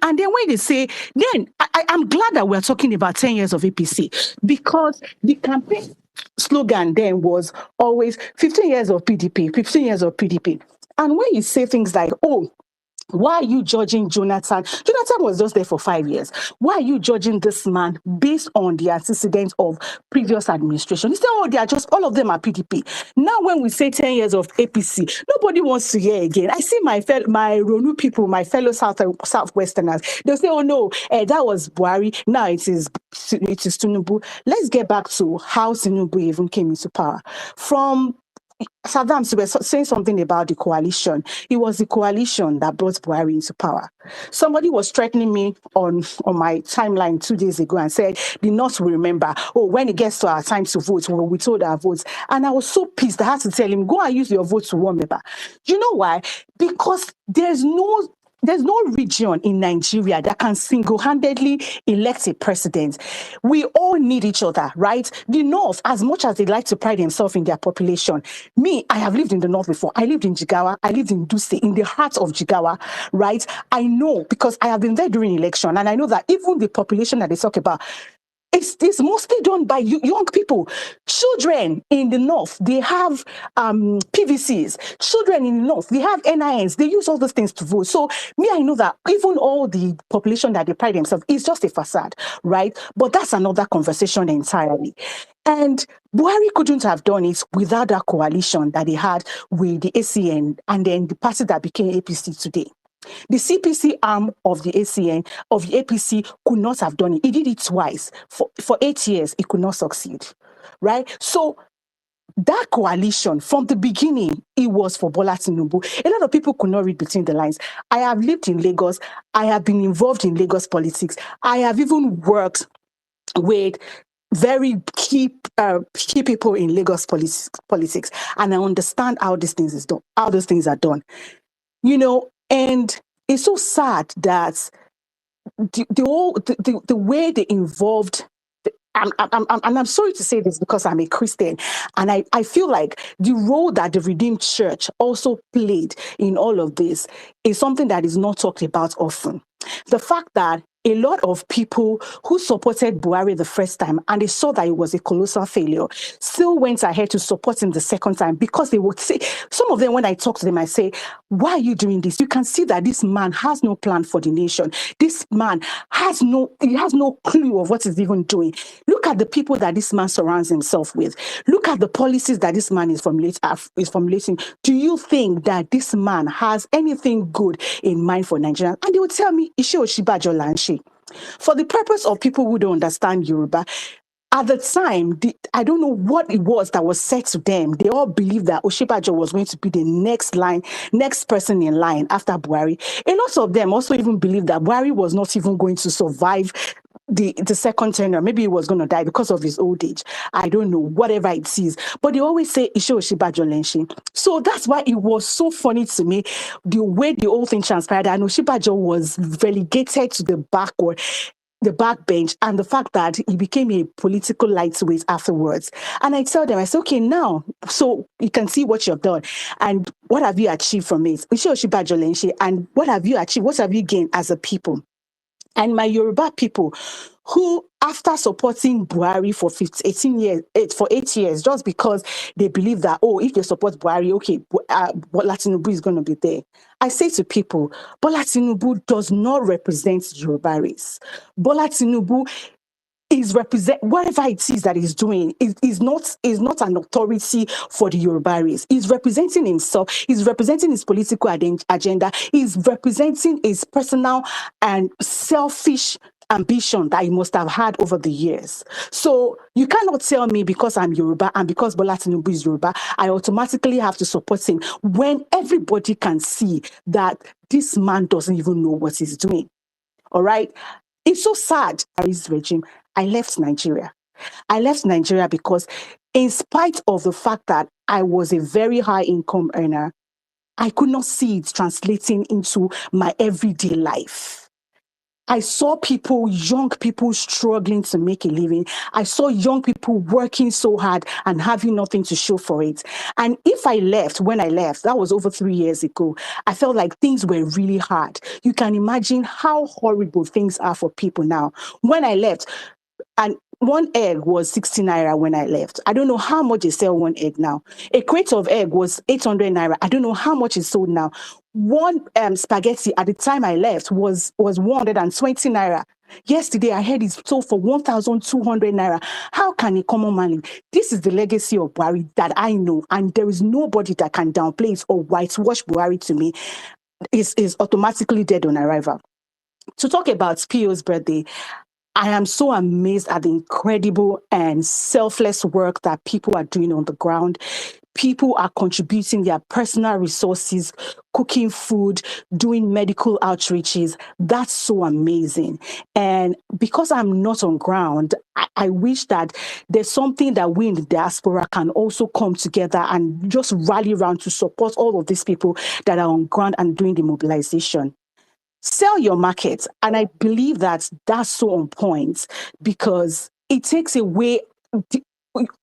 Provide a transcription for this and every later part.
And then when they say, then I'm glad that we're talking about 10 years of APC, because the campaign slogan then was always 15 years of PDP, 15 years of PDP. And when you say things like, oh, why are you judging Jonathan? Jonathan was just there for 5 years. Why are you judging this man based on the antecedents of previous administration? You say, oh, they are just, all of them are PDP. Now, when we say 10 years of APC, nobody wants to hear again. I see my Ronu people, my fellow Southwesterners, they'll say, oh no, that was Buhari. Now it is Tinubu. Let's get back to how Tinubu even came into power. From Saddam, we were saying something about the coalition. It was the coalition that brought Buhari into power. Somebody was threatening me on my timeline 2 days ago and said, the North will remember, oh, when it gets to our time to vote, we'll withhold our votes. And I was so pissed. I had to tell him, go and use your vote to remember. You know why? Because there's no region in Nigeria that can single-handedly elect a president. We all need each other, right? The North, as much as they like to pride themselves in their population, me, I have lived in the North before. I lived in Jigawa. I lived in Duse, in the heart of Jigawa, right? I know because I have been there during election, and I know that even the population that they talk about, it's mostly done by young people. Children in the North, they have PVCs. Children in the North, they have NINs. They use all those things to vote. So me, I know that even all the population that they pride themselves is just a facade, right? But that's another conversation entirely. And Buhari couldn't have done it without that coalition that he had with the ACN and then the party that became APC today. The CPC arm of the ACN, of the APC, could not have done it. He did it twice. For 8 years, it could not succeed, right? So that coalition, from the beginning, it was for Bola Tinubu. A lot of people could not read between the lines. I have lived in Lagos. I have been involved in Lagos politics. I have even worked with very key people in Lagos politics, and I understand how these things are done. You know, and it's so sad that the way they involved. I'm sorry to say this because I'm a Christian, and I feel like the role that the Redeemed Church also played in all of this is something that is not talked about often. The fact that a lot of people who supported Buhari the first time and they saw that it was a colossal failure still went ahead to support him the second time, because they would say, some of them, when I talk to them, I say, why are you doing this? You can see that this man has no plan for the nation. This man has no clue of what he's even doing. Look at the people that this man surrounds himself with. Look at the policies that this man is formulating. Do you think that this man has anything good in mind for Nigeria? And they would tell me, Ishe Oshibajo Lanshi. For the purpose of people who don't understand Yoruba, at the time, I don't know what it was that was said to them. They all believed that Oshibajo was going to be the next person in line after Buhari. A lot of them also even believed that Buhari was not even going to survive the second tenure. Maybe he was going to die because of his old age. I don't know, whatever it is. But they always say Ishe Oshibajo Lenshi. So that's why it was so funny to me, the way the whole thing transpired. And Oshibajo was relegated to the backbench, and the fact that he became a political lightweight afterwards. And I tell them, I say, okay, now, so you can see what you've done and what have you achieved from it. Ishe Oshibajo Lenshi, and what have you achieved? What have you gained as a people? And my Yoruba people, who, after supporting Buhari for 8 years, just because they believe that, oh, if they support Buhari, okay, Bola Tinubu is going to be there. I say to people, Bola Tinubu does not represent Yoruba race. Bola Tinubu is whatever it is that he's doing is not an authority for the Yoruba race. He's representing himself. He's representing his political agenda. He's representing his personal and selfish ambition that he must have had over the years. So you cannot tell me because I'm Yoruba and because Bola Tinubu is Yoruba, I automatically have to support him when everybody can see that this man doesn't even know what he's doing. All right? It's so sad, Buhari's regime. I left Nigeria. I left Nigeria because in spite of the fact that I was a very high income earner, I could not see it translating into my everyday life. I saw people, young people struggling to make a living. I saw young people working so hard and having nothing to show for it. And when I left, that was over 3 years ago, I felt like things were really hard. You can imagine how horrible things are for people now. When I left, and one egg was 60 naira when I left. I don't know how much they sell one egg now. A crate of egg was 800 naira. I don't know how much it's sold now. One spaghetti at the time I left was 120 naira. Yesterday, I heard it's sold for 1,200 naira. How can a common man live? This is the legacy of Buhari that I know, and there is nobody that can downplay it or whitewash Buhari to me. Is automatically dead on arrival. To talk about PO's birthday, I am so amazed at the incredible and selfless work that people are doing on the ground. People are contributing their personal resources, cooking food, doing medical outreaches. That's so amazing. And because I'm not on ground, I wish that there's something that we in the diaspora can also come together and just rally around to support all of these people that are on ground and doing the mobilization. Sell your market. And I believe that that's so on point because it takes away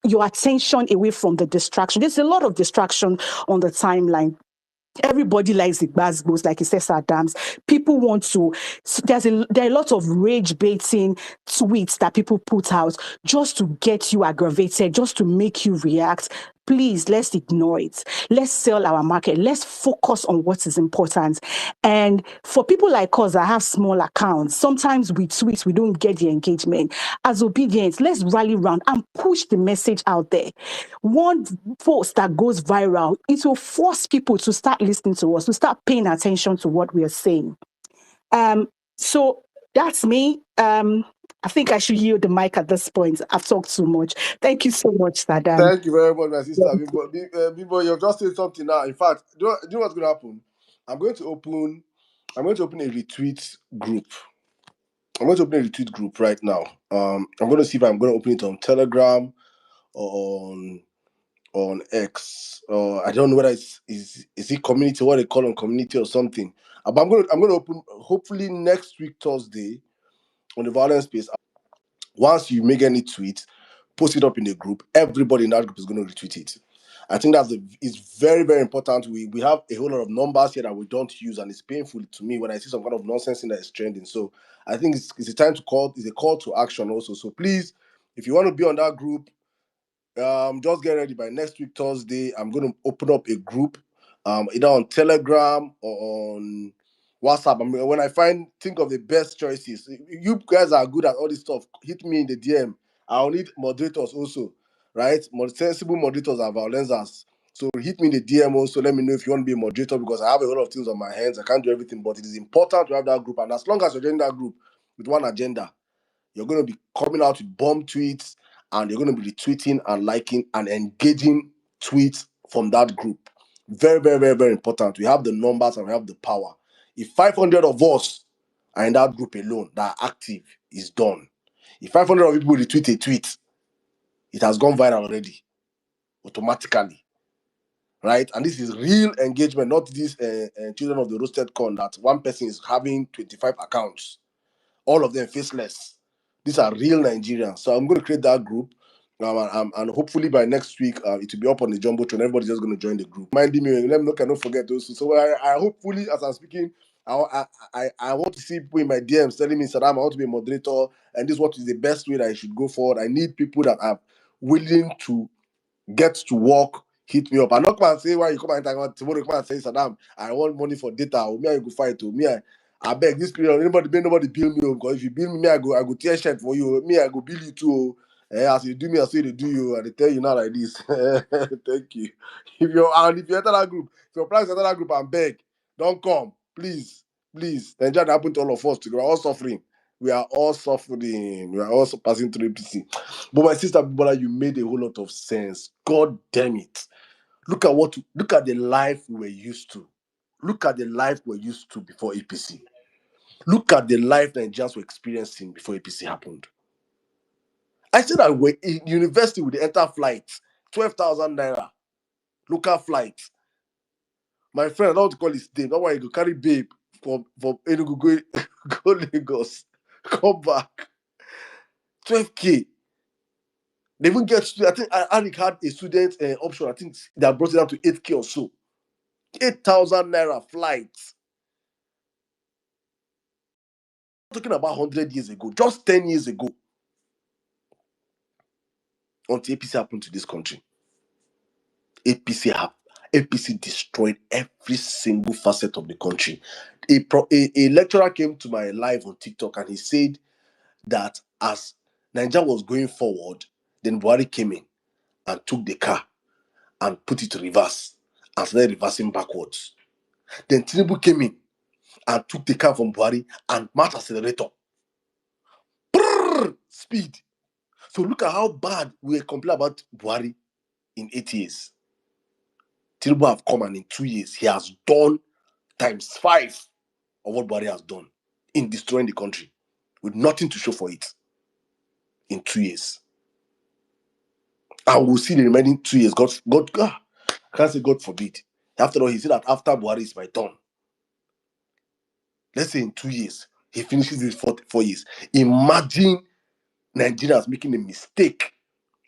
your attention away from the distraction. There's a lot of distraction on the timeline. Everybody likes the buzzwords, like he says, Adams. People want to. There are a lot of rage baiting tweets that people put out just to get you aggravated, just to make you react. Please, let's ignore it. Let's sell our market. Let's focus on what is important. And for people like us that have small accounts, sometimes we tweet, we don't get the engagement. As obedience, let's rally around and push the message out there. One post that goes viral, it will force people to start listening to us, to start paying attention to what we are saying. So that's me. I think I should yield the mic at this point. I've talked too much. Thank you so much, Saddam. Thank you very much, my sister. Bimbo, you've just said something now. In fact, do you know what's going to happen? I'm going to open a retweet group. I'm going to open a retweet group right now. I'm going to see if I'm going to open it on Telegram or on X. I don't know whether is it community, what they call on community or something. But I'm going to open hopefully next week Thursday on the Vawulence space. Once you make any tweet, post it up in the group. Everybody in that group is going to retweet it. I think it's very, very important. We have a whole lot of numbers here that we don't use, and it's painful to me when I see some kind of nonsense in that is trending. So I think it's a time to call. It's a call to action also. So please, if you want to be on that group, just get ready. By next week Thursday, I'm going to open up a group, either on Telegram or on WhatsApp. I mean, when I think of the best choices, you guys are good at all this stuff. Hit me in the DM. I'll need moderators also, right? More sensible moderators are violencers. So hit me in the DM also. Let me know if you want to be a moderator because I have a lot of things on my hands. I can't do everything, but it is important to have that group. And as long as you're joining that group with one agenda, you're going to be coming out with bomb tweets and you're going to be retweeting and liking and engaging tweets from that group. Very, very, very, very important. We have the numbers and we have the power. If 500 of us are in that group alone that are active, it's done. If 500 of people retweet a tweet, it has gone viral already, automatically. Right? And this is real engagement, not these children of the roasted corn that one person is having 25 accounts, all of them faceless. These are real Nigerians. So I'm going to create that group. And hopefully by next week, it will be up on the Jumbotron. Everybody's just going to join the group. Mind me, let me look and don't forget those. So I hopefully, as I'm speaking, I want to see people in my DMs telling me, Saddam, I want to be a moderator, and this is what is the best way that I should go forward. I need people that are willing to get to work, hit me up. I'm not going to say why you come and tomorrow come and say, Saddam, I want money for data. Or me, I go fight. Or me, I beg this period. Nobody bill me. Because if you bill me, I go tear shirt for you. Me, I go bill you too. As you do me, I say they do you. And they tell you now like this. Thank you. If you enter that group, if you're planning to enter that group and beg, don't come. Please. Nigeria happened to all of us. We are all suffering. We are all suffering. We are also passing through APC. But my sister Bibola, you made a whole lot of sense. God damn it. Look at the life we were used to. Look at the life we were used to before APC. Look at the life Nigerians were experiencing before APC happened. I said that we're in university with the enter flight, 12,000 naira, local flight. My friend, I don't want to call his name. That's why you go carry babe from Enugu go Lagos, come back. 12K. They even get, I think Arik had a student option. I think that brought it down to 8K or so. 8,000 naira flights. Talking about 100 years ago, just 10 years ago, until APC happened to this country. APC destroyed every single facet of the country. A lecturer came to my live on TikTok and he said that as Nigeria was going forward, then Buhari came in and took the car and put it to reverse and started reversing backwards. Then Tinubu came in and took the car from Buhari and matched accelerator. Brrr, speed. So look at how bad we complain about Buhari in 8 years. Tinubu have come and in 2 years, he has done times 5 of what Buhari has done in destroying the country with nothing to show for it in 2 years. And we'll see the remaining 2 years. God, I can't say God forbid. After all, he said that after Buhari is my turn. Let's say in 2 years, he finishes his 4 years. Imagine Nigerians making a mistake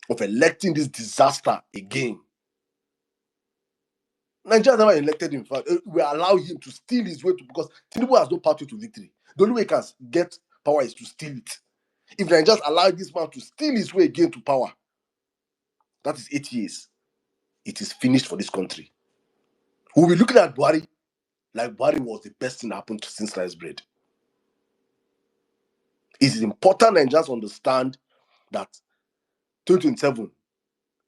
of electing this disaster again. Nigeria never elected him. In fact, we allow him to steal his way to, because Tinubu has no pathway to victory. The only way he can get power is to steal it. If Nigerians allow this man to steal his way again to power, that is 8 years. It is finished for this country. We'll be looking at Buhari like Buhari was the best thing that happened since sliced bread. It is important Nigerians understand that 2027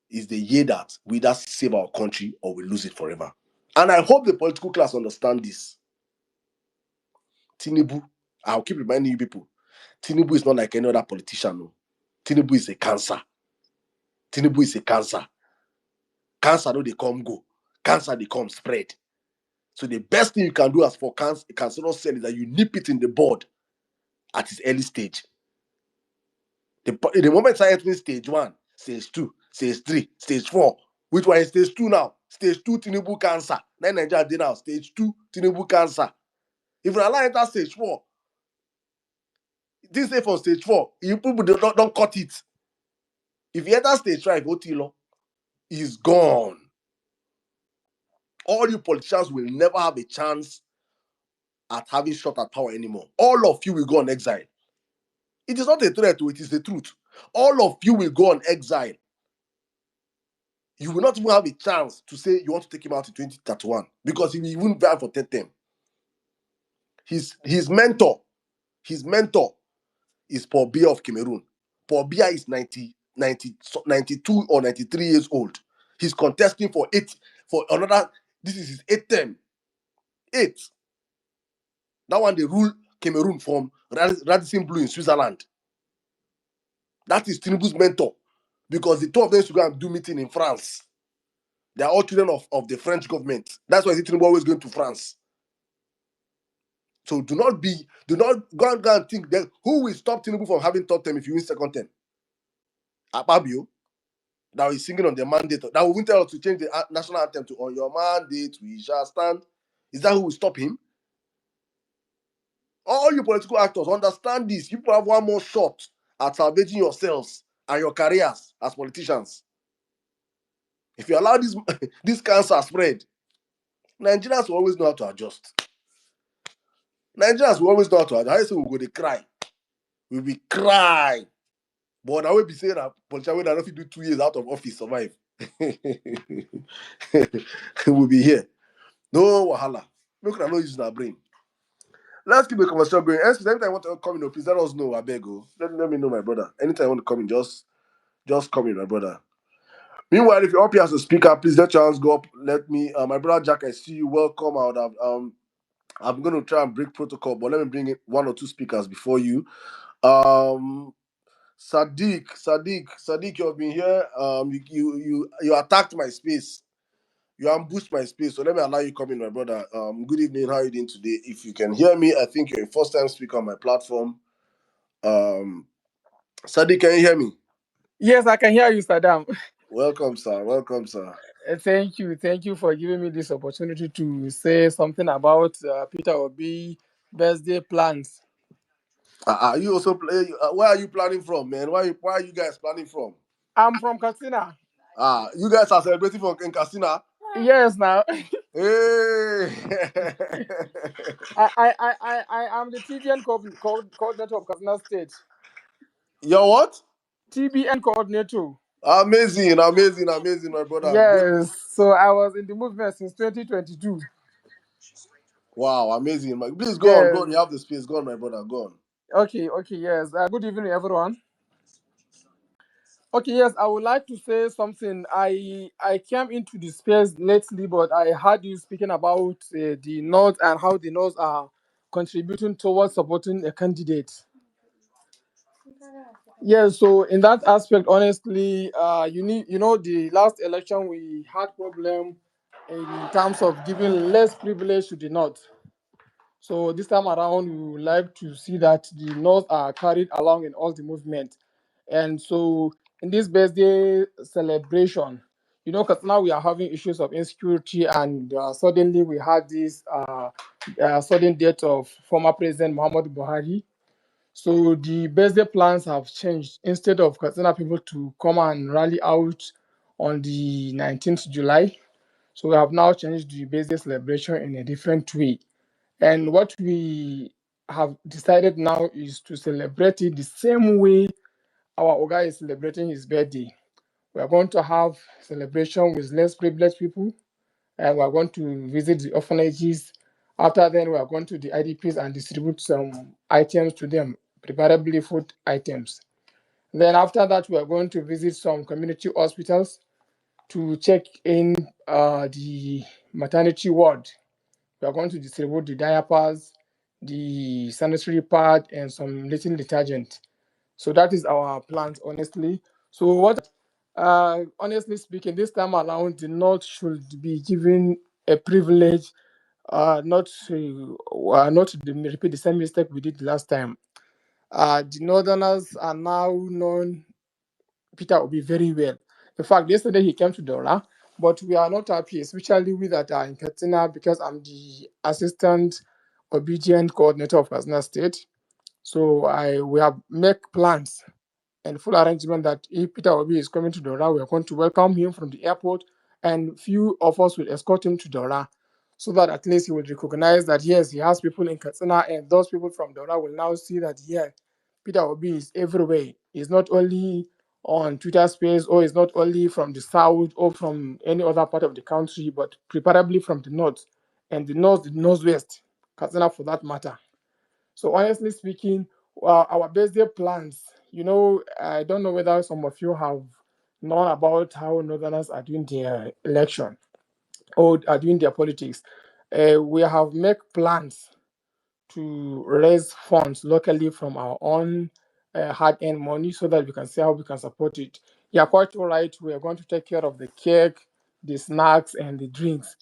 is the year that we either save our country or we lose it forever. And I hope the political class understand this. Tinubu, I'll keep reminding you people, Tinubu is not like any other politician. No. Tinubu is a cancer. Tinubu is a cancer. Cancer, no, they come go. Cancer, they come spread. So the best thing you can do as for cancerous cell is that you nip it in the bud at its early stage. The moment I enter stage 1, stage 2, stage 3, stage 4, which one is stage 2 now? Stage 2 Tinubu cancer. Then Nigeria did now. Stage 2 Tinubu cancer. If you allow enter stage 4, this day for stage 4, you people don't cut it. If you enter stage 5, Otilo is gone. All you politicians will never have a chance at having shot at power anymore. All of you will go on exile. It is not a threat, it is the truth. All of you will go on exile. You will not even have a chance to say you want to take him out in 2031 because he will even vie for 10th term. His mentor is Paul Biya of Cameroon. Paul Biya is 92 or 93 years old. He's contesting for another. This is his 8th term. 8. That one they rule Cameroon from Radisson Blue in Switzerland. That is Tinubu's mentor, because the two of them should go and do meeting in France. They are all children of the French government. That's why Tinubu always going to France. So do not go and think that who will stop Tinubu from having 3rd term if you win 2nd term? Akpabio, that is singing on the mandate, that will even tell us to change the national anthem to "On your mandate we shall stand." Is that who will stop him? All you political actors, understand this. You have one more shot at salvaging yourselves and your careers as politicians. If you allow this cancer spread, Nigerians will always know how to adjust. Nigerians will always know how to adjust. I say we'll go to cry. We will cry. But I will be saying that politicians will not do 2 years out of office survive. We'll be here. No wahala. Look at no using our brain. Let's keep the conversation going. Anytime I want to come in, please let us know. I beg you. Let me know, my brother. Anytime I want to come in, just come in, my brother. Meanwhile, if you're up here as a speaker, please let your hands go up. Let me, my brother Jack, I see you. Welcome. I'm going to try and break protocol, but let me bring in 1 or 2 speakers before you. Sadiq, you have been here. You attacked my space. You ambushed my space, so let me allow you come in, my brother. Good evening. How are you doing today? If you can hear me, I think you're a first-time speaker on my platform. Sadiq, can you hear me? Yes, I can hear you, Saddam. Welcome, sir. Welcome, sir. Thank you for giving me this opportunity to say something about Peter Obi birthday plans. You also play. Where are you planning from, man? Why are you guys planning from? I'm from Katsina. You guys are celebrating from in Casina. Yes, now Hey. I am the TBN coordinator of Katsina State. You're what? TBN coordinator. Amazing, amazing, amazing, my brother. Great. Yes, so I was in the movement since 2022. Wow, amazing. Please go on, go on. You Yes. have the space. Go on, my brother. Go on. Okay, yes. Good evening, everyone. Okay, yes, I would like to say something. I came into the space lately, but I heard you speaking about the North and how the North are contributing towards supporting a candidate. Yes, so in that aspect, honestly, the last election we had problem in terms of giving less privilege to the North. So this time around, we would like to see that the North are carried along in all the movement. And so in this birthday celebration, because now we are having issues of insecurity, and suddenly we had this sudden death of former President Muhammad Buhari. So the birthday plans have changed. Instead of Katsina people to come and rally out on the 19th July, so we have now changed the birthday celebration in a different way. And what we have decided now is to celebrate it the same way our Oga is celebrating his birthday. We are going to have celebration with less privileged people, and we are going to visit the orphanages. After then, we are going to the IDPs and distribute some items to them, preferably food items. Then after that, we are going to visit some community hospitals to check in the maternity ward. We are going to distribute the diapers, the sanitary pad, and some little detergent. So that is our plans, honestly. So honestly speaking, this time around, the North should be given a privilege, not to repeat the same mistake we did last time. The Northerners are now known Peter Obi very well. In fact, yesterday he came to Dora, but we are not happy, especially we that are in Katsina, because I'm the assistant obedient coordinator of Katsina State. So we have make plans and full arrangement that if Peter Obi is coming to Dora, we are going to welcome him from the airport, and few of us will escort him to Dora, so that at least he will recognize that yes, he has people in Katsina, and those people from Dora will now see that yeah, Peter Obi is everywhere. He's not only on Twitter space, or is not only from the south or from any other part of the country, but preferably from the north and the northwest, Katsina for that matter. So honestly speaking, our birthday plans, I don't know whether some of you have known about how Northerners are doing their election or are doing their politics. We have made plans to raise funds locally from our own hard-earned money, so that we can see how we can support it. Yeah, quite all right. We are going to take care of the cake, the snacks, and the drinks.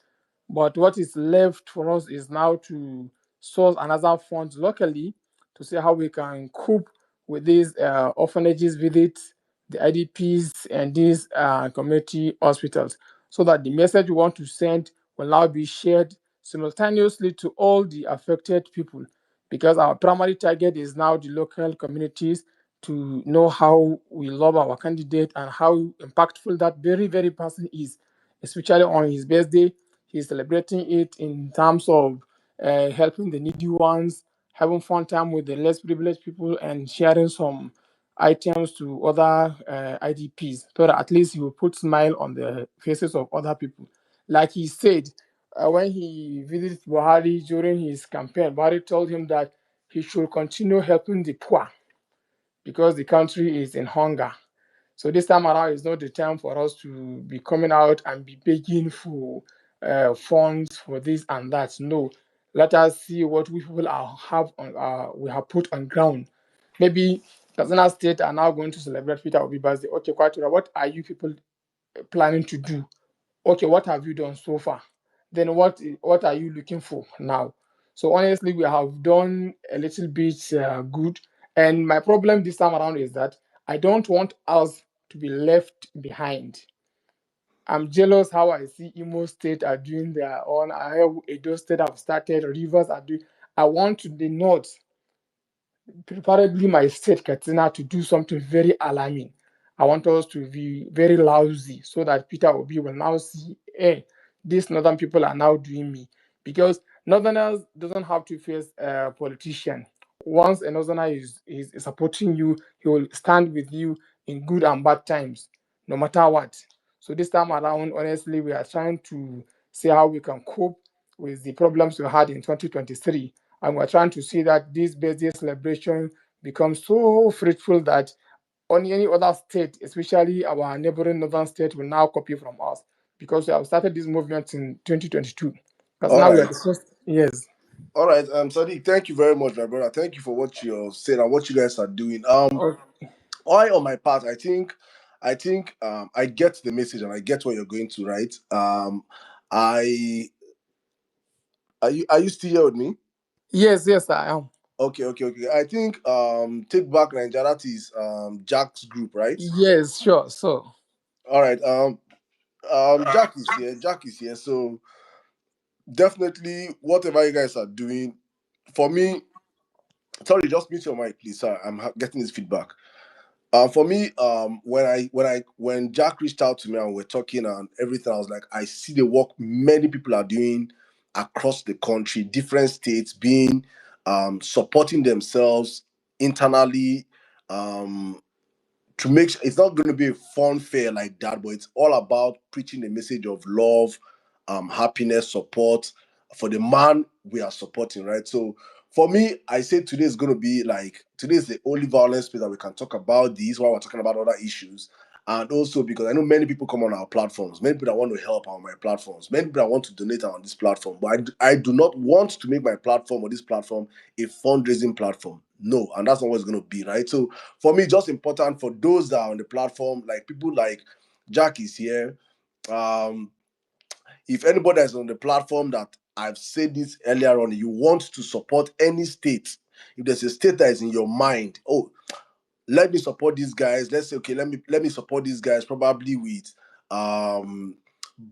But what is left for us is now to source another fund locally to see how we can cope with these orphanages visits, the IDPs, and these community hospitals, so that the message we want to send will now be shared simultaneously to all the affected people, because our primary target is now the local communities, to know how we love our candidate and how impactful that very, very person is, especially on his birthday. He's celebrating it in terms of helping the needy ones, having fun time with the less privileged people, and sharing some items to other IDPs, so that at least he will put smile on the faces of other people. Like he said, when he visited Buhari during his campaign, Buhari told him that he should continue helping the poor because the country is in hunger. So this time around is not the time for us to be coming out and be begging for funds for this and that. No, let us see what we people we have put on ground. Maybe Katsina State are now going to celebrate Peter Obi birthday. Okay, quite right. What are you people planning to do? Okay, what have you done so far? Then what are you looking for now? So honestly, we have done a little bit good. And my problem this time around is that I don't want us to be left behind. I'm jealous how I see Imo State are doing their own. I have Edo State have started. Rivers are doing. I want to the north, preferably my state Katsina, to do something very alarming. I want us to be very lousy so that Peter Obi will now see, hey, these northern people are now doing me. Because northerners doesn't have to face a politician. Once a northerner is supporting you, he will stand with you in good and bad times, no matter what. So this time around, honestly, we are trying to see how we can cope with the problems we had in 2023, and we're trying to see that this birthday celebration becomes so fruitful that on any other state, especially our neighboring northern state, will now copy from us, because we have started this movement in 2022. Because All now we are right. the first. Yes. All right, Sadiq, thank you very much, my brother. Thank you for what you have said and what you guys are doing. Oh, I on my part, I get the message and I get what you're going to, right? I are you still here with me? yes, I am. Okay. I think Take Back Nigeria, that is Jack's group, right? Yes, sure. So, All right. Jack is here. So definitely whatever you guys are doing, for me, sorry, just mute your mic, please. Sorry, I'm getting this feedback. For me, when Jack reached out to me and we're talking and everything, I was like, I see the work many people are doing across the country, different states, being supporting themselves internally, um, to make sure it's not going to be a fun fair like that, but it's all about preaching a message of love, happiness, support for the man we are supporting, right? So for me, I say today is going to be like today is the only violence space that we can talk about these while we're talking about other issues. And also because I know many people come on our platforms, many people that want to help on my platforms, many people that want to donate on this platform. But I do not want to make my platform or this platform a fundraising platform. No, and that's not what it's going to be, right? So for me, just important for those that are on the platform, like people like Jack is here. Um, if anybody is on the platform that I've said this earlier on, you want to support any state, if there's a state that is in your mind, oh, let me support these guys. Let's say, okay, let me support these guys probably with um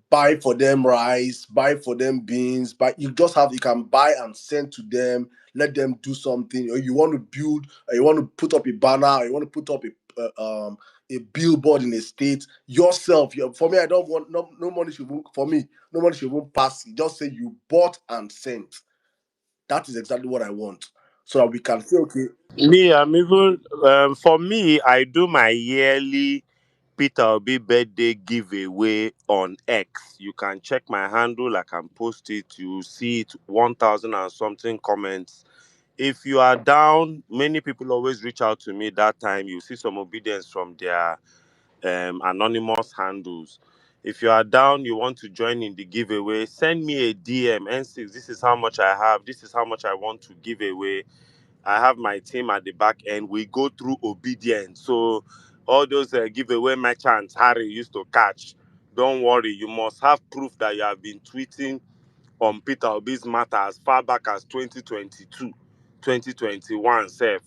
buy for them rice, buy for them beans, but you can buy and send to them, let them do something, or you want to build, or you want to put up a banner, or you want to put up a billboard in a state yourself. For me, I don't want no money should for me, no money should even pass. Just say you bought and sent. That is exactly what I want. So that we can say, okay, Me, I'm even for me. I do my yearly Peter Obi birthday giveaway on X. You can check my handle. I can post it. You see it 1,000 and something comments. If you are down, many people always reach out to me that time. You see some obedience from their anonymous handles. If you are down, you want to join in the giveaway, send me a DM. N6, this is how much I have. This is how much I want to give away. I have my team at the back end. We go through obedience. So all those giveaway merchants Harry used to catch, don't worry. You must have proof that you have been tweeting on Peter Obi's matter as far back as 2022, 2021 self.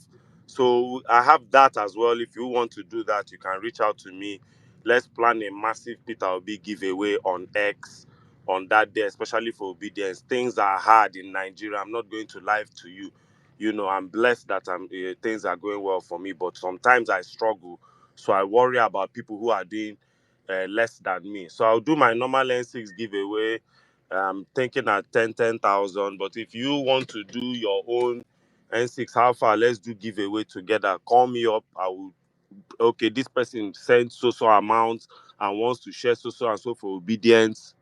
So I have that as well. If you want to do that, you can reach out to me. Let's plan a massive Peter Obi giveaway on X on that day, especially for obedience. Things are hard in Nigeria. I'm not going to lie to you. You know, I'm blessed that things are going well for me, but sometimes I struggle. So I worry about people who are doing less than me. So I'll do my normal N6 giveaway. I'm thinking at 10,000. But if you want to do your own N6, how far? Let's do giveaway together. Call me up. I will. Okay, this person sent so amounts and wants to share so and so for obedience.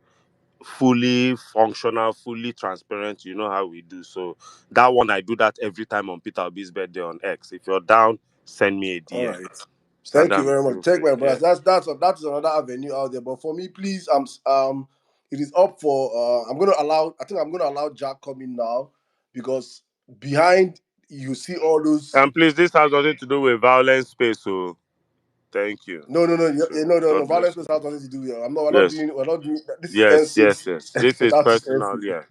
Fully functional, fully transparent. You know how we do. So that one, I do that every time on Peter Obi's birthday on X. If you're down, send me a all DM. right. Thank you Adam, very much. feel Take free. my Yeah. brothers. That's another avenue out there. But for me, please, it is up for. I'm gonna allow. I think I'm gonna allow Jack come in now because behind you see all those. And please, this has nothing to do with violence space. So thank you. No, So no. God Violence bless you. has nothing to do with. I'm not. We're not Yes. doing. We're not doing. This is Yes, yes, N6. yes. This is That is personal, N6. yeah.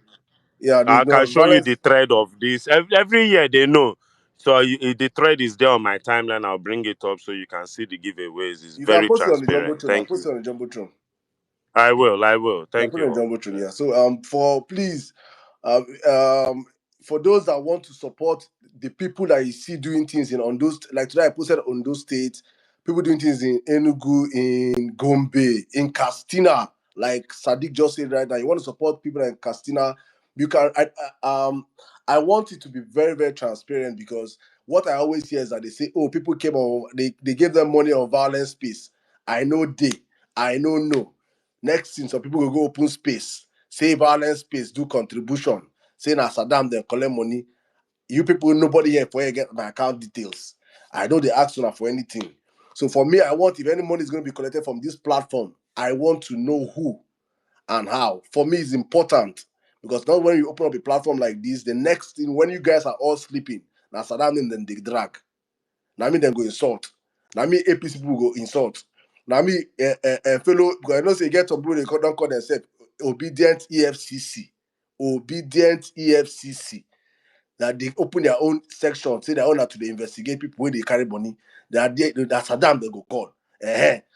Yeah, there's I can no show you the violence. thread of this. Every year they know. So the thread is there on my timeline. I'll bring it up so you can see the giveaways. It's You can very post it on the transparent. jumbotron. I'll Thank post you. it on the jumbotron. I will. Yeah, Thank put it on you. Jumbotron, yeah. So for please, um, um, for those that want to support the people that you see doing things in on those, like today I posted on those states, people doing things in Enugu, in Gombe, in Castina, like Sadiq just said right now. You want to support people in Castina, you can. I want it to be very, very transparent, because what I always hear is that they say, oh, people came on, they gave them money on violence space. I know they, I know no. Next thing, some people will go open space, say violence space, do contribution, say na Saddam then collect money. You people, nobody here for you get my account details. I know they ask you for anything. So for me, I want, if any money is going to be collected from this platform, I want to know who and how. For me, it's important, because not when you open up a platform like this, the next thing, when you guys are all sleeping, now Saddam then they drag. Now me then go insult. Now me APC people go insult. Now me fellow, because I know say get some people don't call themselves obedient EFCC. Obedient EFCC. That they open their own section, say they own to the investigate people where they carry money. They are there, that's Saddam they go call.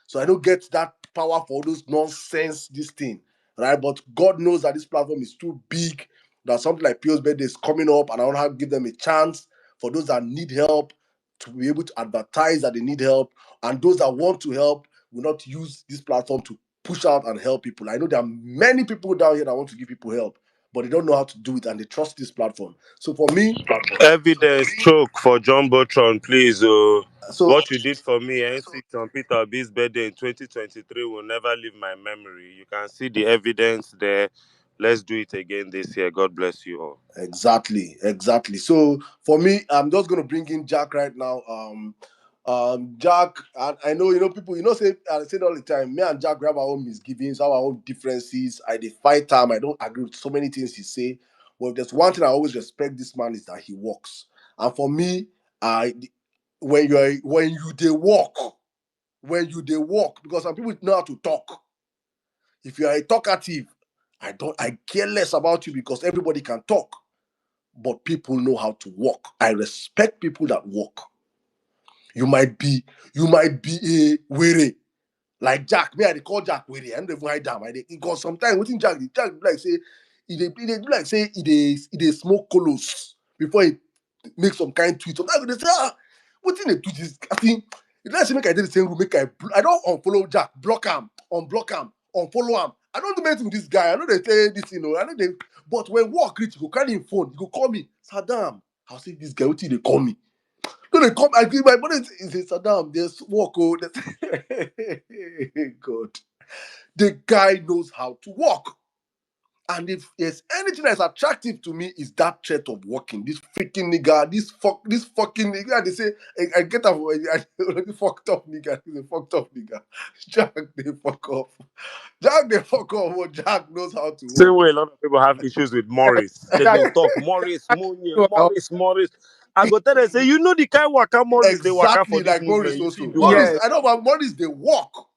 So I don't get that power for those nonsense, this thing. Right? But God knows that this platform is too big, that something like Pio's birthday is coming up, and I want to give them a chance for those that need help to be able to advertise that they need help, and those that want to help will not use this platform to push out and help people. I know there are many people down here that want to give people help, but they don't know how to do it, and they trust this platform. So for me, Evidence choke for Jumbotron, please. so What you did for me, N6 on Peter B's birthday in 2023 will never leave my memory. You can see the evidence there. Let's do it again this year. God bless you all. exactly. So for me, I'm just gonna bring in Jack right now. Jack, I know people, say I say it all the time. Me and Jack, we have our own misgivings, our own differences. I defy time. I don't agree with so many things he say. But if there's one thing I always respect this man is that he works. And for me, I when you they walk, because some people know how to talk. If you are a talkative, I care less about you, because everybody can talk, but people know how to walk. I respect people that walk. You might be a weary, like Jack. Me, I dey call Jack weary. I don't even hide down. Because sometimes within Jack be like say he dey do like say he dey smoke colos before he make some kind tweet. Sometimes they say, wetin dey do this? I think if let's say make I dey the same room, I don't unfollow Jack, block him, unblock him, unfollow him. I don't do anything with this guy. I know they say this, I know they. But when work reach, you go carry him phone, you go call me, Saddam. I'll say this guy, wetin they call me? No, they come. I give my money. He say, Saddam, there's work. Oh, God, the guy knows how to walk. And if there's anything that's attractive to me, is that threat of walking. This freaking nigga, this fucking nigga. They say, I get up, I fucked up nigga. He's a fucked up nigga. Jack, they fuck off. Jack, they fuck off. But Jack knows how to Same walk. way a lot of people have issues with Morris. They Jack, go talk Morris, Munye, so, Morris. I go tell them, say, you know the kind waka Morris, they waka for Exactly this like Morris movement. You also. see, do am. Morris, yes, I know about Morris, they walk.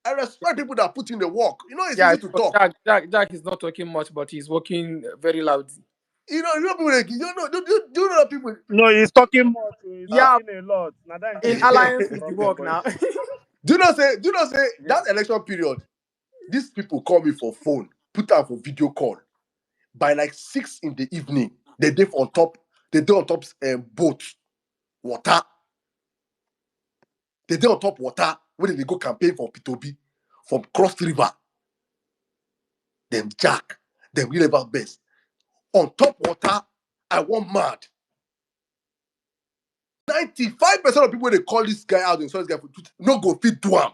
I respect people that put in the work. It's yeah. easy to So talk. Jack is not talking much, but he's working very loudly. People like, do you know that people No, he's talking much. He's uh, Yeah, talking a lot. Now that in be alliance the with the problem, work but now. do you know say Yeah. that election period, these people call me for phone, put out for video call by like 6 in the evening. They dey on top boat, water. They dey on top water when they go campaign for P2B from Cross River. Them Jack, them real about best. On top water, I want mad. 95% of people they call this guy out and saw this guy for Twitter, no go fit do am.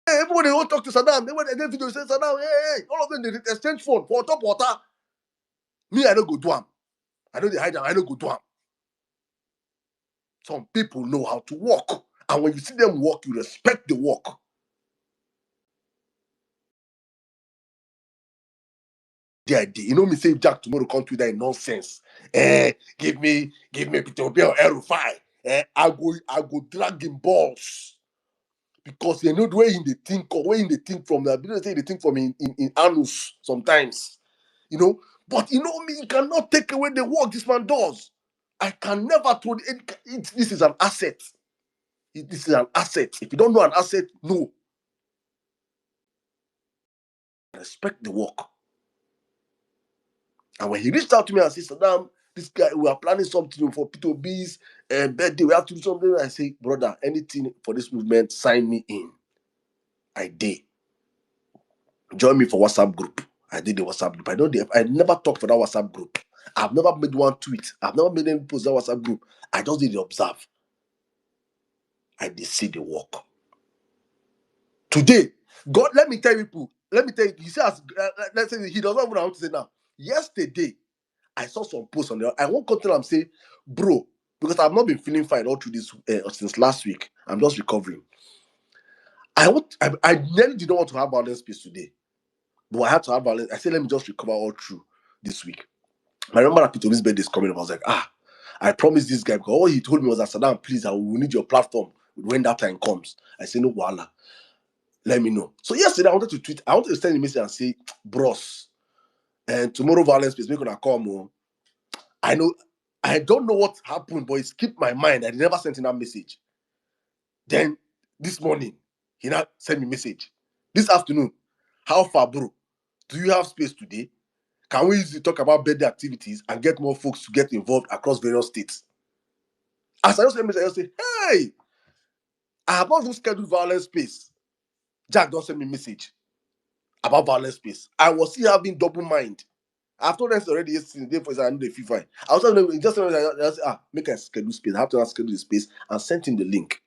Hey, everybody won't talk to Saddam. They went and video say Saddam, hey, all of them they exchange phone for top water. Me, I don't go do am. I know they hide am, I don't go do am. Some people know how to walk. And when you see them walk, you respect the walk. The idea. Me say Jack tomorrow come to that nonsense. Give me Peter Obi or Erufai. I go drag him balls. Because you know the way in the think or way in the think from the people say they think from in anus sometimes. But me, you cannot take away the work this man does. I can never throw this is an asset. This is an asset. If you don't know an asset, no. Respect the work. And when he reached out to me and said, Saddam, this guy, we are planning something for P2B's birthday. We have to do something. I say, brother, anything for this movement, sign me in. I did. Join me for WhatsApp group. I did the WhatsApp group. I never talked for that WhatsApp group. I've never made one tweet. I've never made any post that WhatsApp group. I just did the observe. I did see the work. Today, God, let me tell you, he says, let's say he doesn't even know how to say now. Yesterday, I saw some posts on there. I won't content them say, bro, because I've not been feeling fine all through this since last week. I'm just recovering. I nearly didn't want to have violence space today, but I had to have violence. I said, let me just recover all through this week. I remember that P2B's birthday is coming up. I was like, I promised this guy, because all he told me was that, Saddam, please, I will need your platform when that time comes. I said, no, voila. Let me know. So yesterday, I wanted to tweet. I wanted to send a message and say, bros, and tomorrow violence space, make gonna come. I don't know what happened, but it skipped my mind. I never sent him that message. Then this morning, he now sent me a message. This afternoon, how far, bro? Do you have space today? Can we easily talk about birthday activities and get more folks to get involved across various states? As I just sent me, I just say, hey, I have not even scheduled violence space. Jack don't send me a message about violence space. I was still having double mind. I've told them already yesterday for I know they feel fine. I was telling them, just make a schedule space. I have to schedule the space and send him the link.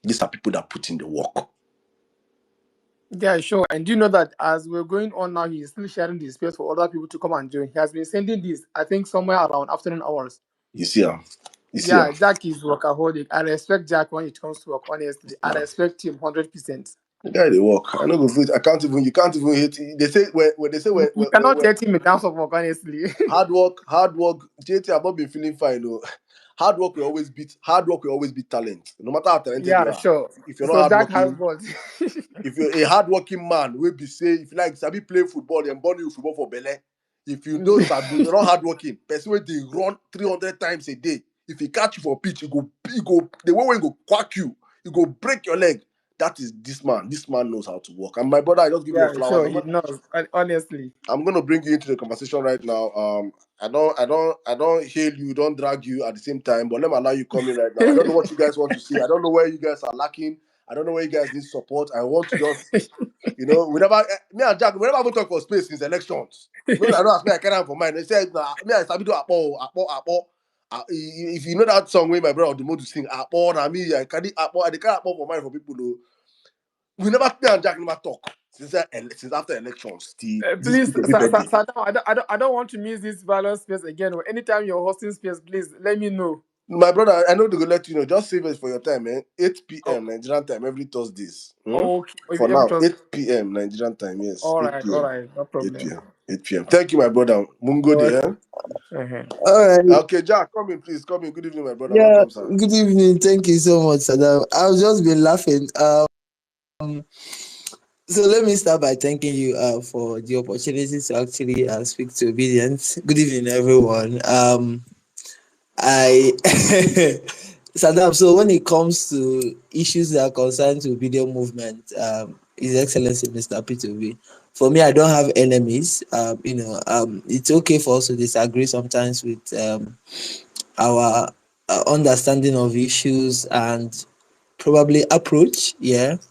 These are people that put in the work. Yeah, sure. And do you know that as we're going on now, he's still sharing the space for other people to come and join. He has been sending this, I think, somewhere around afternoon hours. You see him. Yeah, Jack is workaholic. I respect Jack when it comes to work, honestly. I respect him 100%. The guy they work. I know go fit. You can't even hate. They say when they say when You cannot hate him in terms of work, honestly. hard work. JT, I've not been feeling fine though. Hard work will always beat talent. No matter how talented you are. Sure. If you're so not Jack hardworking, has what? if you're a hardworking man, will be say if you like Sabi play football and born you football for Bele. If you know Sabi, you're not hardworking. Person where they run 300 times a day. If he catch you for pitch, he go the way when he go quack you, he go break your leg. That is this man. This man knows how to work. And my brother, I just give you a flower. Sure, he knows. Honestly, I'm gonna bring you into the conversation right now. I don't hail you, don't drag you at the same time, but let me allow you come in right now. I don't know what you guys want to say. I don't know where you guys are lacking. I don't know where you guys need support. I want to just, me and Jack, we never even talk for space since elections. Maybe I don't ask me, I carry on for mine. They said, me I sabi do apo. If you know that song where my brother Odumodu sing apo, na me I carry apo for mine for people though. We never me and Jack never talk since after elections. please, Saddam, I don't want to miss this balance space again. Anytime you're hosting space, please let me know. My brother, I know they will let you know. Just save it for your time, man. 8 p.m. Nigerian time every Thursdays. Okay. For now, 8 p.m. Nigerian time, yes. All 8 right, p.m. no problem. 8 p.m. 8 p.m. Thank you, my brother. Mungo de, All right. Okay, Jack, come in, please. Come in. Good evening, my brother. Yeah, Welcome, sir. good evening. Thank you so much, Saddam. I've just been laughing. So let me start by thanking you for the opportunity to actually speak to Obedience. Good evening, everyone. I Saddam. So when it comes to issues that are concerned to video movement, His Excellency Mr. P2B, for me, I don't have enemies. It's okay for us to disagree sometimes with our understanding of issues and probably approach.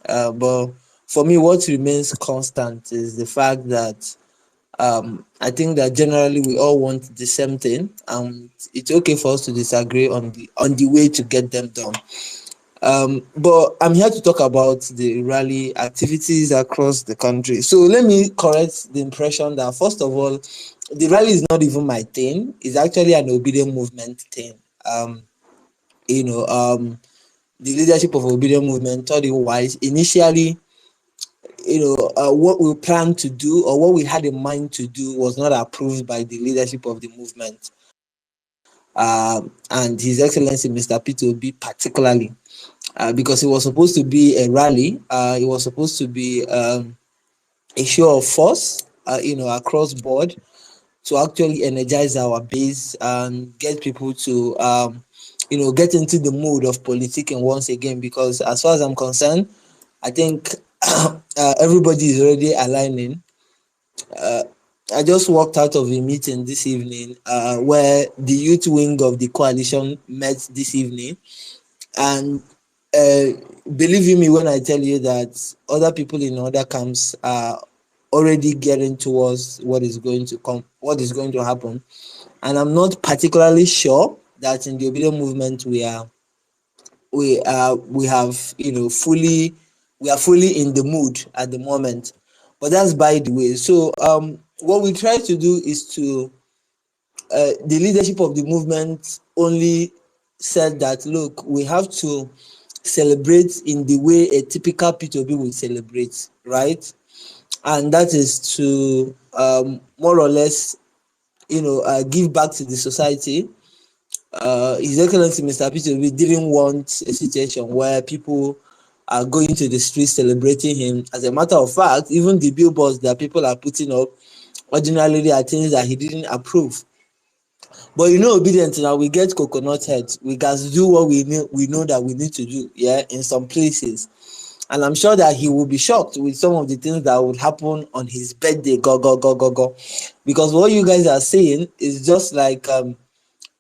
But for me, what remains constant is the fact that I think that generally we all want the same thing, and it's okay for us to disagree on the way to get them done. But I'm here to talk about the rally activities across the country. So let me correct the impression that, first of all, the rally is not even my thing. It's actually an obedient movement thing. The leadership of obedient movement thought it wise initially. What we planned to do or what we had in mind to do was not approved by the leadership of the movement. And His Excellency Mr. P2B particularly, because it was supposed to be a rally. It was supposed to be a show of force, across board, to actually energize our base and get people to get into the mood of politicking once again, because as far as I'm concerned, I think everybody is already aligning. I just walked out of a meeting this evening where the youth wing of the coalition met this evening, and uh, believe you me when I tell you that other people in other camps are already getting towards what is going to come, what is going to happen. And I'm not particularly sure that in the obedient movement we have we are fully in the mood at the moment. But that's by the way. So what we try to do is to the leadership of the movement only said that, look, we have to celebrate in the way a typical P2B would celebrate, right? And that is to more or less, give back to the society. His Excellency Mr. P2B didn't want a situation where people are going to the streets celebrating him. As a matter of fact, even the billboards that people are putting up ordinarily are things that he didn't approve. But obedient now, we get coconut heads. We got to do what we know that we need to do, yeah, in some places. And I'm sure that he will be shocked with some of the things that would happen on his birthday, go, go, go, go, go. Because what you guys are saying is just like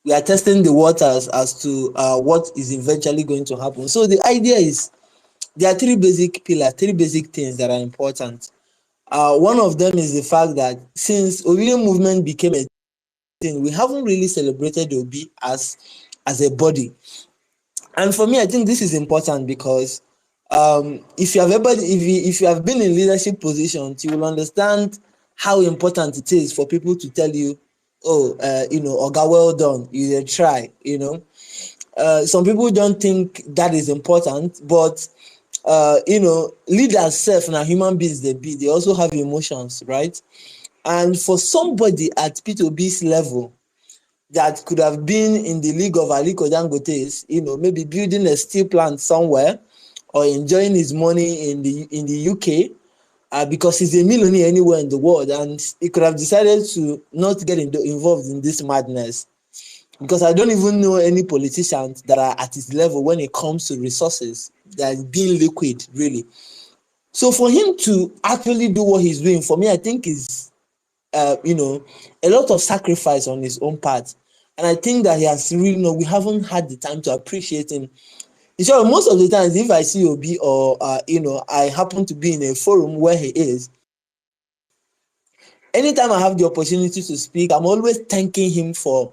we are testing the waters as to what is eventually going to happen. So the idea is there are three basic pillars, three basic things that are important. One of them is the fact that since Obedient Movement became a thing, we haven't really celebrated Obi as a body. And for me, I think this is important because if you have been in leadership positions, you will understand how important it is for people to tell you, oh, Oga, well done, you did try. Some people don't think that is important, but leaders self and human beings they also have emotions, right? And for somebody at P2B's level that could have been in the league of Aliko Dangote's, maybe building a steel plant somewhere or enjoying his money in the UK, because he's a millionaire anywhere in the world, and he could have decided to not get involved in this madness. Because I don't even know any politicians that are at his level when it comes to resources that is being liquid, really. So for him to actually do what he's doing, for me, I think is a lot of sacrifice on his own part. And I think that he has really, we haven't had the time to appreciate him. So most of the times, if I see Obi or, I happen to be in a forum where he is, anytime I have the opportunity to speak, I'm always thanking him for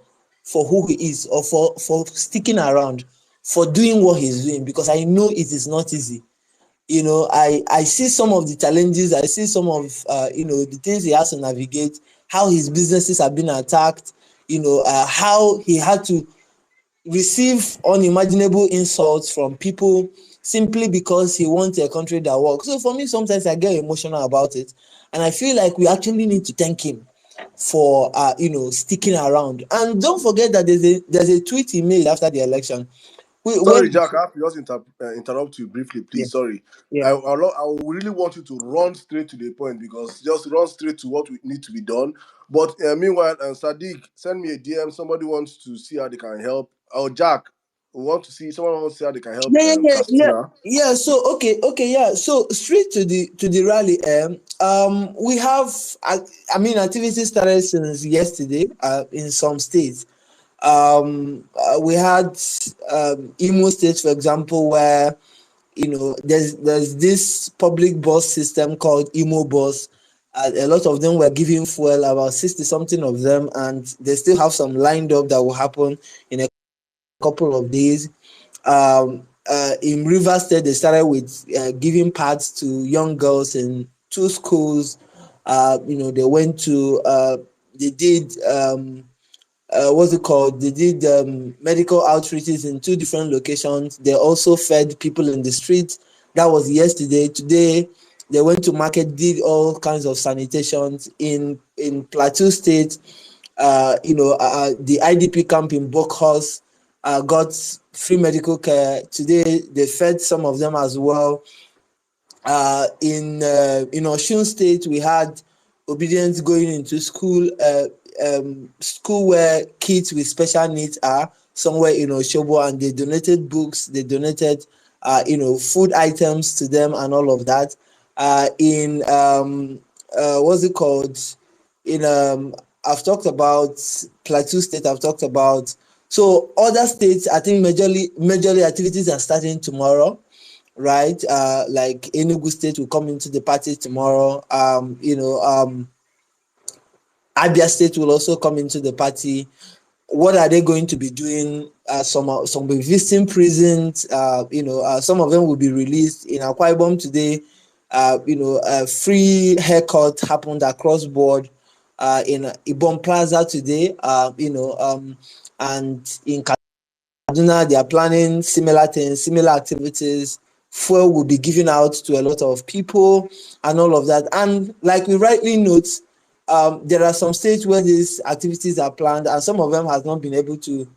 who he is, or for sticking around, for doing what he's doing, because I know it is not easy. I see some of the challenges, I see some of the things he has to navigate, how his businesses have been attacked, how he had to receive unimaginable insults from people simply because he wants a country that works. So for me, sometimes I get emotional about it, and I feel like we actually need to thank him for sticking around. And don't forget that there's a tweet he made after the election. Sorry, Jack, I have to just interrupt you briefly, Yeah, please. Sorry. yeah. I really want you to run straight to the point, because just run straight to what we need to be done. But meanwhile, Sadiq, send me a DM. Somebody wants to see how they can help. Or Jack, someone wants to see how they can help Castina. Yeah. So okay, yeah. So straight to the rally. We have, activities started since yesterday. In some states, we had Imo State, for example, where there's this public bus system called Imo Bus. A lot of them were giving fuel, about 60 something of them, and they still have some lined up that will happen in a couple of days. In Rivers State, they started with giving pads to young girls in 2 schools. They went to they did what's it called? They did medical outreaches in 2 different locations. They also fed people in the streets. That was yesterday. Today, they went to market, did all kinds of sanitations in Plateau State. The IDP camp in Bokhos got free medical care. Today, they fed some of them as well. In Osun State, we had obedience going into school. school where kids with special needs are, somewhere in Oshobo, and they donated books, they donated food items to them and all of that. In what's it called? In I've talked about Plateau State, I've talked about, so other states, I think majorly activities are starting tomorrow, right? Like Enugu State will come into the party tomorrow. Abia State will also come into the party. What are they going to be doing? Some will be visiting prisons. Some of them will be released. In Akwa Ibom today, a free haircut happened across board. In Ibom Plaza today, and in Kaduna, they are planning similar things, similar activities. Fuel will be given out to a lot of people and all of that. And like we rightly note, there are some states where these activities are planned, and some of them has not been able to,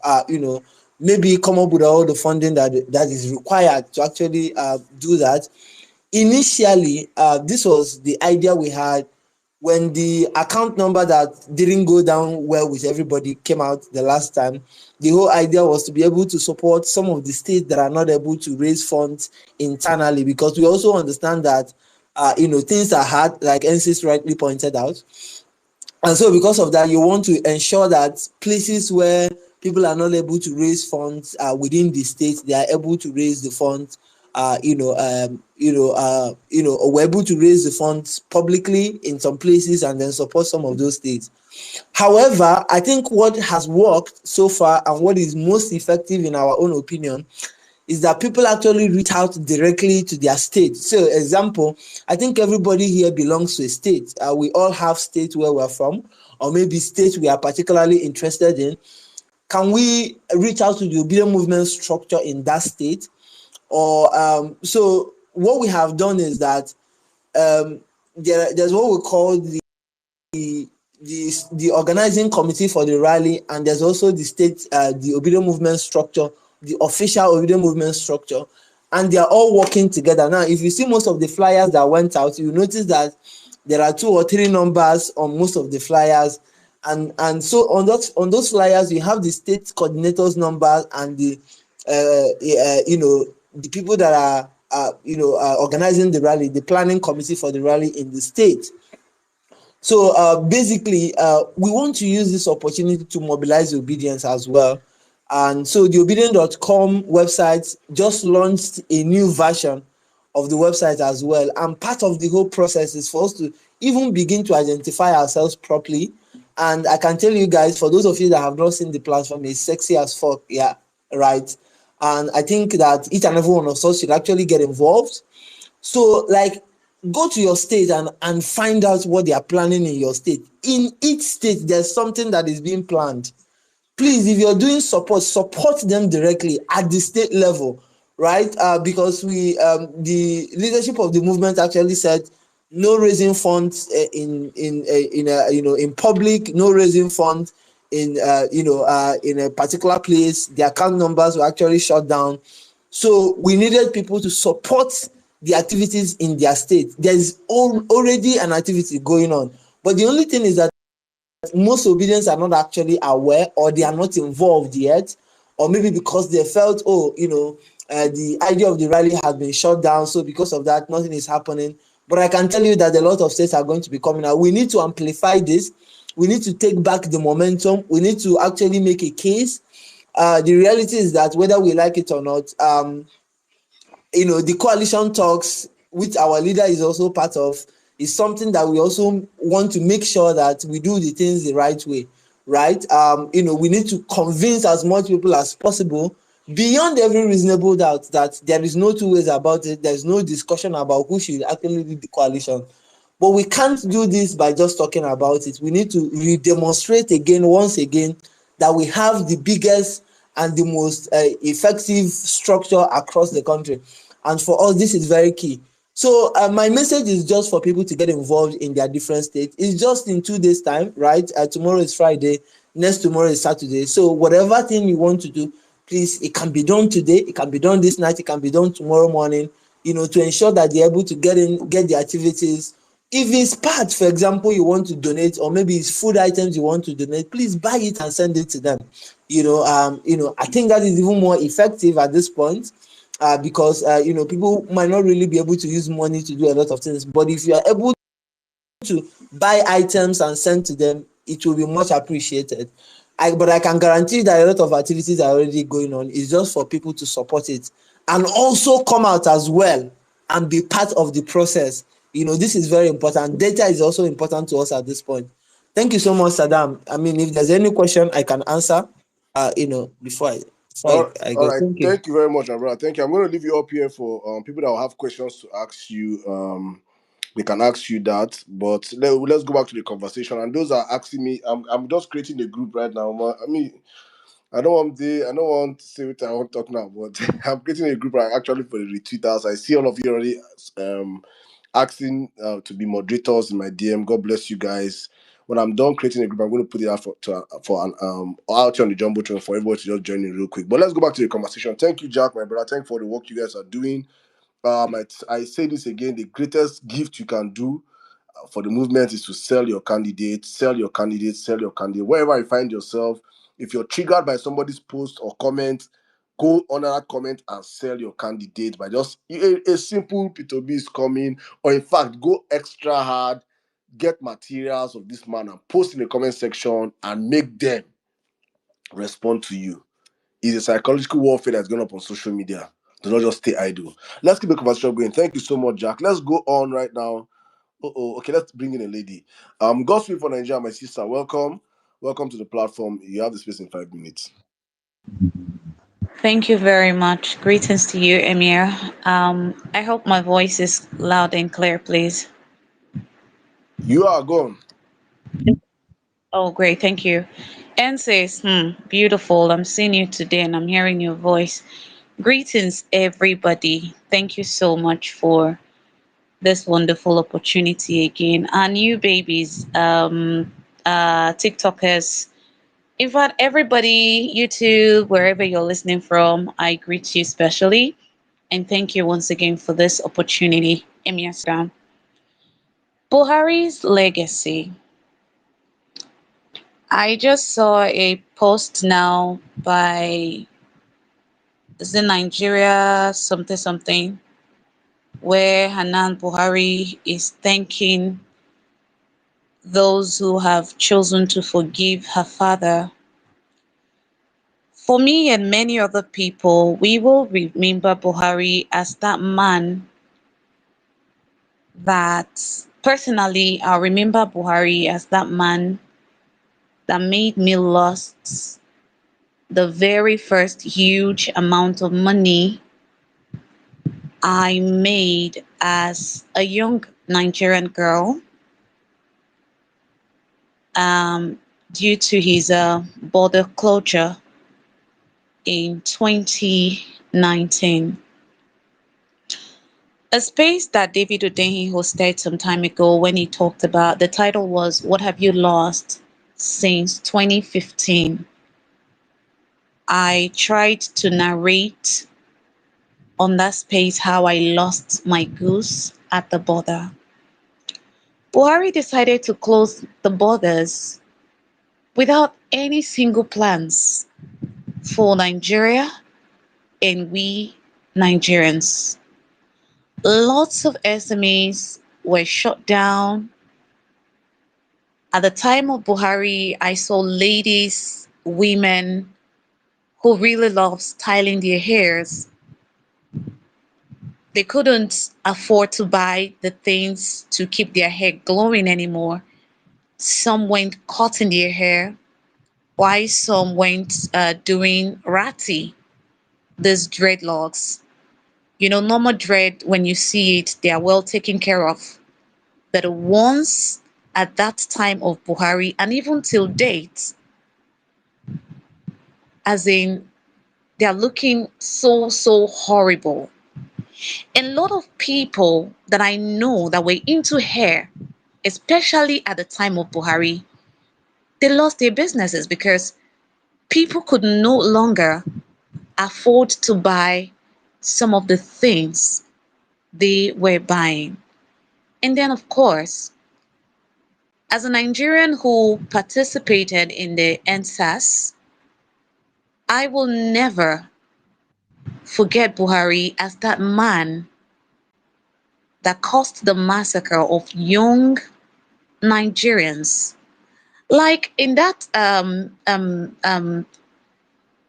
maybe come up with all the funding that is required to actually do that. Initially, this was the idea we had when the account number that didn't go down well with everybody came out the last time. The whole idea was to be able to support some of the states that are not able to raise funds internally, because we also understand that things are hard, like NCS rightly pointed out. And so because of that, you want to ensure that places where people are not able to raise funds within the state, they are able to raise the funds, or we're able to raise the funds publicly in some places and then support some of those states. However, I think what has worked so far and what is most effective in our own opinion is that people actually reach out directly to their state. So, example, I think everybody here belongs to a state. We all have states where we're from, or maybe states we are particularly interested in. Can we reach out to the obedient movement structure in that state? Or so what we have done is that there's what we call the organizing committee for the rally, and there's also the state, the obedient movement structure, the official obedient movement structure, and they are all working together. Now, if you see most of the flyers that went out, you notice that there are 2 or 3 numbers on most of the flyers, and so on those flyers you have the state coordinators numbers and the the people that are organizing the rally, the planning committee for the rally in the state. So basically, we want to use this opportunity to mobilize obedience as well. And so the obedient.com website just launched a new version of the website as well. And part of the whole process is for us to even begin to identify ourselves properly. And I can tell you guys, for those of you that have not seen the platform, it's sexy as fuck. Yeah, right. And I think that each and every one of us should actually get involved. So, like, go to your state and find out what they are planning in your state. In each state, there's something that is being planned. Please, if you're doing support them directly at the state level, right? Because the leadership of the movement actually said no raising funds in public, no raising funds in a particular place. The account numbers were actually shut down. So we needed people to support the activities in their state. There's already an activity going on, but the only thing is that most obedience are not actually aware, or they are not involved yet, or maybe because they felt, the idea of the rally has been shut down, so because of that, nothing is happening. But I can tell you that a lot of states are going to be coming out. We need to amplify this. We need to take back the momentum. We need to actually make a case. The reality is that whether we like it or not, the coalition talks, which our leader is also part of, is something that we also want to make sure that we do the things the right way, right? We need to convince as much people as possible, beyond every reasonable doubt, that there is no 2 ways about it. There's no discussion about who should actually lead the coalition. But we can't do this by just talking about it. We need to redemonstrate once again, that we have the biggest and the most effective structure across the country. And for us, this is very key. So my message is just for people to get involved in their different states. It's just in 2 days' time, right? Tomorrow is Friday, next tomorrow is Saturday. So whatever thing you want to do, please, it can be done today, it can be done this night, it can be done tomorrow morning, to ensure that they're able to get the activities If it's parts, for example, you want to donate, or maybe it's food items you want to donate, please buy it and send it to them. I think that is even more effective at this point, because people might not really be able to use money to do a lot of things. But if you are able to buy items and send to them, it will be much appreciated. But I can guarantee that a lot of activities are already going on. It's just for people to support it and also come out as well and be part of the process. This is very important. Data is also important to us at this point. Thank you so much, Saddam. I mean, if there's any question I can answer, before I All go. right. Thank you. Thank you very much, my brother. Thank you. I'm going to leave you up here for people that will have questions to ask you. They can ask you that, but let's go back to the conversation. And those are asking me. I'm just creating a group right now. I mean, I don't want to say what I want to talk now, but I'm creating a group actually for the retweeters. I see all of you already asking to be moderators in my DM. God bless you guys. When I'm done creating a group, I'm going to put it out for an out here on the jumbotron for everybody to just join in real quick. But let's go back to the conversation. Thank you, Jack, my brother. Thank you for the work you guys are doing. I say this again: the greatest gift you can do for the movement is to sell your candidate, wherever you find yourself. If you're triggered by somebody's post or comment, go under that comment and sell your candidate by just a simple P2B is coming, or in fact, go extra hard, get materials of this man and post in the comment section and make them respond to you. It's a psychological warfare that's going up on social media. Do not just stay idle. Let's keep the conversation going. Thank you so much, Jack. Let's go on right now. Okay, let's bring in a lady. Godspeed for Nigeria, my sister. Welcome. Welcome to the platform. You have the space in 5 minutes. Thank you very much. Greetings to you, Emir. I hope my voice is loud and clear, please. You are gone. Oh, great. Thank you. And says, beautiful. I'm seeing you today and I'm hearing your voice. Greetings, everybody. Thank you so much for this wonderful opportunity again. And you babies, TikTokers, in fact, everybody, YouTube, wherever you're listening from, I greet you specially. And thank you once again for this opportunity. Emir Sam. Buhari's legacy. I just saw a post now by the Nigeria something something where Hanan Buhari is thanking those who have chosen to forgive her father. For me and many other people, we will remember Buhari as that man that personally, I'll remember Buhari as that man that made me lost the very first huge amount of money I made as a young Nigerian girl, due to his border closure in 2019. A space that David Odenyi hosted some time ago when he talked about, the title was, What Have You Lost Since 2015? I tried to narrate on that space how I lost my goose at the border. Buhari decided to close the borders without any single plans for Nigeria and we Nigerians. Lots of SMEs were shut down. At the time of Buhari, I saw ladies, women who really love styling their hairs. They couldn't afford to buy the things to keep their hair glowing anymore. Some went cutting their hair, while some went doing ratty, these dreadlocks. Normal dread, when you see it, they are well taken care of. But once at that time of Buhari, and even till date, as in, they are looking so horrible. A lot of people that I know that were into hair, especially at the time of Buhari, they lost their businesses because people could no longer afford to buy some of the things they were buying. And then, of course, as a Nigerian who participated in the NSAS, I will never forget Buhari as that man that caused the massacre of young Nigerians. Like in that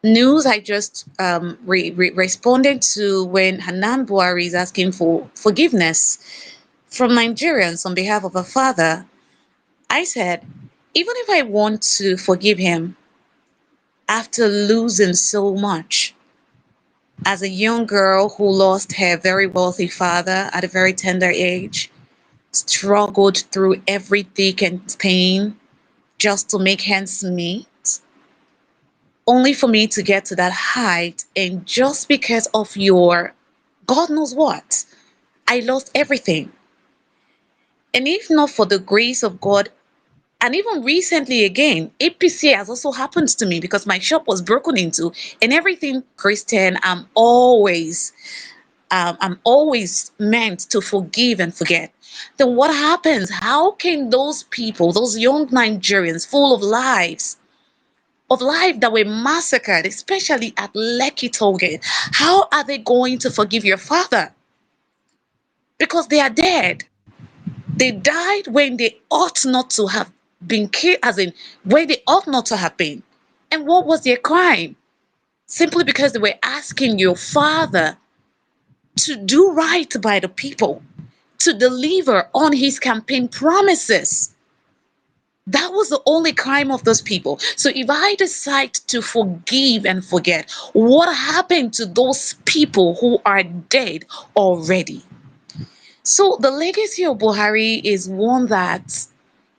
news I just responded to, when Hanan Buhari is asking for forgiveness from Nigerians on behalf of her father, I said, even if I want to forgive him after losing so much, as a young girl who lost her very wealthy father at a very tender age, struggled through every thick and thin just to make ends meet, only for me to get to that height, and just because of your God knows what, I lost everything. And if not for the grace of God, and even recently again, APC has also happened to me because my shop was broken into, and everything Christian, I'm always meant to forgive and forget. Then what happens? How can those people, those young Nigerians full of life that were massacred, especially at Lekki Tollgate, how are they going to forgive your father? Because they are dead. They died when they ought not to have been killed, as in where they ought not to have been. And what was their crime? Simply because they were asking your father to do right by the people, to deliver on his campaign promises. That was the only crime of those people. So if I decide to forgive and forget, what happened to those people who are dead already? So the legacy of Buhari is one that,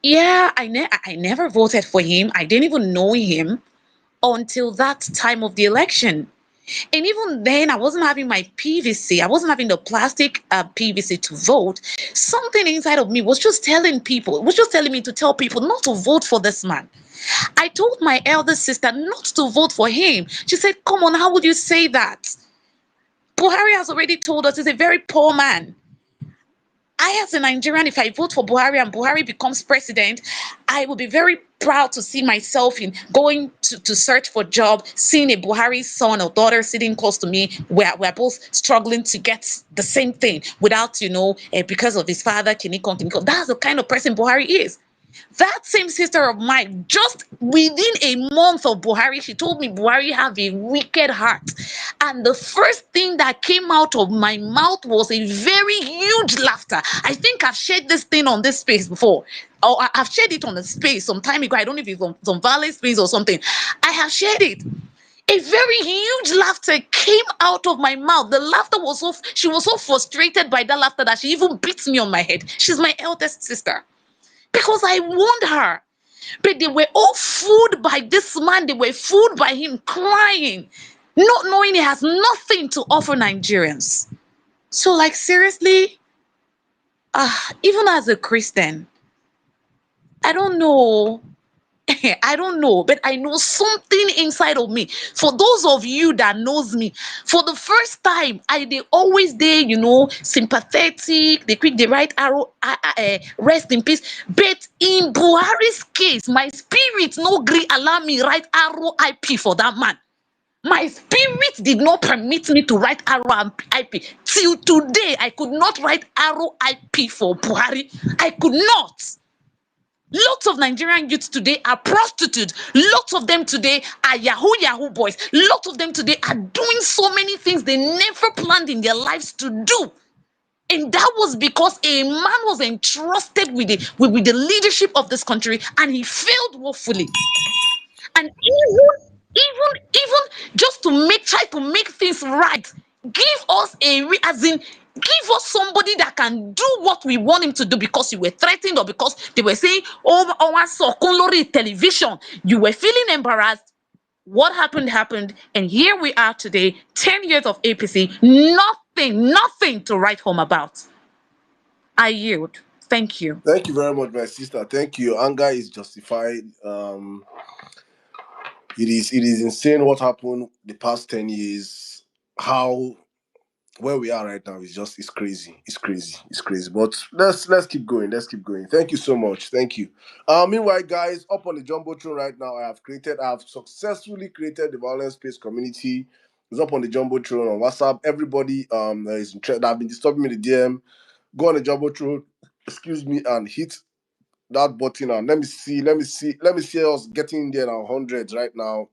yeah, I never voted for him. I didn't even know him until that time of the election. And even then, I wasn't having my PVC. I wasn't having the plastic PVC to vote. Something inside of me was just telling people, was just telling me to tell people not to vote for this man. I told my elder sister not to vote for him. She said, come on, how would you say that? Buhari has already told us he's a very poor man. I, as a Nigerian, if I vote for Buhari and Buhari becomes president, I will be very proud to see myself in going to search for a job, seeing a Buhari son or daughter sitting close to me. We're both struggling to get the same thing without, because of his father, Kiniko. That's the kind of person Buhari is. That same sister of mine, just within a month of Buhari, she told me Buhari have a wicked heart. And the first thing that came out of my mouth was a very huge laughter. I think I've shared this thing on this space before. Or I've shared it on the space some time ago. I don't know if it's on some Valley space or something. I have shared it. A very huge laughter came out of my mouth. The laughter was she was so frustrated by that laughter that she even beats me on my head. She's my eldest sister. Because I warned her. But they were all fooled by this man. They were fooled by him crying, not knowing he has nothing to offer Nigerians. So, like, seriously, even as a Christian, I don't know. I don't know, but I know something inside of me. For those of you that knows me, for the first time, they always sympathetic. They quick the right arrow, rest in peace. But in Buhari's case, my spirit no agree allow me write arrow IP for that man. My spirit did not permit me to write arrow IP. Till today, I could not write arrow IP for Buhari. I could not. Lots of Nigerian youths today are prostitutes. Lots of them today are Yahoo boys. Lots of them today are doing so many things they never planned in their lives to do. And that was because a man was entrusted with the leadership of this country, and he failed woefully. And even just to try to make things right, give us give us somebody that can do what we want him to do, because you were threatened or because they were saying, oh, I saw Konlori television. You were feeling embarrassed. What happened, and here we are today, 10 years of APC, nothing to write home about. I yield. Thank you. Thank you very much, my sister. Thank you. Anger is justified. It is insane what happened the past 10 years. How where we are right now is just it's crazy. It's crazy. It's crazy. But let's keep going. Let's keep going. Thank you so much. Thank you. Meanwhile, guys, up on the jumbotron right now, I have successfully created the violence space community. It's up on the jumbotron on WhatsApp. Everybody that is interested that have been disturbing me in the DM, go on the jumbotron, excuse me, and hit that button and let me see us getting in there now hundreds right now.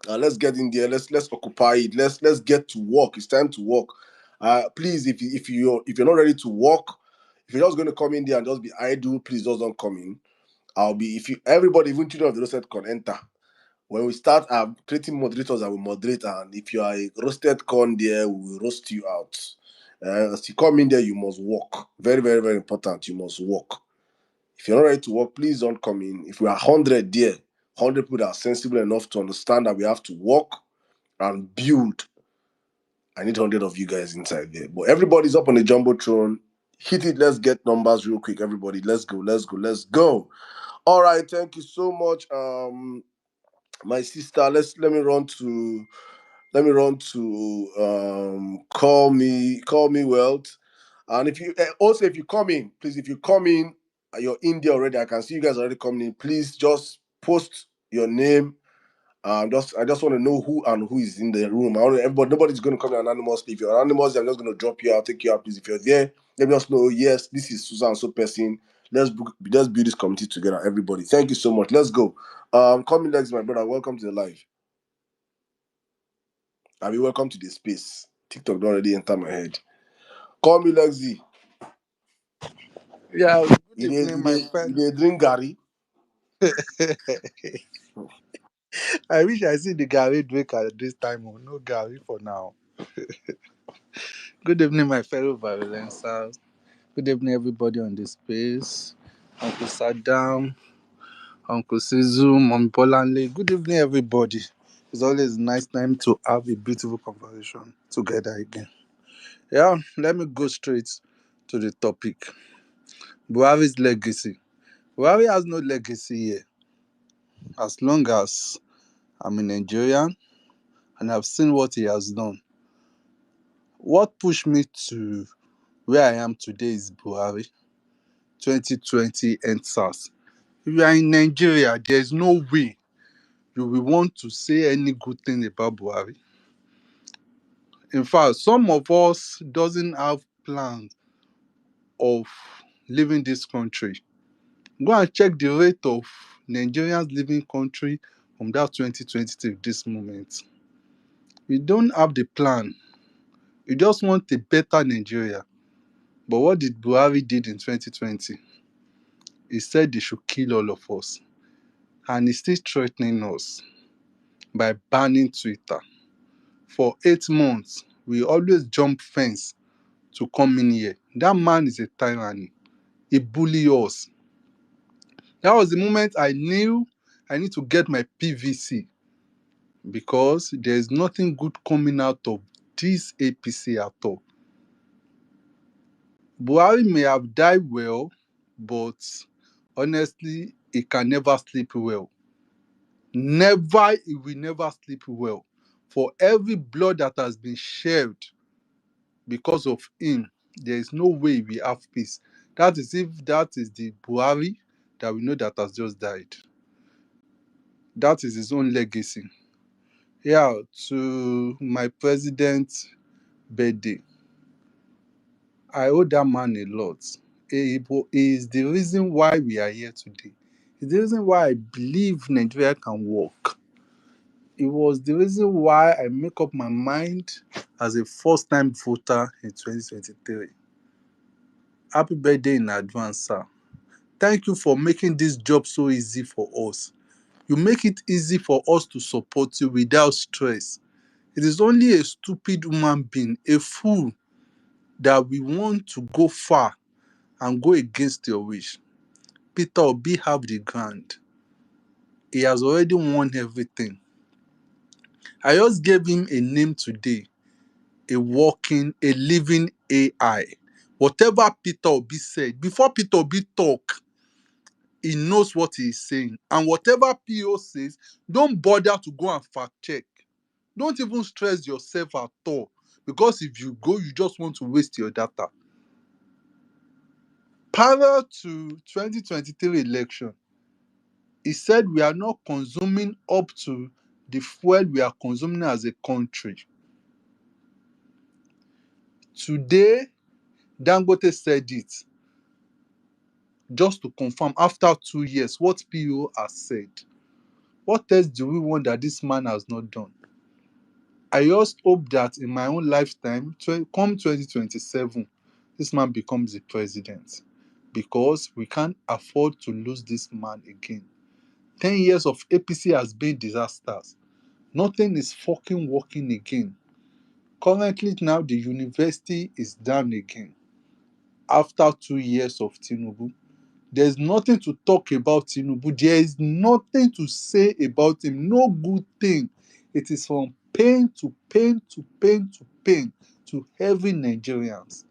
Let's get in there. Let's occupy it. Let's get to work. It's time to work. Please, if you're not ready to work, if you're just going to come in there and just be idle, please just don't come in. I'll be if you everybody, even children of the roasted corn, enter. When we start creating moderators, I will moderate, and if you are a roasted corn there, we will roast you out. As you come in there, you must work. Very, very, very important. You must work. If you're not ready to work, please don't come in. If we are 100 there, 100 people that are sensible enough to understand that we have to work and build, I need 100 of you guys inside there. But everybody's up on the jumbotron. Hit it. Let's get numbers real quick, everybody. Let's go. Let's go. Let's go. All right. Thank you so much, my sister. Let me run to call me wealth. And if you also if you come in, please, if you come in, you're in there already. I can see you guys already coming in. Please just post your name. I just want to know who is in the room. Nobody's going to come in anonymously. If you're anonymous, I'm just going to drop you out, take you out. Please, if you're there, let me just know. Yes, this is Susan so person. Let's build this community together, everybody. Thank you so much. Let's go. Call me Lex, my brother. Welcome to the live. I mean, welcome to the space. TikTok don't already enter my head. Call me Lexi. Yeah, good You evening, my friend. drink Gary. I wish I see the Gary drink at this time. Oh, no Gary for now. Good evening, my fellow Vawulencers. Good evening, everybody on the space. Uncle Saddam, Uncle Sizu, Mom Polanle. Good evening, everybody. It's always a nice time to have a beautiful conversation together again. Yeah, let me go straight to the topic. Buhari's legacy. Buhari has no legacy here. As long as I'm a Nigerian and I've seen what he has done. What pushed me to where I am today is Buhari. 2020 EndSARS. If you are in Nigeria, there's no way you will want to say any good thing about Buhari. In fact, some of us doesn't have plans of leaving this country. Go and check the rate of Nigerians leaving country from that 2020 to this moment. We don't have the plan. We just want a better Nigeria. But what did Buhari did in 2020? He said they should kill all of us. And he's still threatening us by banning Twitter. For 8 months, we always jump fence to come in here. That man is a tyranny. He bullies us. That was the moment I knew I need to get my PVC because there's nothing good coming out of this APC at all. Buhari may have died well, but honestly, he can never sleep well. He will never sleep well. For every blood that has been shed because of him, there is no way we have peace. That is if that is the Buhari that we know that has just died. That is his own legacy. Yeah, to my president's birthday, I owe that man a lot. He is the reason why we are here today. It's the reason why I believe Nigeria can work. It was the reason why I make up my mind as a first-time voter in 2023. Happy birthday in advance, sir. Thank you for making this job so easy for us. You make it easy for us to support you without stress. It is only a stupid human being, a fool, that we want to go far and go against your wish. Peter Obi have the ground. He has already won everything. I just gave him a name today. A living AI. Whatever Peter Obi said, before Peter Obi talk, he knows what he is saying. And whatever PO says, don't bother to go and fact check. Don't even stress yourself at all. Because if you go, you just want to waste your data. Prior to 2023 election, he said we are not consuming up to the fuel we are consuming as a country. Today, Dangote said it, just to confirm after 2 years what PO has said. What else do we want that this man has not done? I just hope that in my own lifetime, come 2027, this man becomes the president, because we can't afford to lose this man again. 10 years of APC has been disasters. Nothing is fucking working again. Currently now, the university is down again. After 2 years of Tinubu, there's nothing to talk about Tinubu. There is nothing to say about him. No good thing. It is from pain to pain to pain to pain to heavy Nigerians.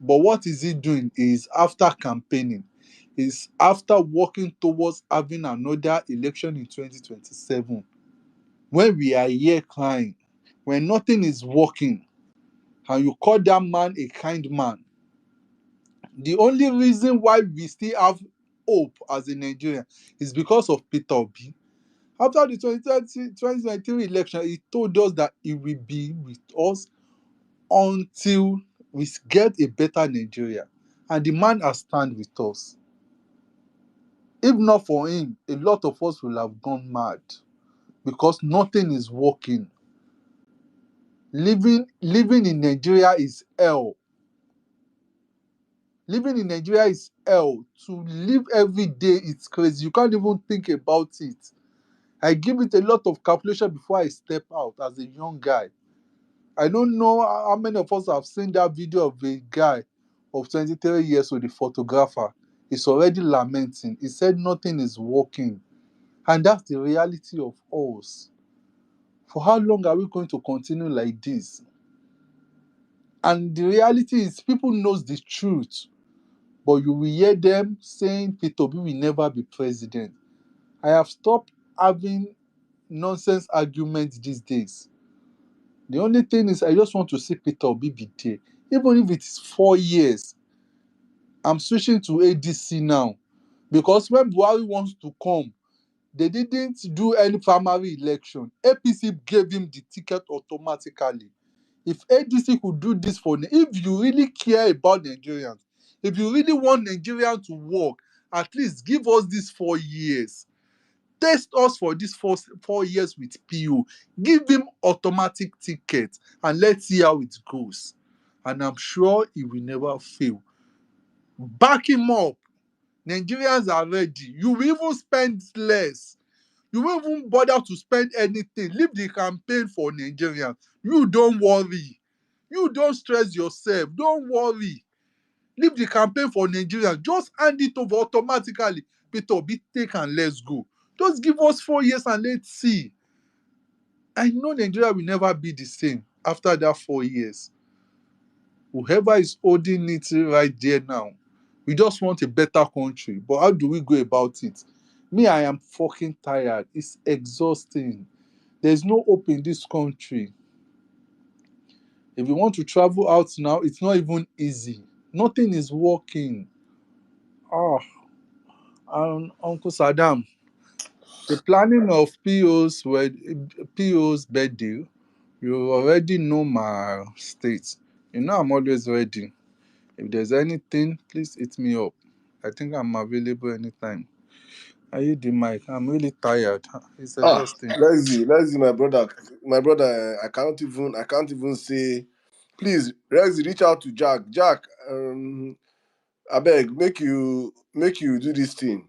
But what is he doing is, after campaigning, is after working towards having another election in 2027. When we are here crying, when nothing is working, and you call that man a kind man, the only reason why we still have hope as a Nigerian is because of Peter Obi. After the 2023 election, he told us that he will be with us until we get a better Nigeria. And the man has stand with us. If not for him, a lot of us will have gone mad, because nothing is working. Living in Nigeria is hell. Living in Nigeria is hell. To live every day, it's crazy. You can't even think about it. I give it a lot of calculation before I step out as a young guy. I don't know how many of us have seen that video of a guy of 23 years with the photographer. He's already lamenting. He said nothing is working. And that's the reality of us. For how long are we going to continue like this? And the reality is, people knows the truth, but you will hear them saying Peter Obi will never be president. I have stopped having nonsense arguments these days. The only thing is, I just want to see Peter Obi be there. Even if it is 4 years, I'm switching to ADC now. Because when Buhari wants to come, they didn't do any primary election. APC gave him the ticket automatically. If ADC could do this for, if you really care about Nigerians, if you really want Nigeria to work, at least give us these 4 years. Test us for these 4 years with PO. Give him automatic ticket and let's see how it goes. And I'm sure he will never fail. Back him up. Nigerians are ready. You will even spend less. You won't even bother to spend anything. Leave the campaign for Nigerians. You don't worry. You don't stress yourself. Don't worry. Leave the campaign for Nigerians. Just hand it over automatically. Peter Obi, take and let's go. Just give us 4 years and let's see. I know Nigeria will never be the same after that 4 years. Whoever is holding it right there now, we just want a better country. But how do we go about it? Me, I am fucking tired. It's exhausting. There's no hope in this country. If you want to travel out now, it's not even easy. Nothing is working. Uncle Saddam, the planning of PO's birthday, you already know my state. You know I'm always ready. If there's anything, please hit me up. I think I'm available anytime. Are you the mic? I'm really tired. It's exhausting. Lexi, my brother. I can't even say. Please, Lexi, reach out to Jack. Jack, I beg, make you do this thing.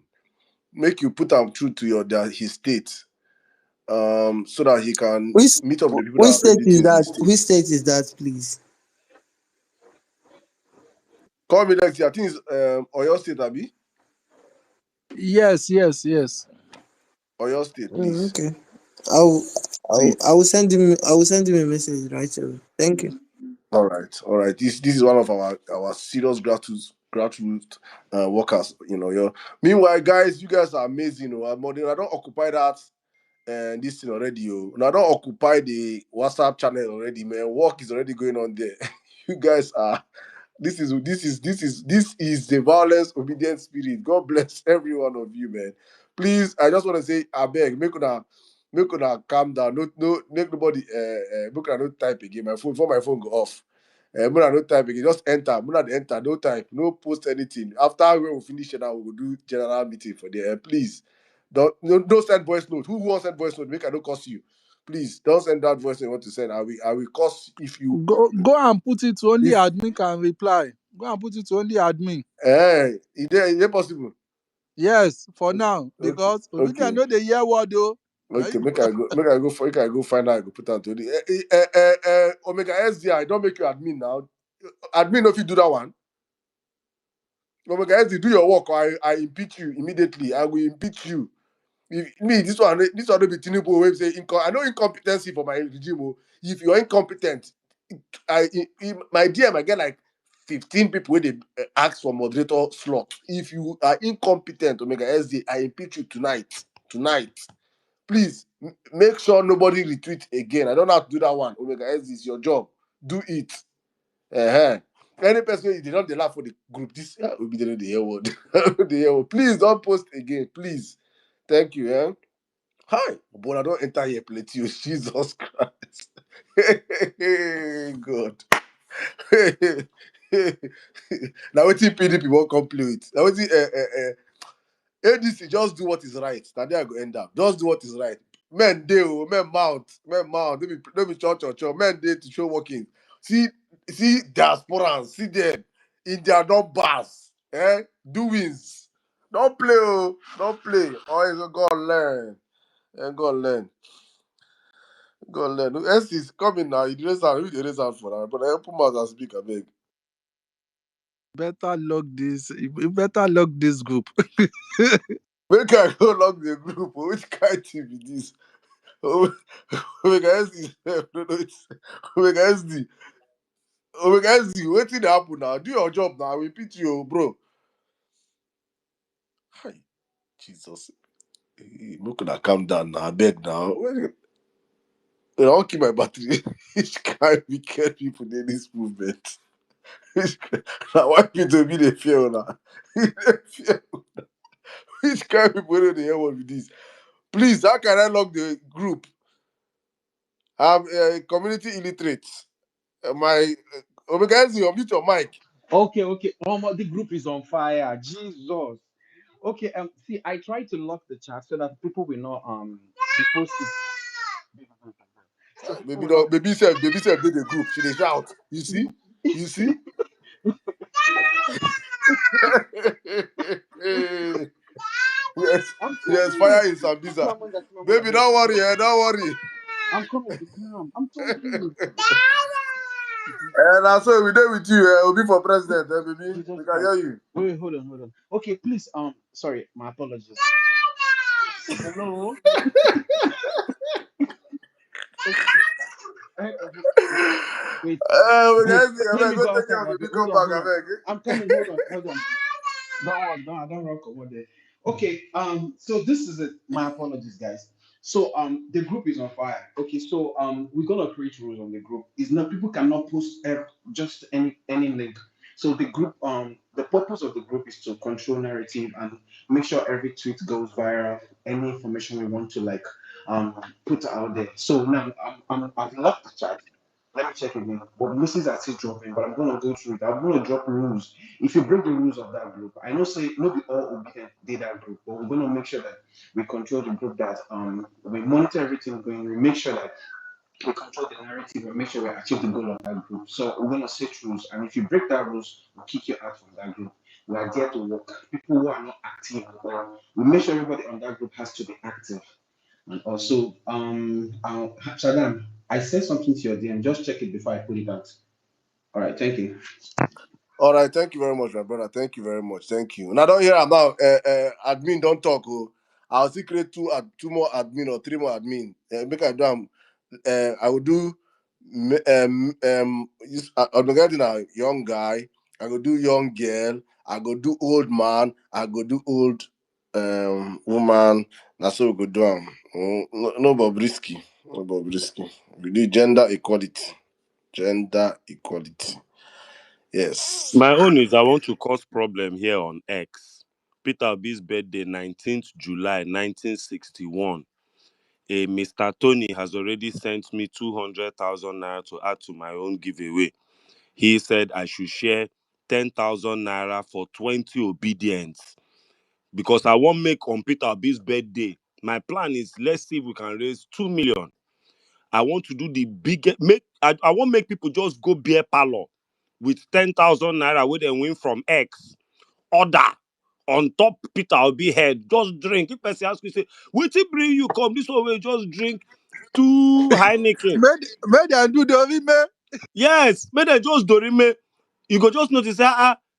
Make you put him through to his state, so that he can Which meet up with the people that which are state already is things in the that? Which state. state is that, please? Call me Lexi. I think it's Oyo State, Abi. Yes. Oyo State, please, Okay. I'll, I'll please. I will send him a message right away. Thank you. All right. This is one of our serious grassroots workers. Meanwhile, guys, you guys are amazing. I don't occupy that and this thing already. Now don't occupy the WhatsApp channel already, man. Work is already going on there. You guys are. This is the violence obedient spirit. God bless every one of you, man. Please, I just want to say, I beg, make una calm down. No, make nobody make una no type again. My phone, before my phone go off. Make una no type again. Just enter. Enter. No type. No post anything. After we will finish it, now we will do general meeting for there. Please, don't send voice note. Who wants send voice note? Make I don't cost you. Please don't send that voice note you want to send. I will cost if you Go and put it to only if admin can reply. Go and put it to only admin. is it possible? Yes, for now. Okay, Because we okay, can know the year word though. okay. Make I go find out. I go put out to the Omega SDI. Don't make you admin now. Admin, if you do that one, Omega SDI, do your work. Or I impeach you immediately. I will impeach you. If me, this one will be Tinubu way say I know incompetency for my regime. If you're incompetent, my DM I get like 15 people where they ask for moderator slot. If you are incompetent, Omega SD, I impeach you tonight. Tonight. Please make sure nobody retweet again. I don't have to do that one. Omega SD is your job. Do it. Any person they don't they laugh for the group. This will be the hear word. The hear word. Please don't post again. Please. Thank you. Hi, but I don't enter here plenty. Jesus Christ. God. Now what PDP won't come play with. Now what ADC just do what is right. Now there I go end up. Just do what is right. Men deal, men mount. Let me church. Men day to show working. See diasporans, see them in their numbers. Doings. Don't play, don't play. Always go learn. And go learn. Go learn. S is coming now. You raise hand. You raise hand for that. But I open mouth and speak, I beg. Better log this. You better log this group. Make I go log the group. Which kind thing be this? Omega SD. No, it's Omega SD. Omega SD. Waiting to happen now. Do your job now. We repeat you, bro. Hi, Jesus. Look gonna calm down now. I beg now. I don't keep my battery. Which kind wicked people in this movement? Now, why people be the fear now? Which kind of people know the hell with this? Please, how can I log the group? I'm community illiterate. My Omega, unmute your mic. Okay. The group is on fire. Jesus. Okay. See, I try to lock the chat so that people will not be posted. So people Baby, will not. baby said, do the group. She dey shout. You see? You see? Yes, I'm yes, coming. fire in Sambiza. Chimamanda, Baby, don't worry, don't worry. I'm coming. Be calm. I'm talking. And also we there with you. We'll be for president, baby. Jesus We can Christ. hear you. Wait, hold on. Okay, please. Sorry, my apologies. Hello. Eh, Wait. We Wait. can see. I Let beg, me go go take outside. care of baby. Hold Come on. back, Hold I on. beg. I'm coming. Hold on. Don't run. Don't run. Come on there. Okay. So this is it. My apologies, guys. So the group is on fire. Okay. So we're gonna create rules on the group. It's not people cannot post just any link. So the group the purpose of the group is to control narrative and make sure every tweet goes viral. Any information we want to put out there. So now I've locked the chat. Let me check again. But messages are still dropping, but I'm gonna go through it. I'm gonna drop rules. If you break the rules of that group, I know say maybe all obedient did that group, but we're gonna make sure that we control the group that we monitor everything going, we make sure that we control the narrative and make sure we achieve the goal of that group. So we're gonna set rules, and if you break that rules, we'll kick you out from that group. We are there to work. People who are not active, or we make sure everybody on that group has to be active. And also, Shadam, I said something to your DM. Just check it before I put it out. All right, thank you. All right, thank you very much, my brother. Thank you very much. Thank you. Now don't hear about admin. Don't talk. Oh, I'll still create two more admin or three more admin. Make I do. I will do. I'm getting a young guy. I go do young girl. I go do old man. I go do old. woman. That's what we go do. No Bobrisky. No Bobrisky. We do gender equality. Gender equality. Yes. My own is I want to cause problem here on X. Peter Obi's birthday, 19th July 1961. A Mr. Tony has already sent me 200,000 naira to add to my own giveaway. He said I should share 10,000 naira for 20 obedience because I won't make on Peter Obi's birthday. My plan is let's see if we can raise 2 million. I want to do the biggest. I won't make people just go beer parlor with 10,000 naira where they win from X. Order on top Peter Obi head. Just drink. If person ask you, say, wait till bring you come this way, just drink 2 Heineken. May they do the man. Yes, may they just dorime. You go just notice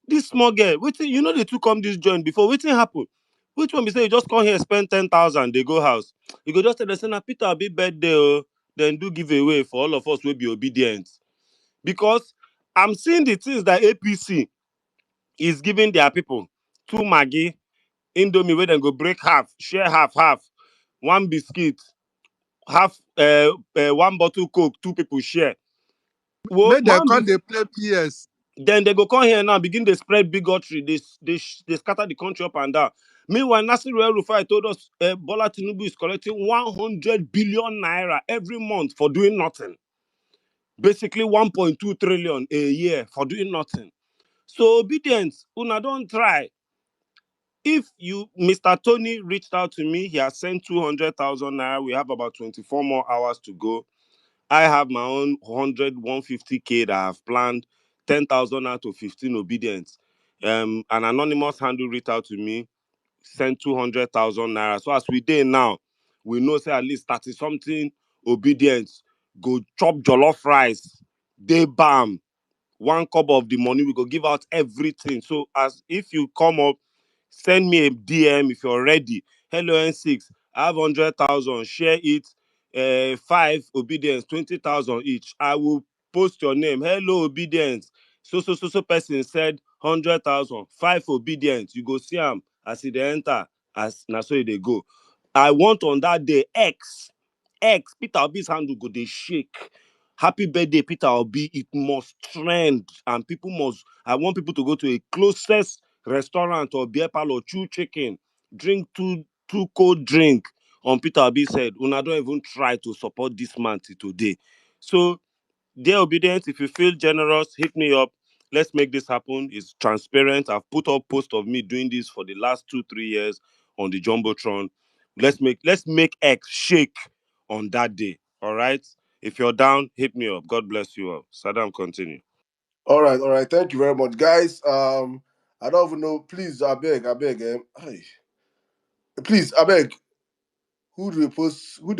this small girl. Wait till you know the two come this joint before. Wait till happen. Which one be say you just come here spend 10,000, they go house. You go just tell them say na Peter Obi birthday oh, then do giveaway for all of us will be obedient. Because I'm seeing the things that APC is giving their people. 2 Maggi, Indomie where they go break half, share half, 1 biscuit, half 1 bottle Coke, 2 people share. Well, May they come they play PS. then they go come here now, begin to spread bigotry. They scatter the country up and down. Meanwhile, Nasir El-Rufai told us Bola Tinubu is collecting 100 billion naira every month for doing nothing. Basically 1.2 trillion a year for doing nothing. So obedience, una don't try. If Mr. Tony reached out to me, he has sent 200,000 naira. We have about 24 more hours to go. I have my own 150K that I have planned, 10,000 out of 15 obedience. An anonymous handle reached out to me, sent 200,000 naira. So as we did now, we know say at least 30 something obedience. Go chop jollof rice, they bam. 1 cup of the money, we go give out everything. So as if you come up, send me a DM if you're ready. Hello N6, I have 100,000, share it. 5 obedience, 20,000 each. I will post your name. Hello obedience. So person said 100,000, 5 obedience. You go see them as they enter, as na so they go. I want on that day X, Peter Obi's handle go they shake. Happy birthday, Peter Obi. It must trend, and I want people to go to a closest restaurant or beer parlor, chew chicken, drink two cold drink on Peter Obi's head. Una don't even try to support this man till today. So, dear obedience, if you feel generous, hit me up. Let's make this happen. It's transparent. I've put up post of me doing this for the last 2-3 years on the Jumbotron. Let's make X shake on that day. All right. If you're down, hit me up. God bless you all. Saddam, continue. All right. Thank you very much, guys. I don't even know. Please, I beg. Please, I beg. Who they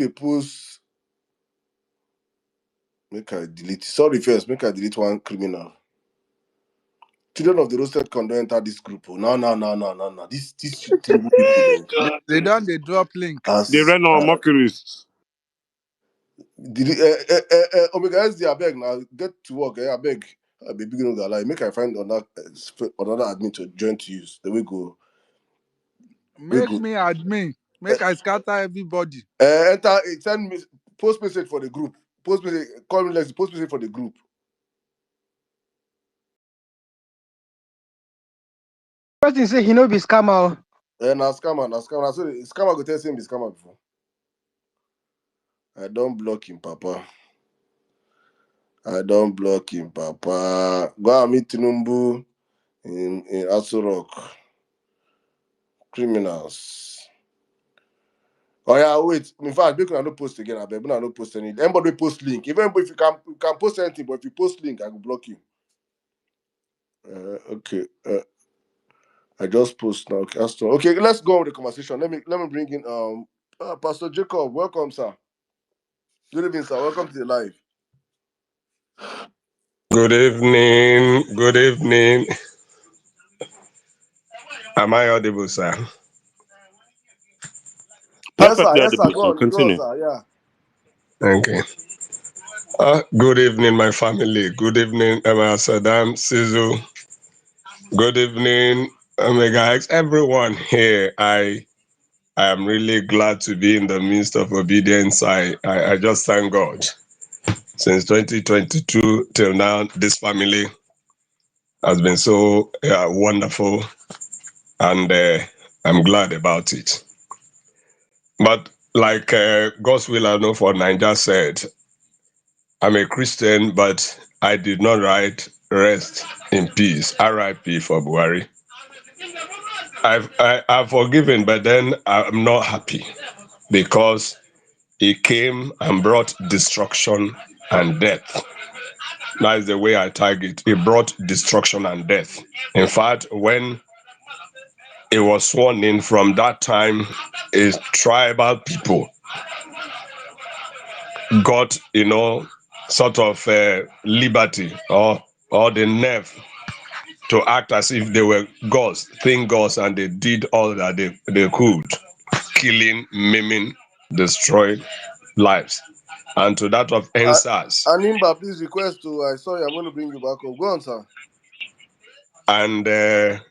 post? Make I delete. Sorry, first. Make I delete one criminal. Children of the roasted con don't enter this group. Oh, no. These terrible people. They don't they drop link. They ran on mockeries. Omega SD, I beg now. Get to work. I beg. I be beginning of lie. Make I find another admin to join to use. Then we go. Make me admin. Make I scatter everybody. Enter. Send me post message for the group. Post message. Call me. Let's post message for the group. Person say he no be scammer. Na scammer. So scammer go tell him be scammer before. I don't block him, Papa. Go and meet Tinubu in Aso Rock. Criminals. Oh yeah, wait. In fact, we can not post again. I bet we not post anything. Anybody post link. Even if you can post anything, but if you post link, I will block you. Okay. I just post now. Okay, let's go with the conversation. Let me bring in Pastor Jacob. Welcome, sir. Good evening, sir. Welcome to the live. Good evening. Good evening. Am I audible, sir? Perfectly Yes, sir. audible, Go sir. on, Continue. sir. Yeah. Okay. Good evening, my family. Good evening, Emma Saddam, Sizu. Good evening, Omega X, everyone here, I am really glad to be in the midst of obedience. I just thank God. Since 2022 till now, this family has been so wonderful, and I'm glad about it. But like God's will I know for Niger said, I'm a Christian, but I did not write rest in peace, RIP for Buhari. I've forgiven, but then I'm not happy because he came and brought destruction and death. That is the way I target. He brought destruction and death. In fact, when he was sworn in from that time, his tribal people got, sort of liberty or the nerve to act as if they were gods, think gods, and they did all that they could, killing, maiming, destroying lives. And to that of NSAS Animba, please request to. I sorry, I'm going to bring you back up. Go on, sir. and that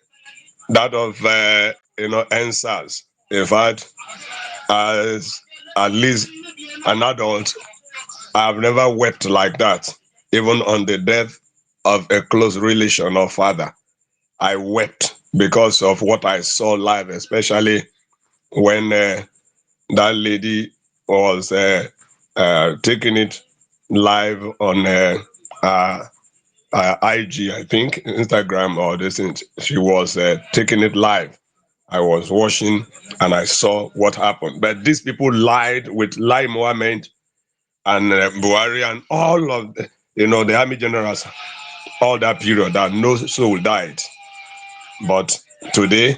of NSAS. In fact, as at least an adult, I've never wept like that, even on the death of a close relation or father. I wept because of what I saw live, especially when that lady was taking it live on IG, I think, Instagram or this thing. She was taking it live. I was watching and I saw what happened. But these people lied with Lai Mohammed and Buhari and all of the army generals, all that period that no soul died. But today,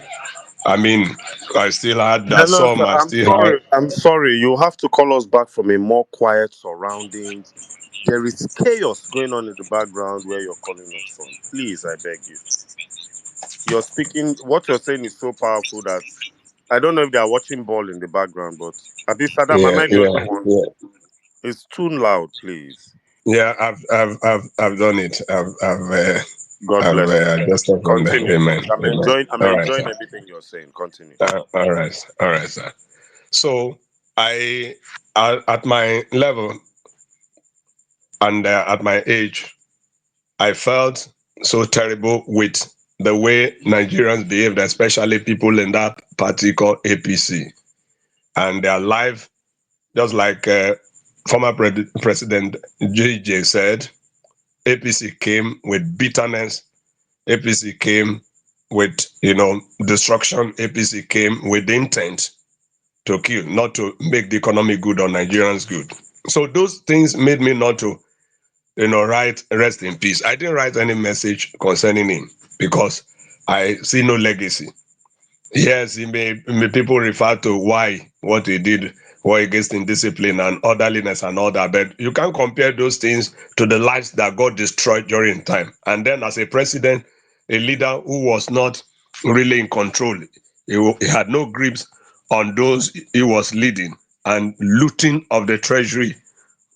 I mean, I still had that Hello, some, sir. I I'm still had. sorry. I'm sorry. You have to call us back from a more quiet surroundings. There is chaos going on in the background where you're calling us from. Please, I beg you. You're speaking. What you're saying is so powerful that I don't know if they are watching ball in the background, but Abi Saddam, am Yeah, I the only yeah, one? yeah. It's too loud, please. Yeah, I've done it. God I've bless you. adjusted from there. Continue, Amen. please. I'm Amen. enjoying. I'm All right, enjoying sir. everything you're saying. Continue. All right, sir. So at my level and at my age, I felt so terrible with the way Nigerians behaved, especially people in that party called APC, and their life, just like former President JJ said, APC came with bitterness. APC came with destruction. APC came with the intent to kill, not to make the economy good or Nigerians good. So those things made me not to write rest in peace. I didn't write any message concerning him because I see no legacy. Yes, may people refer to why what he did, war against indiscipline and orderliness and all that, but you can't compare those things to the lives that got destroyed during time. And then, as a president, a leader who was not really in control, he had no grips on those he was leading, and looting of the treasury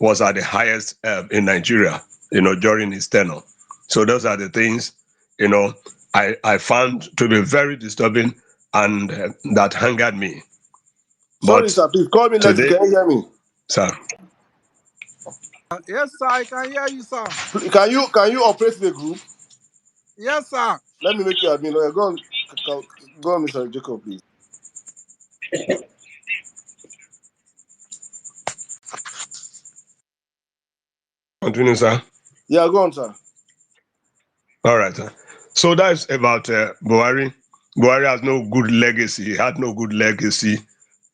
was at the highest in Nigeria, during his tenure. So those are the things, I found to be very disturbing and that angered me. Sorry, But sir. Please call me next. today, Can you hear me? sir, Yes, sir. I can hear you, sir. Can you operate the group? Yes, sir. Let me make you admin. Go on, Mr. Jacob, please. continue, sir. Yeah, go on, sir. All right, sir. So that's about Buhari. Buhari has no good legacy. He had no good legacy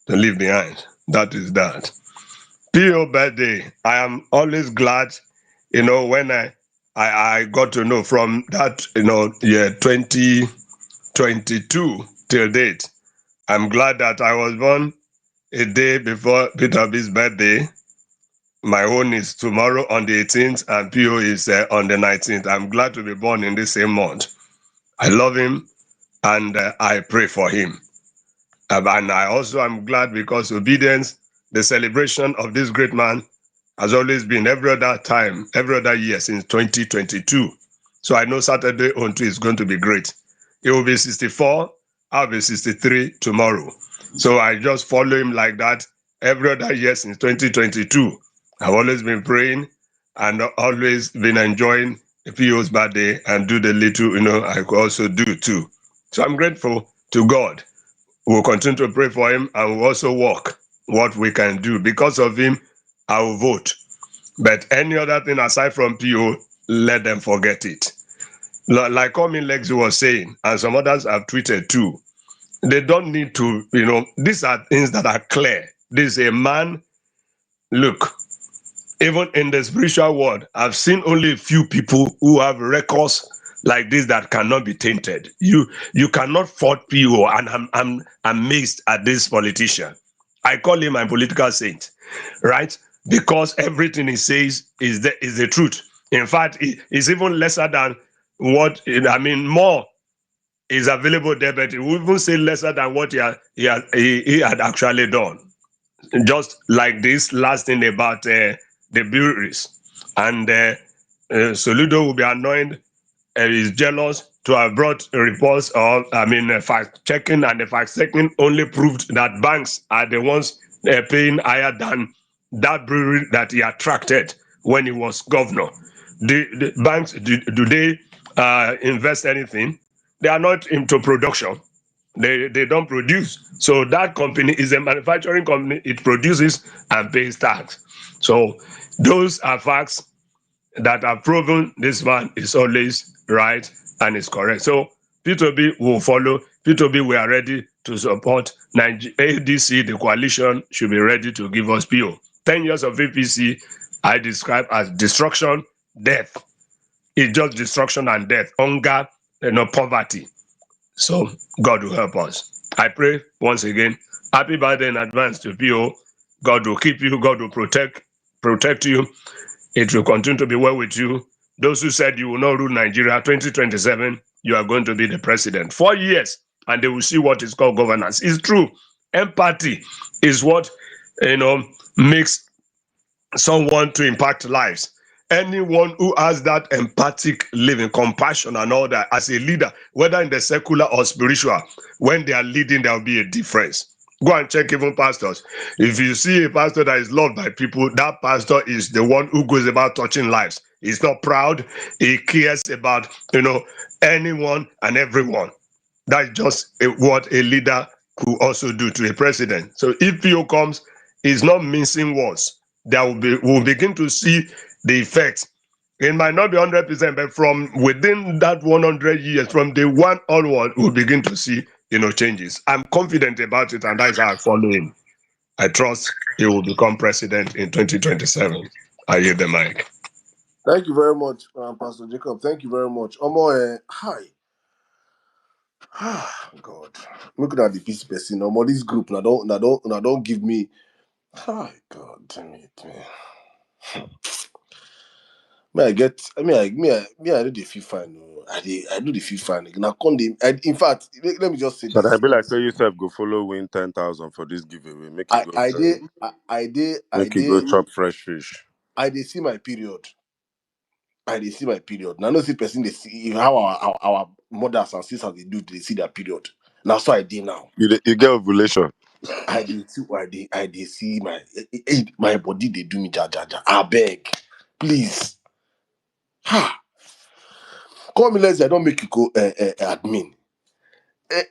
to leave behind. That is that. PO birthday. I am always glad, when I got to know from that, year 2022 till date. I'm glad that I was born a day before Peter B's birthday. My own is tomorrow on the 18th, and PO is on the 19th. I'm glad to be born in the same month. I love him, and I pray for him. And I also am glad because obedience, the celebration of this great man, has always been every other time, every other year since 2022. So I know Saturday on two is going to be great. He will be 64. I'll be 63 tomorrow. So I just follow him like that every other year since 2022. I've always been praying and always been enjoying PO's birthday and do the little, I could also do too. So I'm grateful to God. We'll continue to pray for him and we'll also work what we can do. Because of him, I will vote. But any other thing aside from PO, let them forget it. Like Comin Lex was saying, and some others have tweeted too, they don't need to, these are things that are clear. This is a man, look, even in the spiritual world, I've seen only a few people who have records like this that cannot be tainted. You cannot fault PO, and I'm amazed at this politician. I call him my political saint, right? Because everything he says is the truth. In fact, it's even lesser than what more is available there, but he will even say lesser than what he had actually done. Just like this last thing about the breweries, and Soludo will be annoyed and is jealous to have brought reports of, fact checking, and the fact checking only proved that banks are the ones paying higher than that brewery that he attracted when he was governor. The banks, do they invest anything? They are not into production. They don't produce. So that company is a manufacturing company. It produces and pays tax. So those are facts that have proven this man is always right and is correct. So P2B will follow. P2B, we are ready to support ADC. The coalition should be ready to give us PO. 10 years of APC, I describe as destruction, death. It's just destruction and death, hunger, poverty. So God will help us. I pray once again, happy birthday in advance to PO. God will keep you. God will protect you. It will continue to be well with you. Those who said you will not rule Nigeria, 2027, you are going to be the president. 4 years, and they will see what is called governance. It's true. Empathy is what makes someone to impact lives. Anyone who has that empathic living, compassion, and all that as a leader, whether in the secular or spiritual, when they are leading, there will be a difference. Go and check even pastors. If you see a pastor that is loved by people, that pastor is the one who goes about touching lives. He's not proud. He cares about, anyone and everyone. That's just what a leader could also do to a president. So if PO comes, he's not mincing words. We'll begin to see the effects. It might not be 100%, but from within that 100 years, from the one onward, we'll begin to see, changes. I'm confident about it, and that's how I follow him. I trust he will become president in 2027. I yield the mic. Thank you very much, Pastor Jacob. Thank you very much. Hi. God. Looking at the peace person, this group don't give me. Hi, God damn it, man. I do the feel fine. I do the feel fine. Now, in fact, let me just say But I this. be like, say yourself go follow win 10,000 for this giveaway. Make you go. I Make you go did. chop fresh fish. I did see my period. Now, no see person they see how our mothers and sisters they see their period. Now, so I did now. You get ovulation. I did see my body. They do me jaja. I beg, please. Ha! Call me lazy. I don't make you go admin.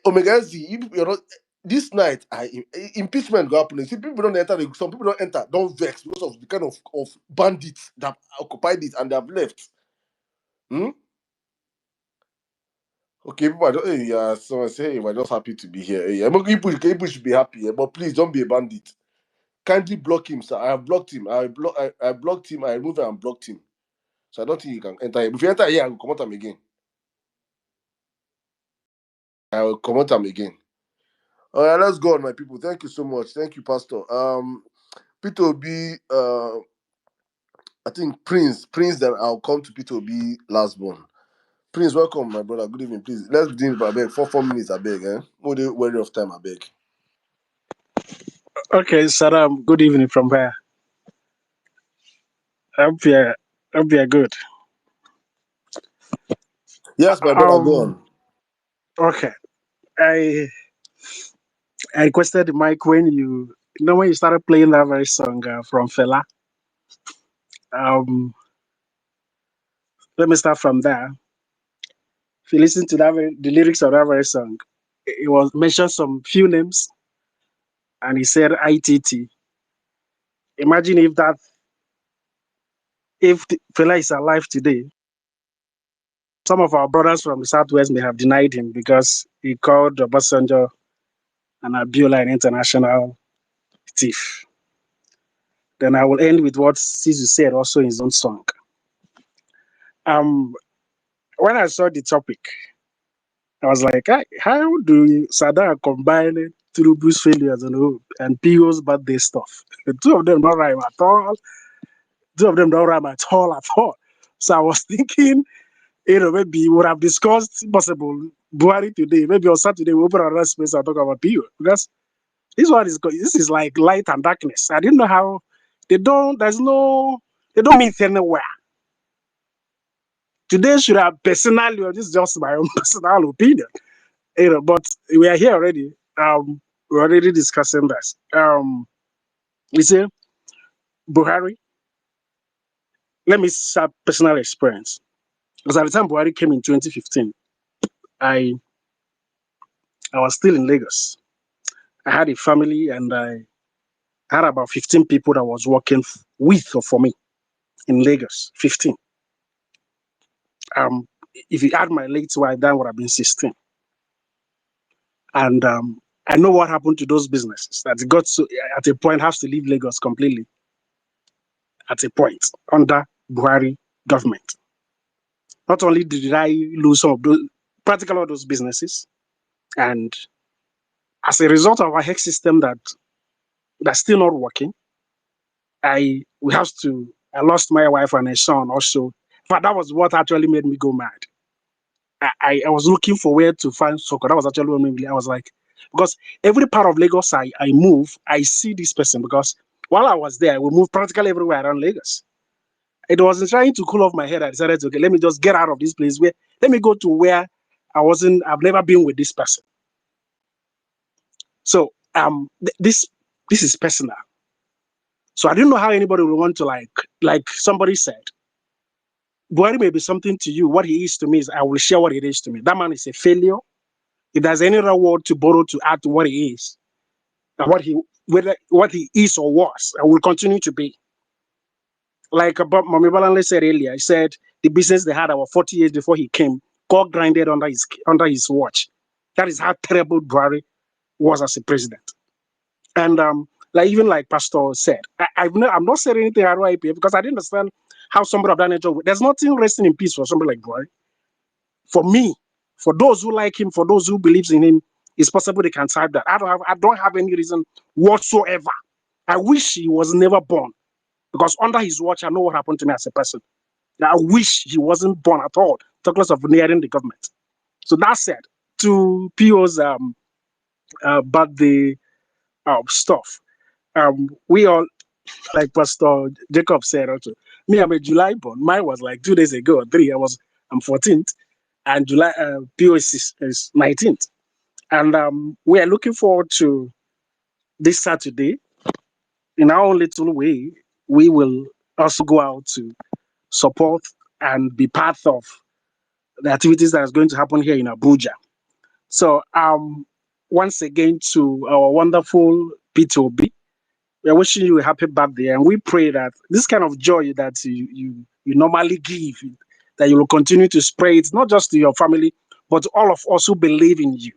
Omega Z, you're not. This night, impeachment go happen. See, people don't enter. Some people don't enter. Don't vex because of the kind of bandits that occupied it and they have left. Hmm? Okay, people, someone say, hey, we're just happy to be here. Hey, people should be happy, but please don't be a bandit. Kindly block him, sir. I have blocked him. I blocked him. I removed him and blocked him. So I don't think you can enter here. If you enter here, I will come out him again. I will come out him again. All right, let's go on, my people. Thank you so much. Thank you, Pastor. P2B, I think Prince, then I'll come to P2B last born. Prince, welcome, my brother. Good evening, please. Let's begin, I beg. 4 minutes, I beg. No dey worry of time, I beg. Okay, Saram, good evening from here. Hope you're good. Yes, my brother, go on. Okay. I I requested the mic when when you started playing that very song from Fela. Um, Let me start from there. If you listen to the lyrics of that very song, it was mentioned some few names, and he said ITT. Imagine if Fela is alive today, some of our brothers from the Southwest may have denied him because he called Obasanjo and Abiola an international thief. Then I will end with what Sisu said also in his own song. Um, when I saw the topic, I was like, how do Sada combine Tinubu's failures and PO's birthday stuff? The two of them don't rhyme at all. Two of them don't rhyme at all at all. So I was thinking, maybe we would have discussed possible Buhari today. Maybe on Saturday we open another space and talk about PO because this is like light and darkness. I didn't know how they don't. They don't meet anywhere. Today should have personally, or this is just my own personal opinion. But we are here already. We're already discussing this. We say Buhari. Let me share personal experience. Because at the time Buhari came in 2015, I I was still in Lagos. I had a family and I had about 15 people that was working with or for me in Lagos. 15. Um, if you add my late wife, that would have been 16. And I know what happened to those businesses. That it got so at a point has to leave Lagos completely. At a point under Buhari government. Not only did I lose some of those, practically all those businesses, and as a result of our health system that's still not working, I lost my wife and a son also. But that was what actually made me go mad. I was looking for where to find soccer. That was actually what made me. I was like, because every part of Lagos I move, I see this person because while I was there, we moved practically everywhere around Lagos. It wasn't trying to cool off my head. I decided to, okay, let me just get out of this place let me go to where I've never been with this person. So this is personal. So I didn't know how anybody would want to like somebody said, Buhari may be something to you. What he is to me is I will share what it is to me. That man is a failure. If there's any other word to borrow to add to what he is, and what he is or was, and will continue to be. Like Mami Balanle said earlier, he said the business they had about 40 years before he came, got grinded under his watch. That is how terrible Buhari was as a president. And like Pastor said, I'm not saying anything about IPA because I didn't understand how somebody of that nature. There's nothing resting in peace for somebody like Buhari. For me, for those who like him, for those who believes in him, it's possible they can type that. I don't have any reason whatsoever. I wish he was never born because under his watch, I know what happened to me as a person. I wish he wasn't born at all, talk less of nearing the government. So that said, to PO's birthday stuff, we all, like Pastor Jacob said also, me, I'm a July born. Mine was like 2 days ago or 3. I'm 14th, and July PO is 19th. And we are looking forward to this Saturday. In our own little way, we will also go out to support and be part of the activities that is going to happen here in Abuja. So once again to our wonderful P2B, we are wishing you a happy birthday, and we pray that this kind of joy that you normally give, that you will continue to spread it, not just to your family, but to all of us who believe in you.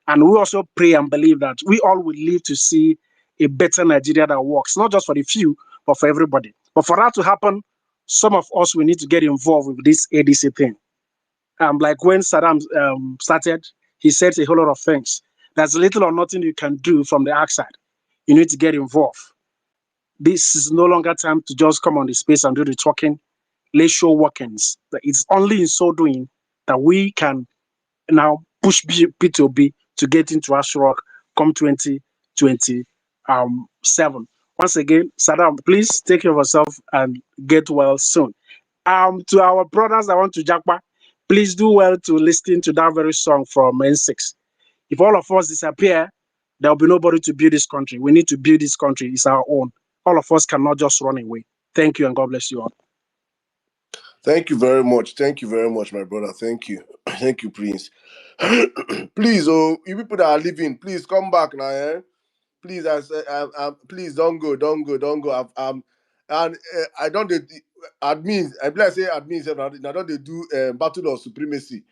And we also pray and believe that we all will live to see a better Nigeria that works, not just for the few, but for everybody. But for that to happen, some of us will need to get involved with this ADC thing. Like when Saddam started, he said a whole lot of things. There's little or nothing you can do from the outside. You need to get involved. This is no longer time to just come on the space and do the talking. Let's show workings. It's only in so doing that we can now push P2B to get into Ashrock come 2027. Once again, Saddam, please take care of yourself and get well soon. To our brothers, I want to Jackpa. Please do well to listen to that very song from N6. If all of us disappear, there will be nobody to build this country. We need to build this country. It's our own. All of us cannot just run away. Thank you and God bless you all. Thank you very much. Thank you very much, my brother. Thank you. Thank you, Prince. Please, oh, you people that are leaving, please come back now, eh? Please, please don't go, don't go, don't go. And I don't admins. I believe I say admins. I don't they do battle of supremacy.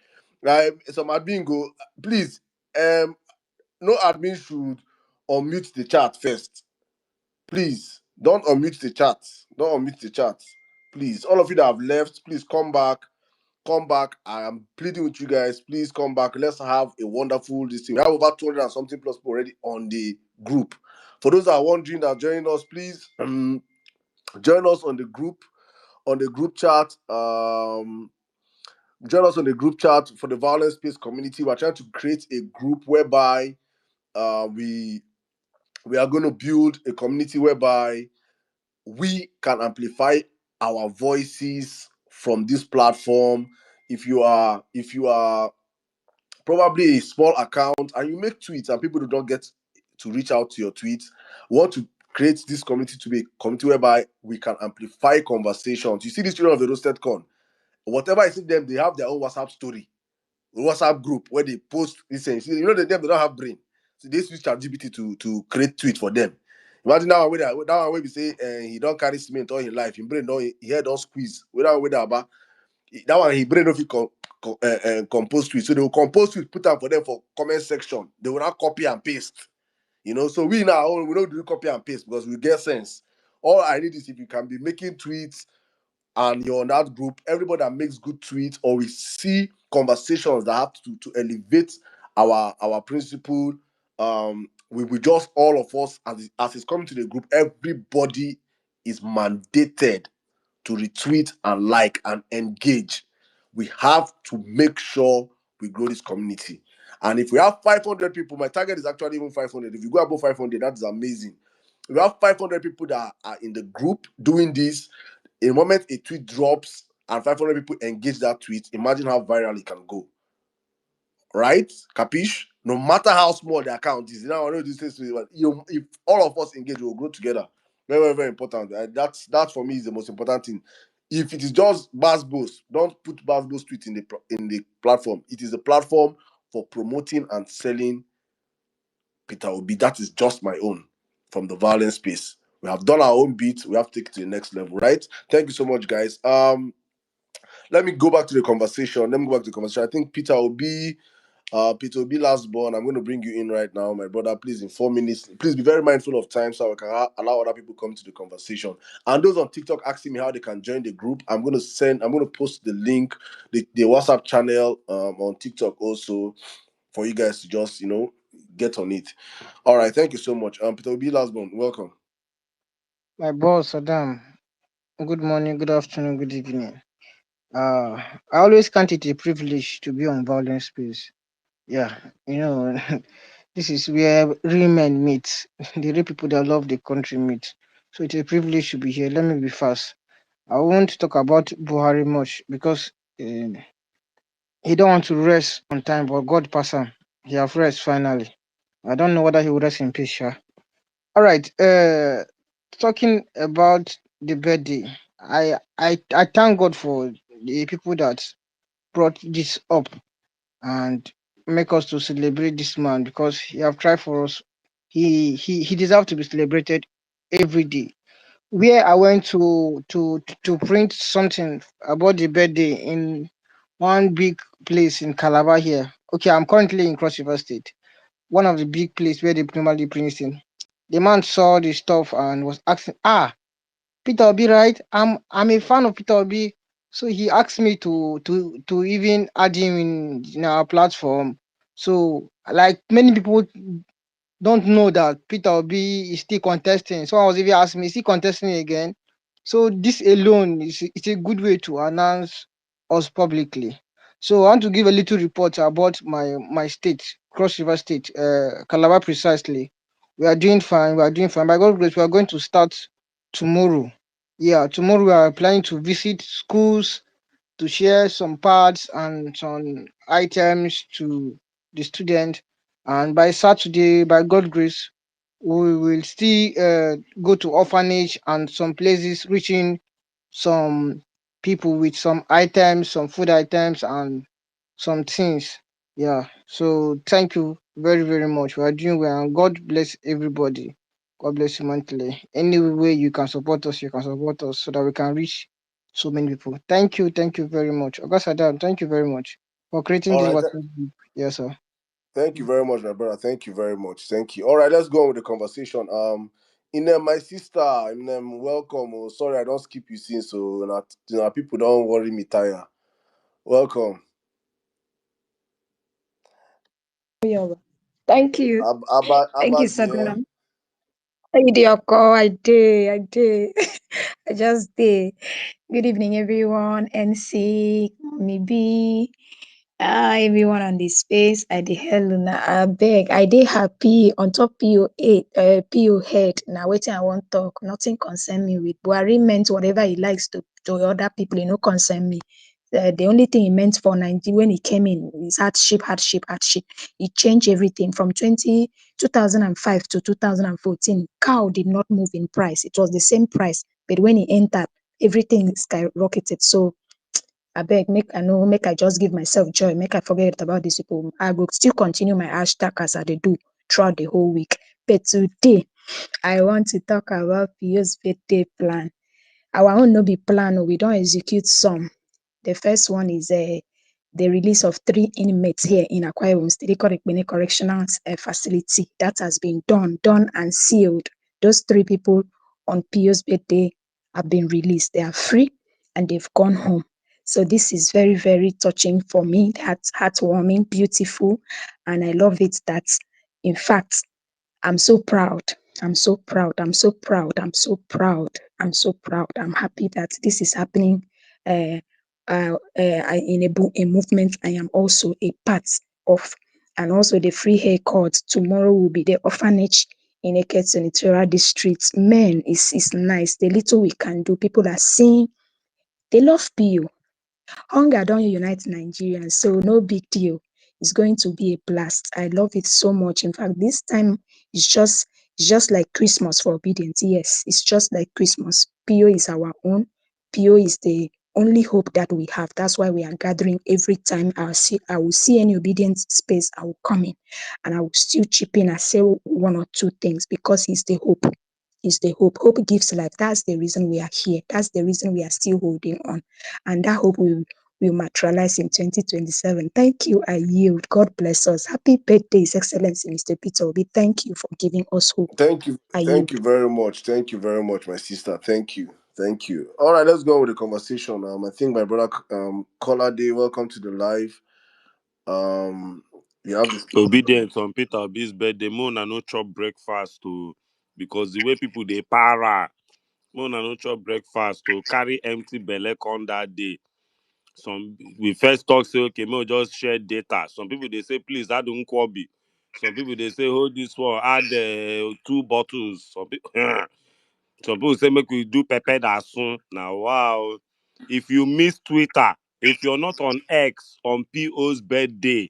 Right? Some admin go. Please, no admin should unmute the chat first. Please don't unmute the chat. Don't unmute the chat. Please, all of you that have left, please come back. Come back. I am pleading with you guys. Please come back. Let's have a wonderful this thing. We have over 200 and something plus people already on the group. For those that are wondering that joining us, please join us on the group chat. Join us on the group chat for the violence space community. We're trying to create a group whereby we are going to build a community whereby we can amplify our voices from this platform. If you are probably a small account and you make tweets and people do not get to reach out to your tweets, we want to create this community to be a community whereby we can amplify conversations. You see this children of the roasted corn, whatever I see them, they have their own WhatsApp story, WhatsApp group where they post this thing. You know, they don't have brain, so they switch ChatGPT to create tweets for them. Imagine that one way we say he don't carry cement all his life, his brain don't, he head don't squeeze. Without about that one, he brain don't compose tweets. So they will compose tweets, put them for them for comment section. They will not copy and paste. You know, so we now we don't do copy and paste because we get sense. All I need is if you can be making tweets and you're on that group, everybody that makes good tweets, or we see conversations that have to elevate our principle. We just all of us as it's coming to the group, everybody is mandated to retweet and like and engage. We have to make sure we grow this community. And if we have 500 people, my target is actually even 500. If you go above 500, that is amazing. If we have 500 people that are in the group doing this, in the moment a tweet drops and 500 people engage that tweet, imagine how viral it can go. Right? Capiche? No matter how small the account is, I know this is, if all of us engage, we'll grow together. Very, very, very important. That for me is the most important thing. If it is just Bass Boss, don't put Bass Boss tweet in the platform. It is a platform for promoting and selling Peter Obi. That is just my own from the violence space. We have done our own bit. We have to take it to the next level, right? Thank you so much, guys. Let me go back to the conversation. I think Peter Obi last born. I'm going to bring you in right now, my brother. Please, in 4 minutes. Please be very mindful of time so I can allow other people come to the conversation. And those on TikTok asking me how they can join the group, I'm going to post the link, the WhatsApp channel on TikTok also for you guys to just, get on it. All right. Thank you so much. Peter Obi last born. Welcome. My boss, Adam. Good morning, good afternoon, good evening. I always count it a privilege to be on Violence Space. Yeah, this is where real men meet, the real people that love the country meet. So it's a privilege to be here. Let me be fast. I won't talk about Buhari much because he don't want to rest on time, but God pass him. He have rest finally. I don't know whether he will rest in peace, sha. All right. Talking about the birthday, I thank God for the people that brought this up and make us to celebrate this man because he have tried for us. He deserves to be celebrated every day. Where I went to print something about the birthday in one big place in Calabar here. Okay, I'm currently in Cross River State, one of the big places where they normally print in. The man saw the stuff and was asking, Peter Obi, right? I'm a fan of Peter Obi. So he asked me to even add him in our platform. So like many people don't know that Peter Obi is still contesting. Someone was even asking me, is he contesting again? So this alone is it's a good way to announce us publicly. So I want to give a little report about my state, Cross River State, Calabar precisely. We are doing fine. We are doing fine. By God's grace, we are going to start tomorrow. Yeah, tomorrow we are planning to visit schools to share some parts and some items to the student. And by Saturday, by God grace, we will still go to orphanage and some places, reaching some people with some items, some food items, and some things. Yeah. So thank you very, very much. We are doing well, and God bless everybody. God bless you monthly. Any way you can support us, you can support us so that we can reach so many people. Thank you very much. August Adam, thank you very much for creating All this right. WhatsApp group. Yes, sir. Thank you very much, my brother. Thank you very much. Thank you. All right, let's go on with the conversation. My sister, welcome. Oh, sorry, I don't skip you since, so people don't worry me tire. Welcome. Yeah. Thank you. Thank you, Abba dear. Sadam. I did your call. I did. I just did. Good evening, everyone. NC, maybe everyone on this space. I did Helena. I beg. I did happy on top PO8, PO head. Now waiting, I won't talk. Nothing concern me with Buhari meant whatever he likes to other people. You know, concern me. The only thing he meant for Nigeria when he came in is hardship, hardship, hardship. He changed everything from 2005 to 2014. Cow did not move in price. It was the same price, but when he entered, everything skyrocketed. So I beg, make I just give myself joy, make I forget about these people. I will still continue my hashtag as I dey do throughout the whole week. But today, I want to talk about Piyo's birthday plan. Our own no be plan, we don't execute some. The first one is the release of 3 inmates here in Akwa Ibom State Correctional Facility. That has been done and sealed. Those 3 people on Piyo's birthday have been released. They are free and they've gone home. So this is very, very touching for me. Heartwarming, beautiful, and I love it that, in fact, I'm so proud. I'm so proud. I'm so proud. I'm so proud. I'm so proud. I'm happy that this is happening uh, in a movement I am also a part of. And also the free haircut. Tomorrow will be the orphanage in Eke Senatorial District. Man, it's nice. The little we can do. People are seeing. They love PU. Hunger don't unite Nigerians, so no big deal. It's going to be a blast. I love it so much. In fact, this time it's just like Christmas for obedience. Yes, it's just like Christmas. PO is our own. PO is the only hope that we have. That's why we are gathering every time I will see any obedience space, I will come in and I will still chip in and say 1 or 2 things because he's the hope. Is the hope. Hope gives life. That's the reason we are here. That's the reason we are still holding on. And that hope will materialize in 2027. Thank you. I yield. God bless us. Happy birthday, His Excellency Mr. Peter Obi. Thank you for giving us hope. Thank you. I yield. Thank you very much. Thank you very much, my sister. Thank you. Thank you. All right, let's go on with the conversation. I think my brother Kola Day, welcome to the live. You have this. Obedience on Peter Obi's birthday. Mona no chop breakfast too, because the way people they para. Mona no chop breakfast to carry empty belle on that day. Some we first talk say okay, may we just share data. Some people they say please add unkwobi. Some people they say hold this one, add 2 bottles. Some people say make we do pepper that soon. Now wow, if you miss Twitter, if you're not on X on PO's birthday,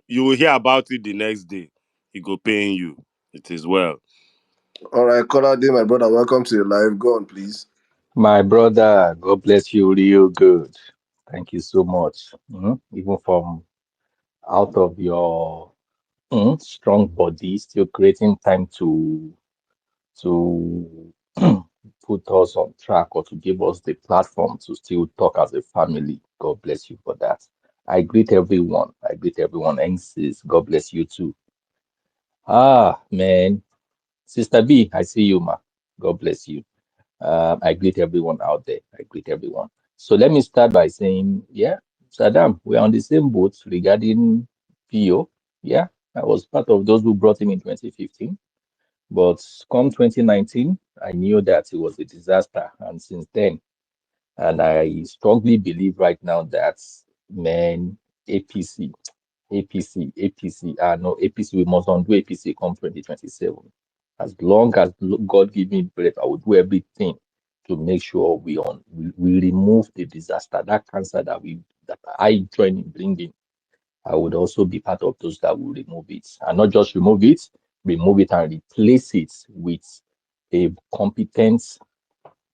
you will hear about it the next day. He go paying you. It is well. All right, Kola Day, my brother, welcome to the live. Go on, please. My brother, God bless you real good. Thank you so much. Even from out of your strong body, still creating time to put us on track or to give us the platform to still talk as a family. God bless you for that. I greet everyone. I greet everyone. NCs, God bless you too. Ah, man. Sister B, I see you, ma. God bless you. I greet everyone out there. I greet everyone. So let me start by saying, yeah, Saddam, we're on the same boat regarding PO. Yeah, I was part of those who brought him in 2015. But come 2019, I knew that it was a disaster. And since then, and I strongly believe right now that, man, APC, no, APC, we must undo APC come 2027. As long as God give me breath, I will do everything to make sure we remove the disaster, that cancer that I join in bringing. I would also be part of those that will remove it, and not just remove it and replace it with a competent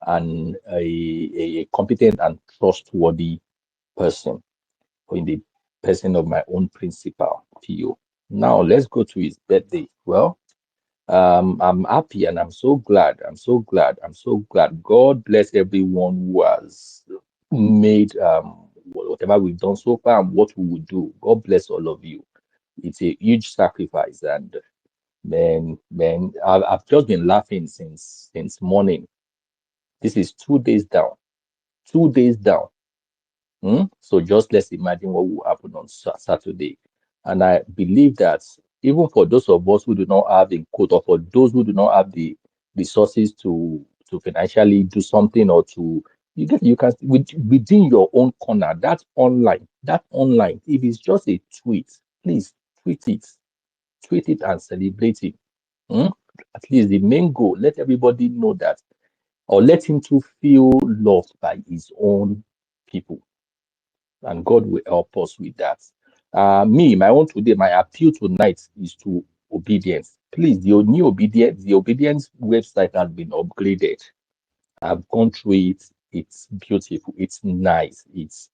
and a competent and trustworthy person, in the person of my own principal, PO. Now let's go to his birthday. Well, I'm happy and I'm so glad. I'm so glad. I'm so glad. God bless everyone who has made whatever we've done so far and what we will do. God bless all of you. It's a huge sacrifice, and man, I've just been laughing since morning. This is 2 days down. 2 days down. So just let's imagine what will happen on Saturday. And I believe that even for those of us who do not have a quote, or for those who do not have the resources to financially do something, or to you can within your own corner, that online, if it's just a tweet, please tweet it and celebrate it. Hmm? At least the main goal, let everybody know that, or let him to feel loved by his own people, and God will help us with that. My own today, my appeal tonight is to obedience. Please, the obedience website has been upgraded. I've gone through it. It's beautiful. It's nice. It's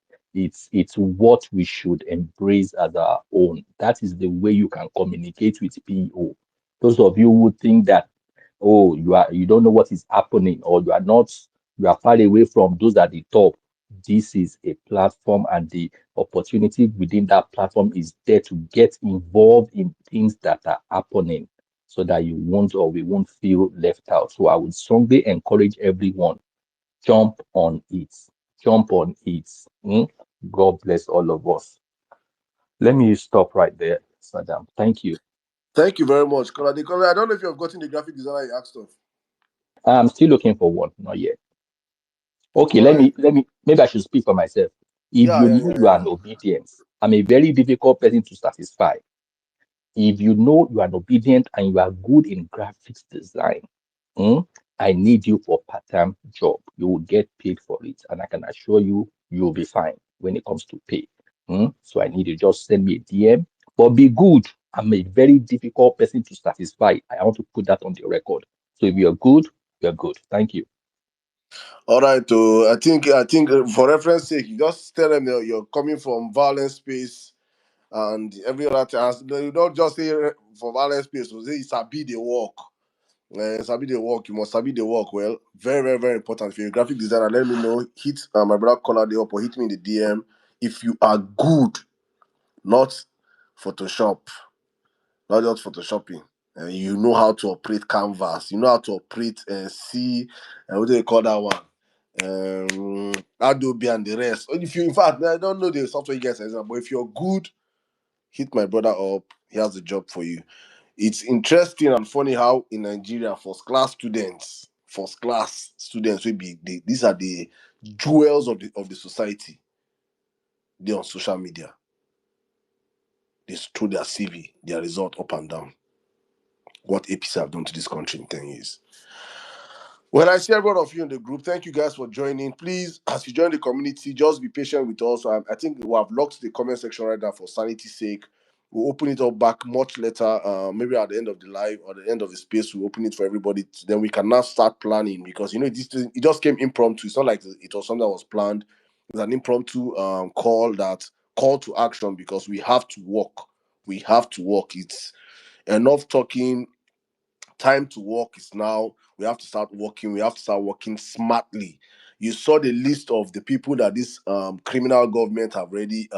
what we should embrace as our own. That is the way you can communicate with people. Those of you who think that, oh, you don't know what is happening, or you are far away from those at the top. This is a platform, and the opportunity within that platform is there to get involved in things that are happening, so that you won't, or we won't feel left out. So I would strongly encourage everyone, jump on it. Jump on it. God bless all of us. Let me stop right there, Saddam. Thank you. Thank you very much, Colade. I don't know if you have gotten the graphic designer you asked of. I'm still looking for one, not yet. Okay, All right. maybe I should speak for myself. If Yeah, you yeah, know yeah, you are yeah. an obedient, I'm a very difficult person to satisfy. If you know you are an obedient and you are good in graphics design, mm, I need you for part-time job. You will get paid for it, and I can assure you, you'll be fine when it comes to pay. So I need you, just send me a DM, but be good. I'm a very difficult person to satisfy. I want to put that on the record. So if you're good, you're good. Thank you. All right. I think for reference sake, you just tell them that you're coming from violence space and every other time. You don't just say for violence space. You say sabi the work. Sabi the work. You must sabi the work well. Very, very, very important. If you're a graphic designer, let me know. Hit my brother Colade up, or hit me in the DM if you are good, not Photoshop. Not just photoshopping. You know how to operate canvas. You know how to operate C. What do they call that one? Adobe and the rest. If you, in fact, I don't know the software you guys are, but if you're good, hit my brother up. He has a job for you. It's interesting and funny how in Nigeria, first class students will be these are the jewels of the society. They're on social media. They throw their CV, their result up and down. What APC have done to this country in 10 years. Well, I see every one of you in the group. Thank you guys for joining. Please, as you join the community, just be patient with us. I think we have locked the comment section right now for sanity's sake. We'll open it up back much later, maybe at the end of the live or the end of the space. We'll open it for everybody. Then we can now start planning, because it just came impromptu. It's not like it was something that was planned. It's an impromptu call to action, because we have to work. We have to work. It's enough talking. Time to work is now. We have to start working. We have to start working smartly. You saw the list of the people that this criminal government have already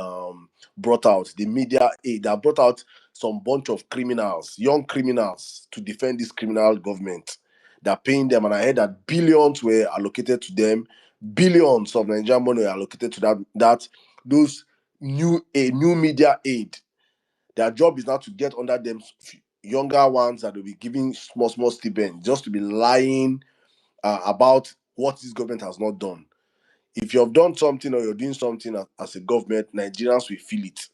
brought out. The media aid that brought out some bunch of criminals, young criminals, to defend this criminal government. They're paying them, and I heard that billions were allocated to them. Billions of Nigerian money were allocated to those new media aid. Their job is now to get under them younger ones that will be giving small stipend, just to be lying about what this government has not done. If you have done something, or you're doing something as a government, Nigerians will feel it.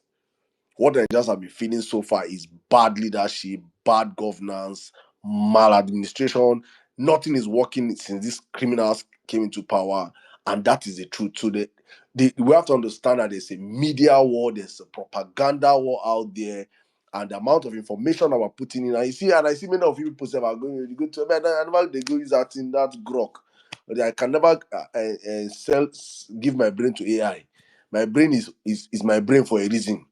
What the Nigerians have been feeling so far is bad leadership, bad governance, maladministration. Nothing is working since these criminals came into power, and that is the truth. So we have to understand that there's a media war, there's a propaganda war out there, and the amount of information that we're putting in. And I see many of you people say, "I'm going to go to they go use that in that grok," but I can never give my brain to AI. My brain is my brain for a reason.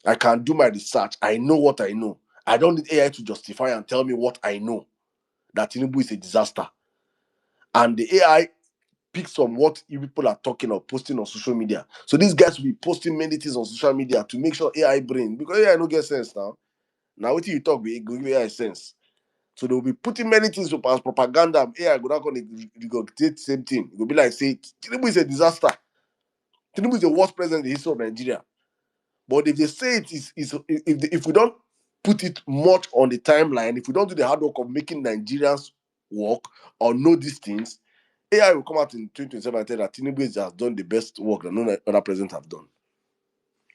I can do my research. I know what I know. I don't need AI to justify and tell me what I know, that Tinubu is a disaster. And the AI picks from what you people are talking or posting on social media. So these guys will be posting many things on social media to make sure AI brain, because AI no get sense now. Now what you talk, we go give AI sense. So they will be putting many things as propaganda. AI go not going to regurgitate the same thing. It will be like, say, Tinubu is a disaster. Tinubu is the worst president in the history of Nigeria. But if they say it is if we don't put it much on the timeline, if we don't do the hard work of making Nigerians work or know these things, AI will come out in 2027 and tell that Tinubu has done the best work that no other president have done.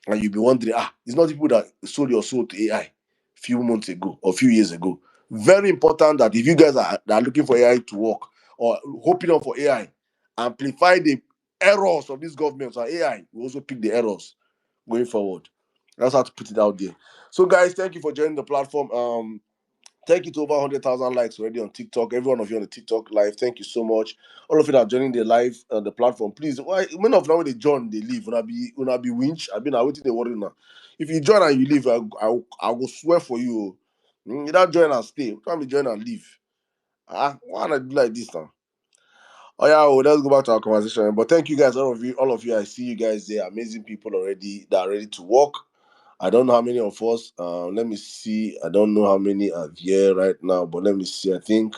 And you'll be wondering, it's not the people that sold your soul to AI a few months ago or a few years ago. Very important that if you guys are looking for AI to work or hoping on for AI, amplify the errors of these governments, or AI will also pick the errors going forward. That's how to put it out there. So, guys, thank you for joining the platform. Thank you to over 100,000 likes already on TikTok. Every one of you on the TikTok live, thank you so much. All of you that are joining the live the platform, please. Why many of them when they join, they leave. When I be winch, I've been waiting the worry now. If you join and you leave, I will swear for you. You don't join and stay. Can't be join and leave. Why not do like this now? Oh yeah, well, let's go back to our conversation. But thank you guys, all of you. I see you guys there, amazing people already that are ready to work. I don't know how many of us. Let me see. I don't know how many are here right now, but let me see. I think.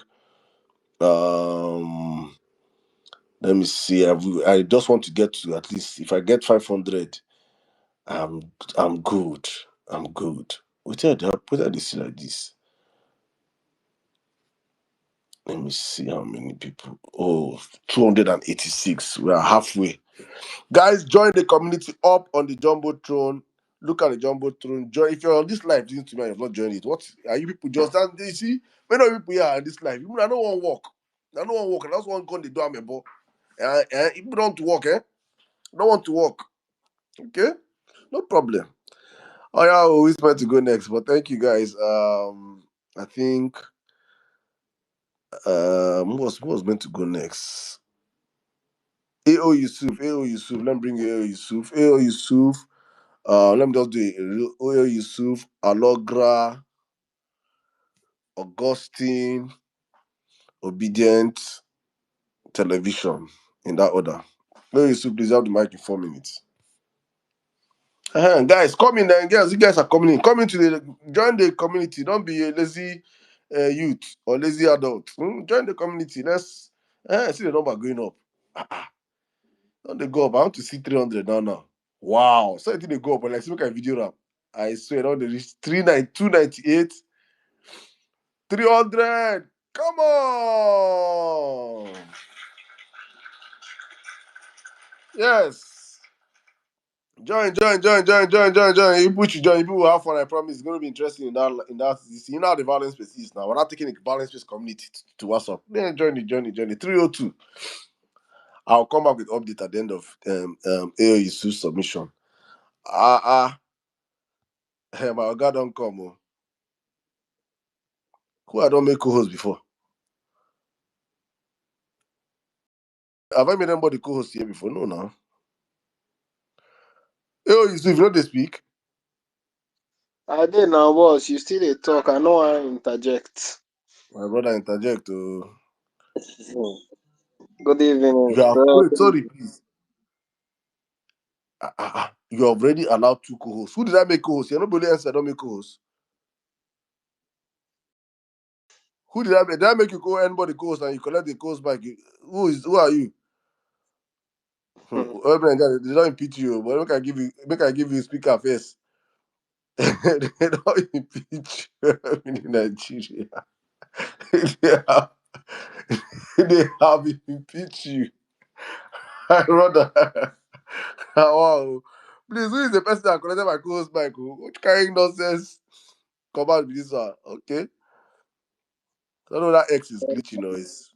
Let me see. I just want to get to at least. If I get 500, I'm good. I'm good. Without this like this. Let me see how many people. Oh, 286. We are halfway. Guys, join the community up on the Jumbotron. Look at the Jumbotron. Join. If you're on this live, listen to me, you've not joined it. What are you people just that? You see, many of people here on this live. People, I don't want to walk. I don't want to walk. And that's one gun they do. I'm a boy. People don't want to walk, don't want to walk. Okay, no problem. Oh yeah, we always meant to go next, but thank you guys. I think who was meant to go next? AO Yusuf. Let me bring you AO Yusuf. AO Yusuf. Let me just do it. AO Yusuf, Alogra, Augustine, Obedient, Television, in that order. AO Yusuf, please have the mic in 4 minutes. Guys, come in then, girls. You guys are coming in. Come into join the community. Don't be a lazy youth or lazy adult. Join the community. Let's see the number going up. Don't they go up? I want to see 300 now. Wow. So I think they go up, but like, look at video rap. I swear, don't they reach 298, 300. Come on. Yes. Join. You put you join. People will have fun. I promise. It's going to be interesting in that. You know how the violence space is now. We're not taking the violence space community to WhatsApp. Then join the 302. I'll come back with update at the end of AO Yusuf's submission. Hey, my God don't come. Oh. Who I don't make co-host before? Have I made anybody co-host here before? No, now. AO Yusuf, you know they speak. I did now, boss. You still dey talk. I know I interject. My brother interject. Oh. Good evening. You have wait, sorry, please. You have already allowed 2 co-hosts. Who did I make co-host? You're nobody else I don't make co-host. Who did I make? Did I make you go anybody co-host and you collect the co-host back? Who are you? Oh man, they don't impeach you, but make I give you speaker first. They don't impeach you in Nigeria. they have, they have impeached you. I rather wow. Please, who is the person that collected my co-host back? What kind of nonsense? Come out with this one. Okay. I don't know that X is glitchy noise.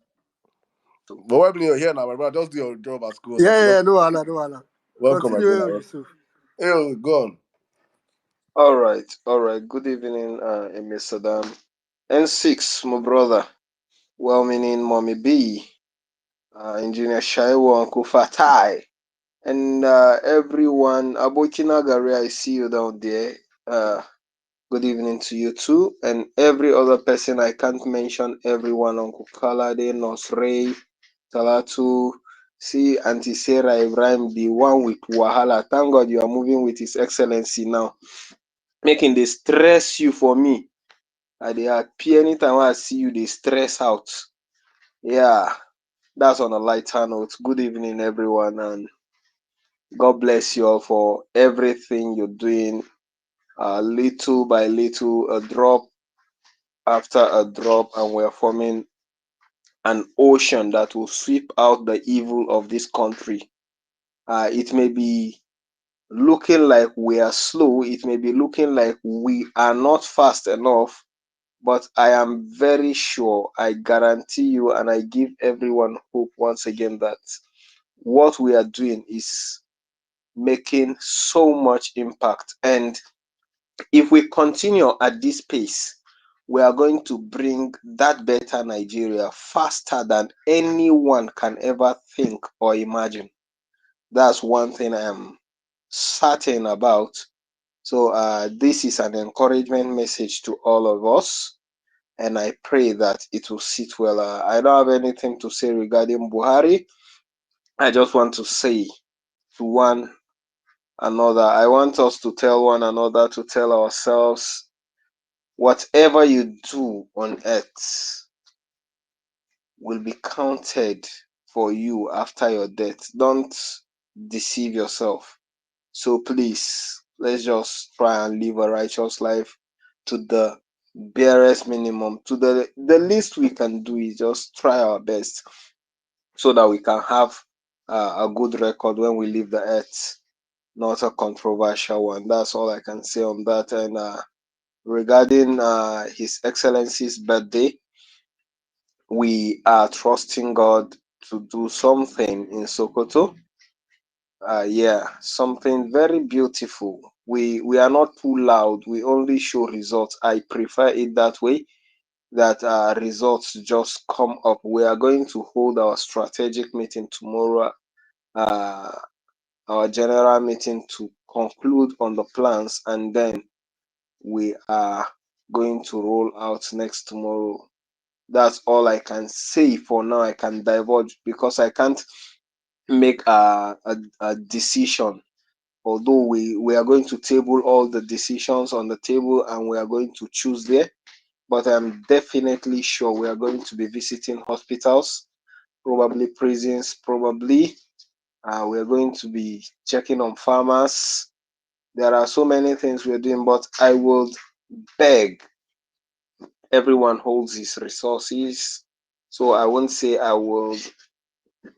But why you're here now, my brother? Just do your job at school. Yeah, no, Allah, no, Allah. Welcome, my Continue, brother. Yusuf. Hey, go on. All right. Good evening, Emir Saddam. N6, my brother. Well-meaning Mommy B, Engineer Shaiwo, Uncle Fatai, and everyone. Abokina Gary, I see you down there. Good evening to you too, and every other person. I can't mention everyone. Uncle Kalade, Nosray, Talatu. See, Auntie Sarah Ibrahim, the one with Wahala. Thank God you are moving with His Excellency now. Making they stress you for me. They happy anytime I see you, they stress out. Yeah, that's on a lighter note. Good evening, everyone, and God bless you all for everything you're doing. Little by little, a drop after a drop, and we're forming an ocean that will sweep out the evil of this country. It may be looking like we are slow, it may be looking like we are not fast enough, but I am very sure, I guarantee you, and I give everyone hope once again that what we are doing is making so much impact. And if we continue at this pace, we are going to bring that better Nigeria faster than anyone can ever think or imagine. That's one thing I am certain about. So this is an encouragement message to all of us, and I pray that it will sit well. I don't have anything to say regarding Buhari. I just want to say to one another, I want us to tell one another, to tell ourselves, whatever you do on earth will be counted for you after your death. Don't deceive yourself. So please, let's just try and live a righteous life to the barest minimum, to the least we can do is just try our best so that we can have a good record when we leave the earth, not a controversial one. That's all I can say on that. And regarding His Excellency's birthday, we are trusting God to do something in Sokoto. Yeah, something very beautiful. We are not too loud. We only show results. I prefer it that way. That results just come up. We are going to hold our strategic meeting tomorrow. Our general meeting to conclude on the plans, and then we are going to roll out next tomorrow. That's all I can say for now. I can divulge because I can't make a decision. Although we are going to table all the decisions on the table and we are going to choose there, but I'm definitely sure we are going to be visiting hospitals, probably prisons, probably. We are going to be checking on farmers. There are so many things we are doing, but I would beg everyone holds his resources. So I won't say I will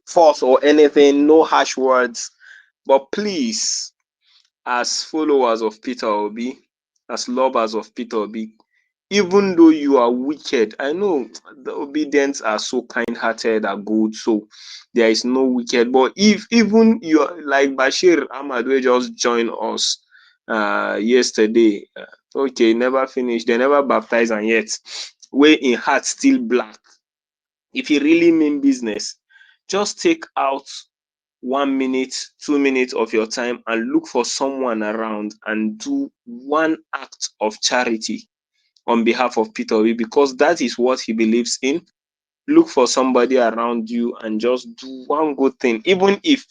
force or anything, no harsh words, but please, as followers of Peter Obi, as lovers of Peter Obi, even though you are wicked, I know the obedience are so kind-hearted, are good, so there is no wicked. But if even you are like Bashir Ahmad, we just joined us yesterday, okay, never finished, they never baptized, and yet way in heart still black. If you really mean business, just take out 1 minute, 2 minutes of your time and look for someone around and do one act of charity on behalf of Peter Obi, because that is what he believes in. Look for somebody around you and just do one good thing, even if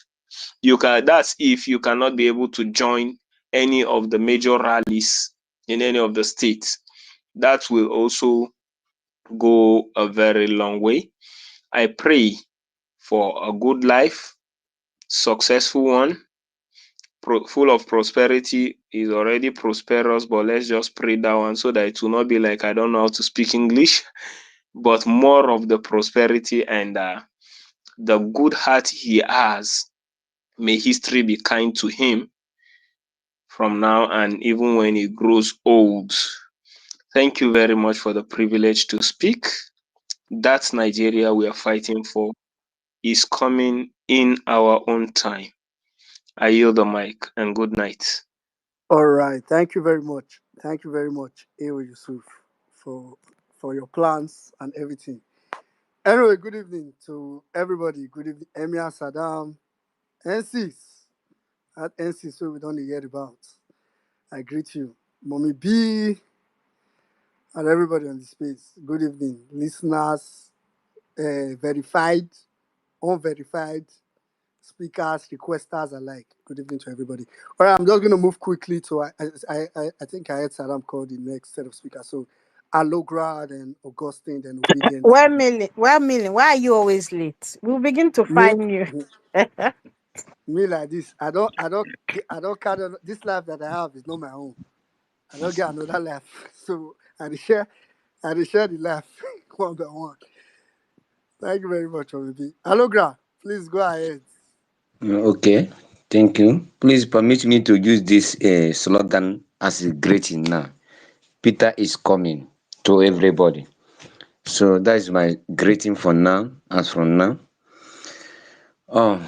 you can. That's if you cannot be able to join any of the major rallies in any of the states. That will also go a very long way. I pray for a good life, successful one, full of prosperity. Is already prosperous, but let's just pray that one so that it will not be like I don't know how to speak English, but more of the prosperity and the good heart he has. May history be kind to him from now and even when he grows old. Thank you very much for the privilege to speak. That's Nigeria we are fighting for. is coming in our own time. I yield the mic and good night. All right. Thank you very much. Thank you very much, Ewa Yusuf, for your plans and everything. Anyway, good evening to everybody. Good evening, Emir, Saddam, NCs. At NCs, so we don't hear about. I greet you. Mommy B and everybody on the space. Good evening, listeners, verified, unverified, speakers, requesters alike. Good evening to everybody. All right, I'm just going to move quickly to, I think I had Saddam call the next set of speakers. So, Alogra, then Augustine, then Obedient. Why are you always late? We'll begin to Me, find you. me like this. I don't count on this life that I have is not my own. I don't get another life. So, I dey share the life one by one. Thank you very much, Obibi. Alogra, please go ahead. Okay, thank you. Please permit me to use this slogan as a greeting now. Peter is coming to everybody. So that is my greeting for now. As from now, oh,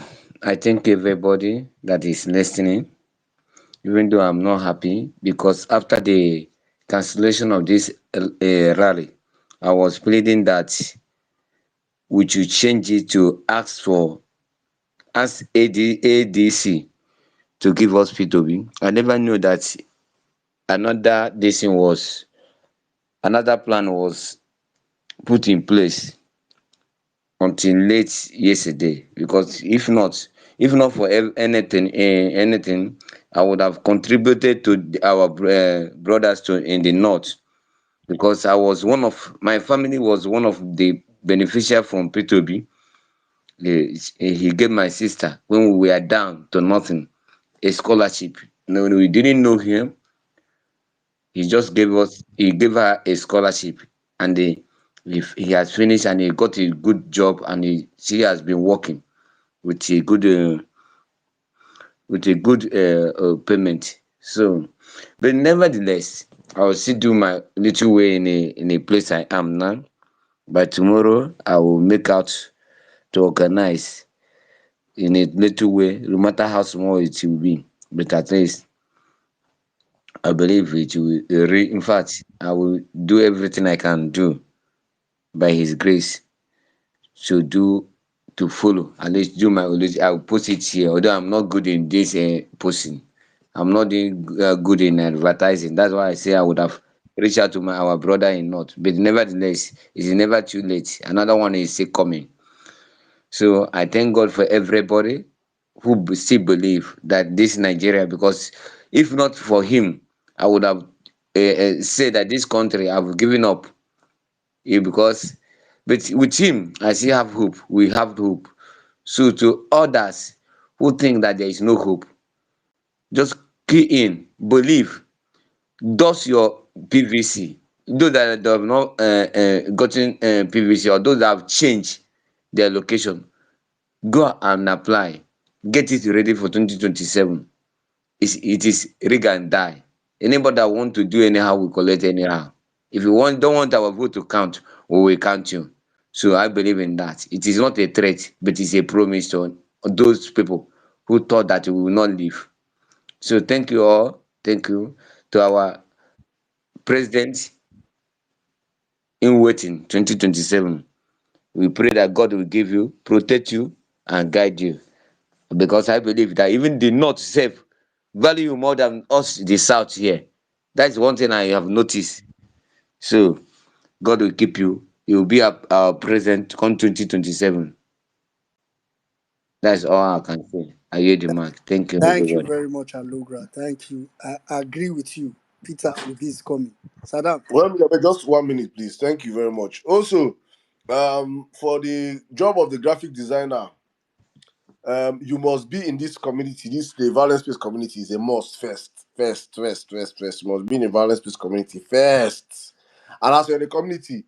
I thank everybody that is listening, even though I'm not happy because after the cancellation of this rally, I was pleading that we should change it to ask ADC to give us P2B. I never knew that another plan was put in place until late yesterday. Because if not for anything, I would have contributed to our brothers in the north. Because my family was one of the beneficiary from P2B. He gave my sister when we were down to nothing a scholarship. No, we didn't know him. He gave her a scholarship, and he has finished and he got a good job, and she has been working with a good payment. So, but nevertheless, I will still do my little way in a place I am now. By tomorrow, I will make out to organize in a little way, no matter how small it will be. But at least I believe it will. In fact, I will do everything I can do by His grace to follow. At least do my. I will post it here. Although I'm not good in this posting, I'm not doing good in advertising. That's why I say I would have reached out to our brother in North. But nevertheless, it's never too late. Another one is still coming. So I thank God for everybody who still believe that this Nigeria, because if not for him, I would have said that this country I've given up. Because, but with him, I still have hope. We have hope. So to others who think that there is no hope, just key in, believe, does your PVC. Those that have not gotten PVC, or those that have changed their location, go and apply. Get it ready for 2027. It is rig and die. Anybody that want to do anyhow will collect anyhow. If you don't want our vote to count, we will count you. So I believe in that. It is not a threat, but it's a promise to those people who thought that we will not leave. So thank you all. Thank you to our president in waiting 2027. We pray that God will give you, protect you, and guide you. Because I believe that even the North self value you more than us, the South here. That's one thing I have noticed. So God will keep you. He will be our president come 2027. That's all I can say. I hear the mark. Thank you, Thank you everybody. very much, Alogra. Thank you. I agree with you. Peter Obi is coming. Saddam. Well, just 1 minute, please. Thank you very much. Also, for the job of the graphic designer, you must be in this community. The violence based community is a must first. You must be in a violence based community first. And as you're in the community,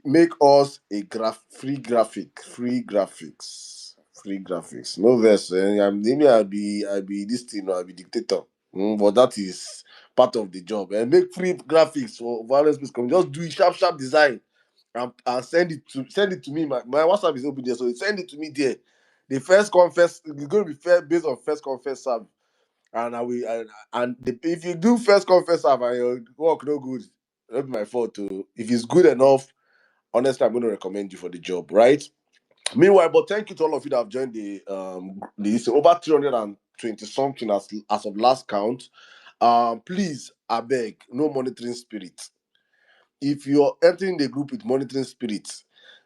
make us a free graphics. No verse. Maybe I'll be this thing, or I'll be dictator. But that is part of the job. And make free graphics for violence based community. Just do it sharp design. and send it to me. My WhatsApp is open there, so send it to me there. The first confess it's going to be fair based on first confess serve, and I will if you do first confess serve and your work no good, not be my fault too. If it's good enough, honestly, I'm going to recommend you for the job, right? Meanwhile, but thank you to all of you that have joined the over 320 something as of last count. Please, I beg, no monitoring spirit. If you're entering the group with monitoring spirits,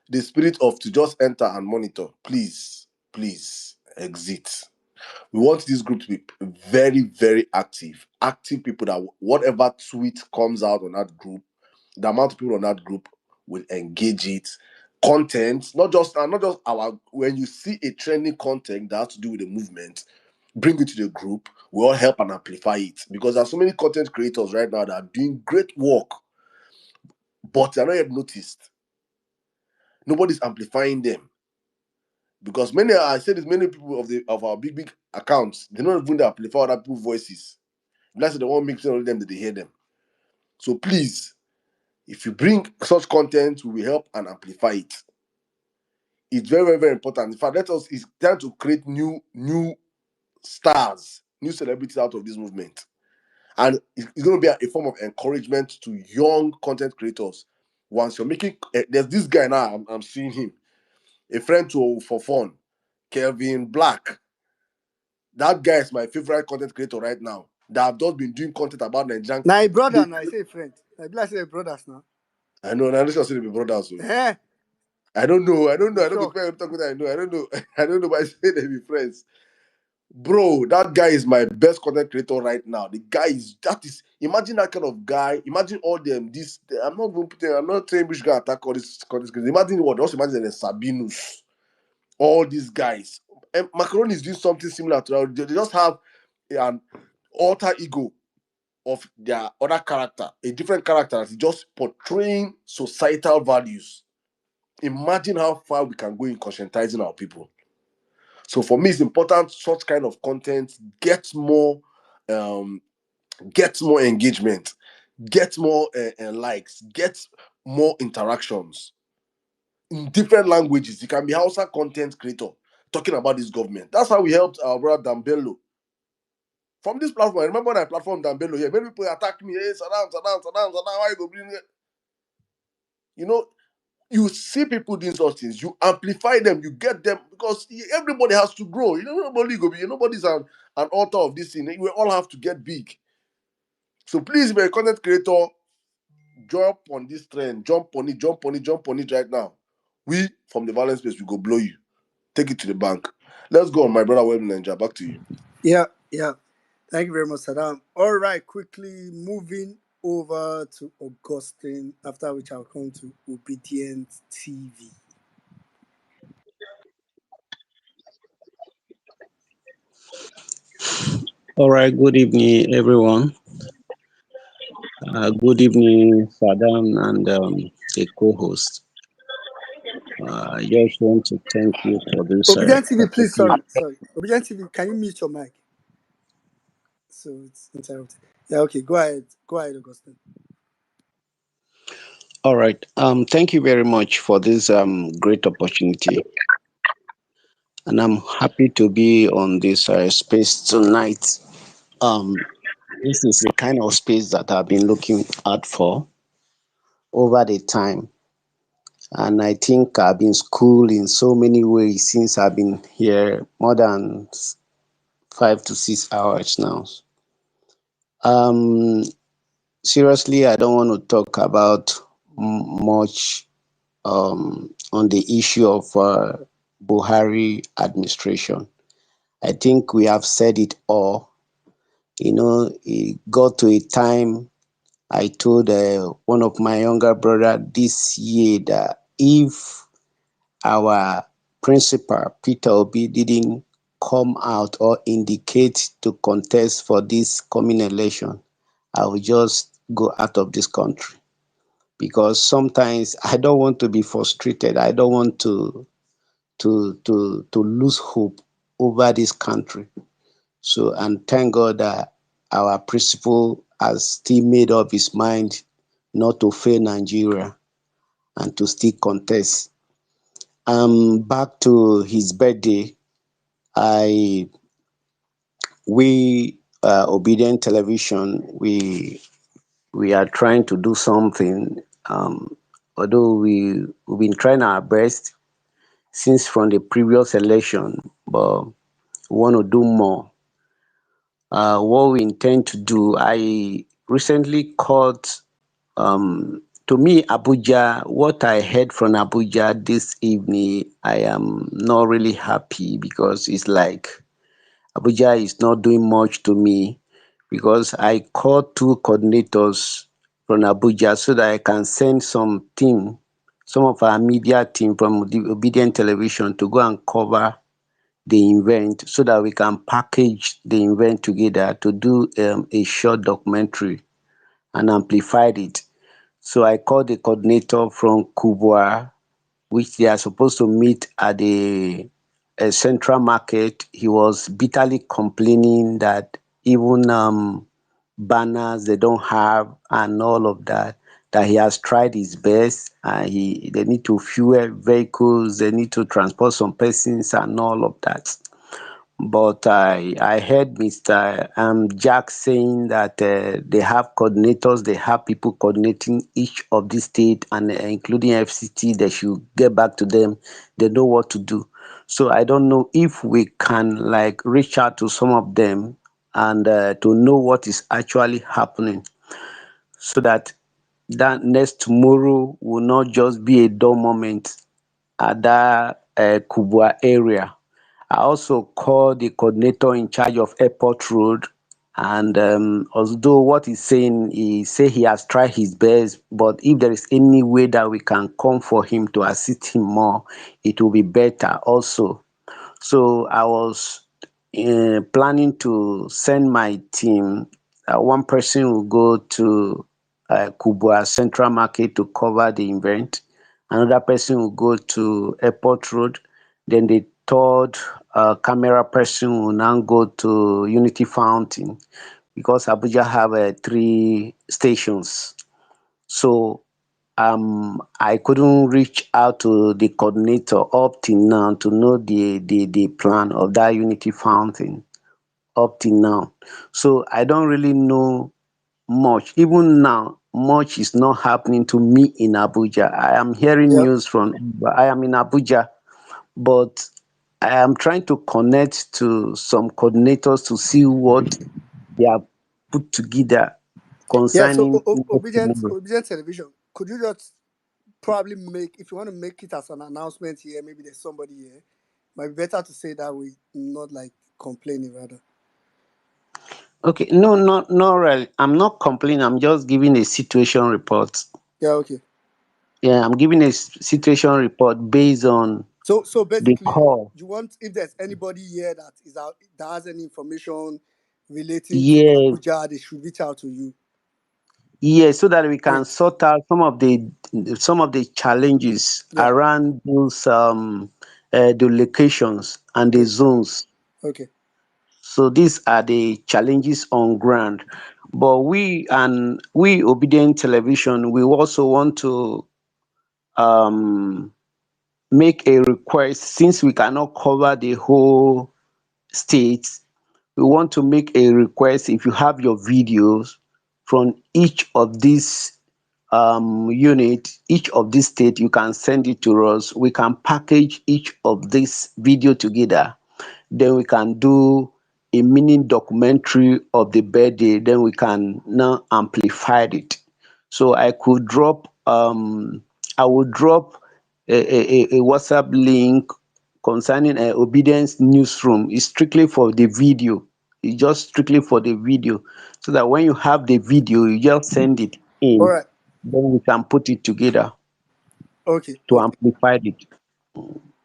the spirit of to just enter and monitor, please, please exit. We want this group to be very, very active. Active people that whatever tweet comes out on that group, the amount of people on that group will engage it. Content, not just our when you see a trending content that has to do with the movement, bring it to the group. We all help and amplify it because there are so many content creators right now that are doing great work, but they're not yet noticed. Nobody's amplifying them because I said this, many people of our big accounts, they don't even amplify other people's voices. That's the one makes them that they hear them. So please, if you bring such content, we will help and amplify it. It's very, very, very important. In fact, it's time to create new stars, new celebrities out of this movement. And it's going to be a form of encouragement to young content creators. Once you're making, there's this guy now, I'm seeing him, a friend to for fun, Kelvin Black. That guy is my favorite content creator right now. That I've just been doing content about Nigerian. Now, brother, now I say friend. I be like say brothers now. I know, now this is be brothers. So. Eh? I don't know. I don't Sure. go talk with I know. I don't know. I don't know, but I say they be friends. Bro, that guy is my best content creator right now. The guy imagine that kind of guy. Imagine all them. I'm not saying we should go attack all this content creators. Imagine what? Also imagine the Sabinus. All these guys. And Macaroni is doing something similar to that. They just have an alter ego of their other character, a different character that's just portraying societal values. Imagine how far we can go in conscientizing our people. So for me, it's important such kind of content gets more engagement, gets more likes, gets more interactions in different languages. It can be Hausa content creator talking about this government. That's how we helped our brother Dambello. From this platform, I remember when I platformed Dambello here, many people attacked me. Hey, Saddam, why you go bring it? You know, you see people doing such things, you amplify them, you get them, because everybody has to grow. You know, nobody's an author of this thing. We all have to get big. So please, be a content creator, jump on this trend, jump on it right now. We from the Vawulence space, we go blow you. Take it to the bank. Let's go on, my brother Web Ninja. Back to you. Yeah. Thank you very much, Saddam. All right, quickly moving over to Augustine, after which I'll come to Obedient TV. All right, good evening, everyone. Good evening, Saddam and the co-host. I just want to thank you for this. Obedient TV, please, sorry. Obedient TV, can you mute your mic? So it's interrupted. Yeah, okay, go ahead, Augustine. All right. Thank you very much for this great opportunity. And I'm happy to be on this space tonight. This is the kind of space that I've been looking out for over the time. And I think I've been schooled in so many ways since I've been here more than 5 to 6 hours now. Seriously, I don't want to talk about much on the issue of Buhari administration. I think we have said it all. You know, it got to a time I told one of my younger brother this year that if our principal, Peter Obi, didn't come out or indicate to contest for this coming election, I will just go out of this country. Because sometimes I don't want to be frustrated. I don't want to lose hope over this country. So, and thank God that our principal has still made up his mind not to fail Nigeria. and to still contest. Back to his birthday, I we Obedient Television, we are trying to do something. Although we've been trying our best since from the previous election, but we want to do more. What we intend to do, I recently called, to me, Abuja, what I heard from Abuja this evening, I am not really happy because it's like Abuja is not doing much to me because I called two coordinators from Abuja so that I can send some of our media team from the Obedient Television to go and cover the event so that we can package the event together to do a short documentary and amplified it. So I called the coordinator from Kubwa, which they are supposed to meet at the central market. He was bitterly complaining that even banners they don't have and all of that. That he has tried his best. They need to fuel vehicles, they need to transport some persons and all of that. But I heard Mr. Jack saying that they have coordinators, they have people coordinating each of the state and including FCT. They should get back to them. They know what to do. So I don't know if we can like reach out to some of them and to know what is actually happening, so that that next tomorrow will not just be a dull moment at that Kubwa area. I also called the coordinator in charge of Airport Road, and although what he's saying, he say he has tried his best, but if there is any way that we can come for him to assist him more, it will be better also. So I was planning to send my team. One person will go to Kubwa Central Market to cover the event. Another person will go to Airport Road. Then the third camera person will now go to Unity Fountain because Abuja have three stations. So I couldn't reach out to the coordinator up till now to know the plan of that Unity Fountain up till now. So I don't really know much. Even now, much is not happening to me in Abuja. I am hearing Yeah. news from, I am in Abuja, but I am trying to connect to some coordinators to see what they have put together Yeah. So concerning next Obedient tomorrow. Obedient Television. Could you just probably make, if you want to make it as an announcement here, maybe there's somebody here. Might be better to say that way, not like complaining rather. Okay, no, not really. I'm not complaining. I'm just giving a situation report. Yeah. Okay. Yeah, I'm giving a situation report based on So the basically, call. you want, if there's anybody here that is out that has any information relating to Yes, Abuja, they should reach out to you. yes, so that we can Okay. sort out some of the challenges Yeah. around those the locations and the Great. zones. Okay. So these are the challenges on ground. But we Obedient Television, we also want to um make a request since we cannot cover the whole state. We want to make a request. If you have your videos from each of these unit, each of these state, you can send it to us. We can package each of this video together, then we can do a mini documentary of the birthday, then we can now amplify it. So I would drop a WhatsApp link concerning obedience newsroom. It's strictly for the video. It's just strictly for the video, so that when you have the video, you just send it All in, right. then we can put it together Okay. to Okay. amplify it.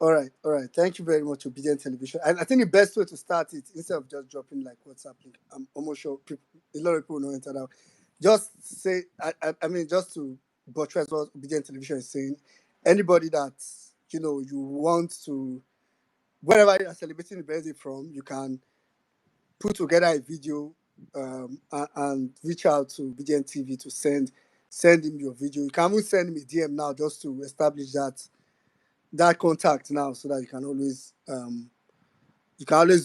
All right. All right. Thank you very much, Obedient Television. I think the best way to start it, instead of just dropping like WhatsApp link, I'm almost sure people, a lot of people know enter that. Just say, I mean, just to buttress what Obedient Television is saying, anybody that you want to, wherever you are celebrating the birthday from, you can put together a video and reach out to BDN TV to send send him your video. You can even send me DM now just to establish that contact now, so that you can always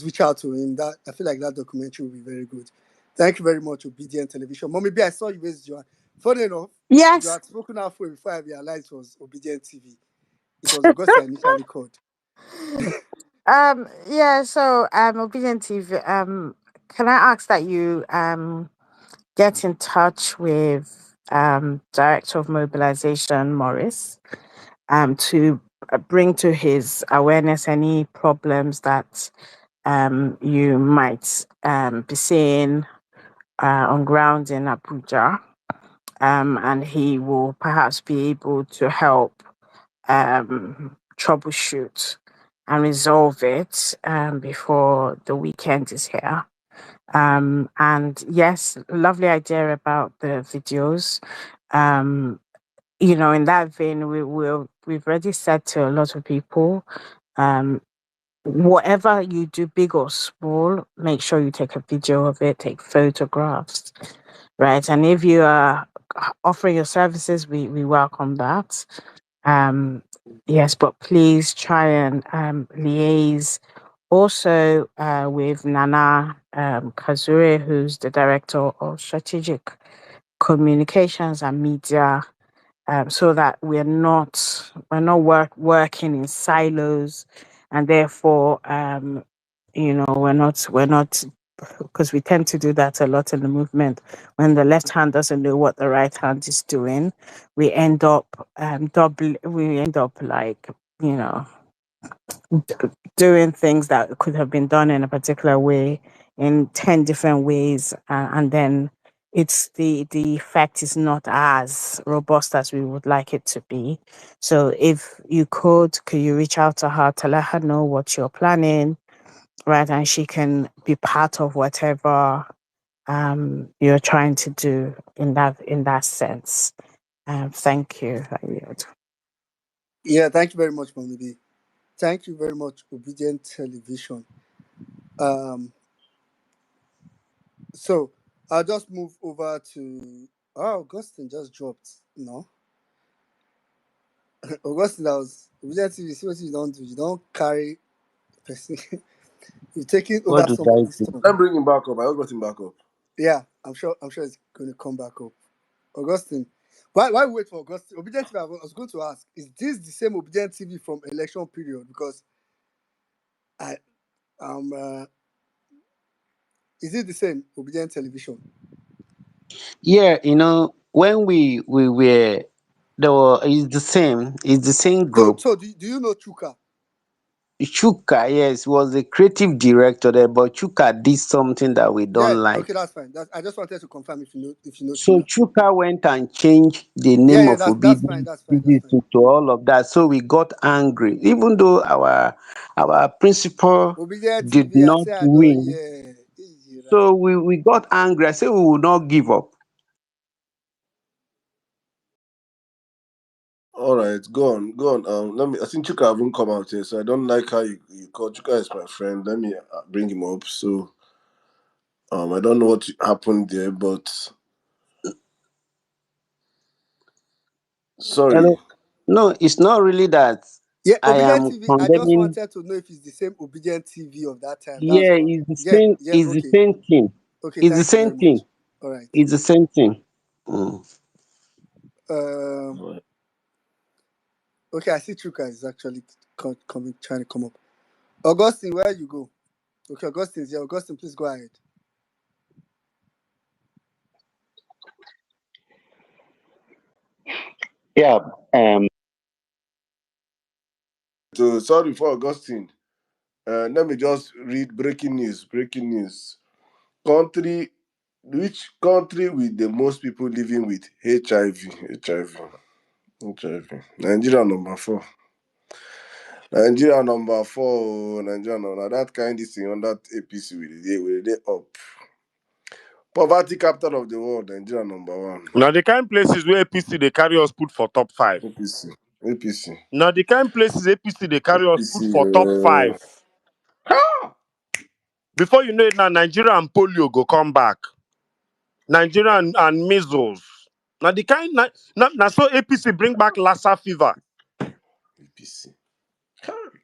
reach out to him. That I feel like that documentary will be very good. Thank you very much, Obedient Television. Mommy B, I saw you raised your hand. Funny enough, you Yes. had spoken out for before I realized it was Obedient TV. It was August I initially called. Yeah, so Obedient TV, can I ask that you get in touch with Director of Mobilization Morris to bring to his awareness any problems that you might be seeing on ground in Abuja, and he will perhaps be able to help troubleshoot and resolve it before the weekend is here. And yes, lovely idea about the videos. In that vein, we've already said to a lot of people, um, whatever you do, big or small, make sure you take a video of it, take photographs, right? And if you are offering your services, we welcome that. Um, yes, but please try and liaise also with Nana Kazure, who's the Director of Strategic Communications and Media, so that we're not working in silos, and therefore we're not because we tend to do that a lot in the movement. When the left hand doesn't know what the right hand is doing, we end up like you know d- doing things that could have been done in a particular way in 10 different ways, and then it's the effect is not as robust as we would like it to be. So if you could you reach out to her to let her know what you're planning, right, and she can be part of whatever you're trying to do in that sense. Thank you. I yield. Yeah, thank you very much, Mommy B. Thank you very much, Obedient Television. Um, so I'll just move over to Augustine just dropped. No. Augustine, that was Obedient TV. See what you don't do. You don't carry person. You're taking What over do I somebody's do? turn. Let me bring him back up. I just got him back up. Yeah, I'm sure it's gonna come back up. Augustine. Why wait for Augustine? Obedient TV, I was going to ask, is this the same Obedient TV from election period? Because I um is it the same Obedient Television? Yeah, when we were it's the same So group. so do you know Chuka? Chuka, yes, was the creative director there, but Chuka did something that we Yeah, don't like. okay, that's fine. I just wanted to confirm if you know So Chuka. Chuka went and changed the Yeah, name yeah, of that's fine, Obidi that's fine, that's fine. to all of that. So we got angry, even though our principal Obedient did TV, I not say I don't win. hear. So we got angry. I said we will not give up. All right, go on, go on. Let me. I think Chuka haven't come out here, so I don't like how you call Chuka is my friend. Let me bring him up. So I don't know what happened there, but sorry. Hello? No, it's not really that Yeah, I Obedient am TV. I just condemning. wanted to know if it's the same Obedient TV of that time. That's Yeah, all. it's the Yeah, same. yeah, It's the okay. same thing. Okay, It's the thank you same very much. thing. All right. It's the same thing. Mm. Um All right. okay, I see Chuka is actually coming trying to come up. Augustine, where you go? Okay, Augustine's here. Augustine, please go ahead. Yeah. So sorry for Augustine. Let me just read breaking news. Breaking news. Country, which country with the most people living with HIV? HIV. HIV. Nigeria number 4. Nigeria number 4. Nigeria number. That kind of thing on that APC with they up. Poverty capital of the world. Nigeria number 1. Now the kind places where APC they carry us put for top five. APC. APC. Now the kind places APC they carry us APC. put for top five. Before you know it, now Nigeria and polio go come back. Nigeria and measles. Now the kind now so APC bring back Lassa fever. APC.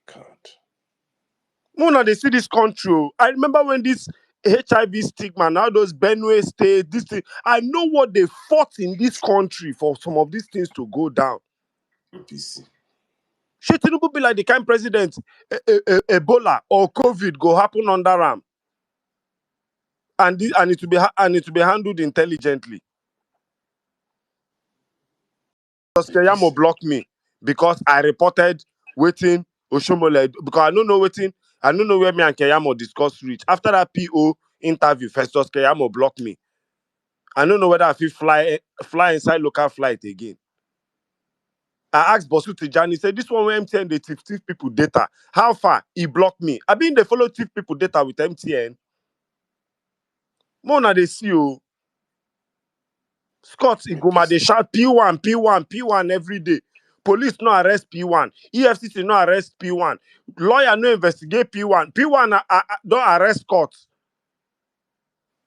God. Mona, they see this country. I remember when this HIV stigma, now those Benue State, this thing. I know what they fought in this country for some of these things to go down. APC. Should Tinubu be like the kind president Ebola or COVID go happen under him, and it will be handled intelligently. Keyamo blocked me because I reported waiting Oshomole because I don't know waiting. I don't know where me and Keyamo discuss reach. After that PO interview, Festus Keyamo blocked me. I don't know whether I feel fly inside local flight again. I asked Bosu Tijani, he said, this one where MTN, they thief people data. How far? He blocked me. I been they follow thief people data with MTN. More now they see you. Scott Igoma, they shout P1, P1, P1 every day. Police no arrest P1. EFCC no arrest P1. Lawyer no investigate P1. P1 don't arrest Scott.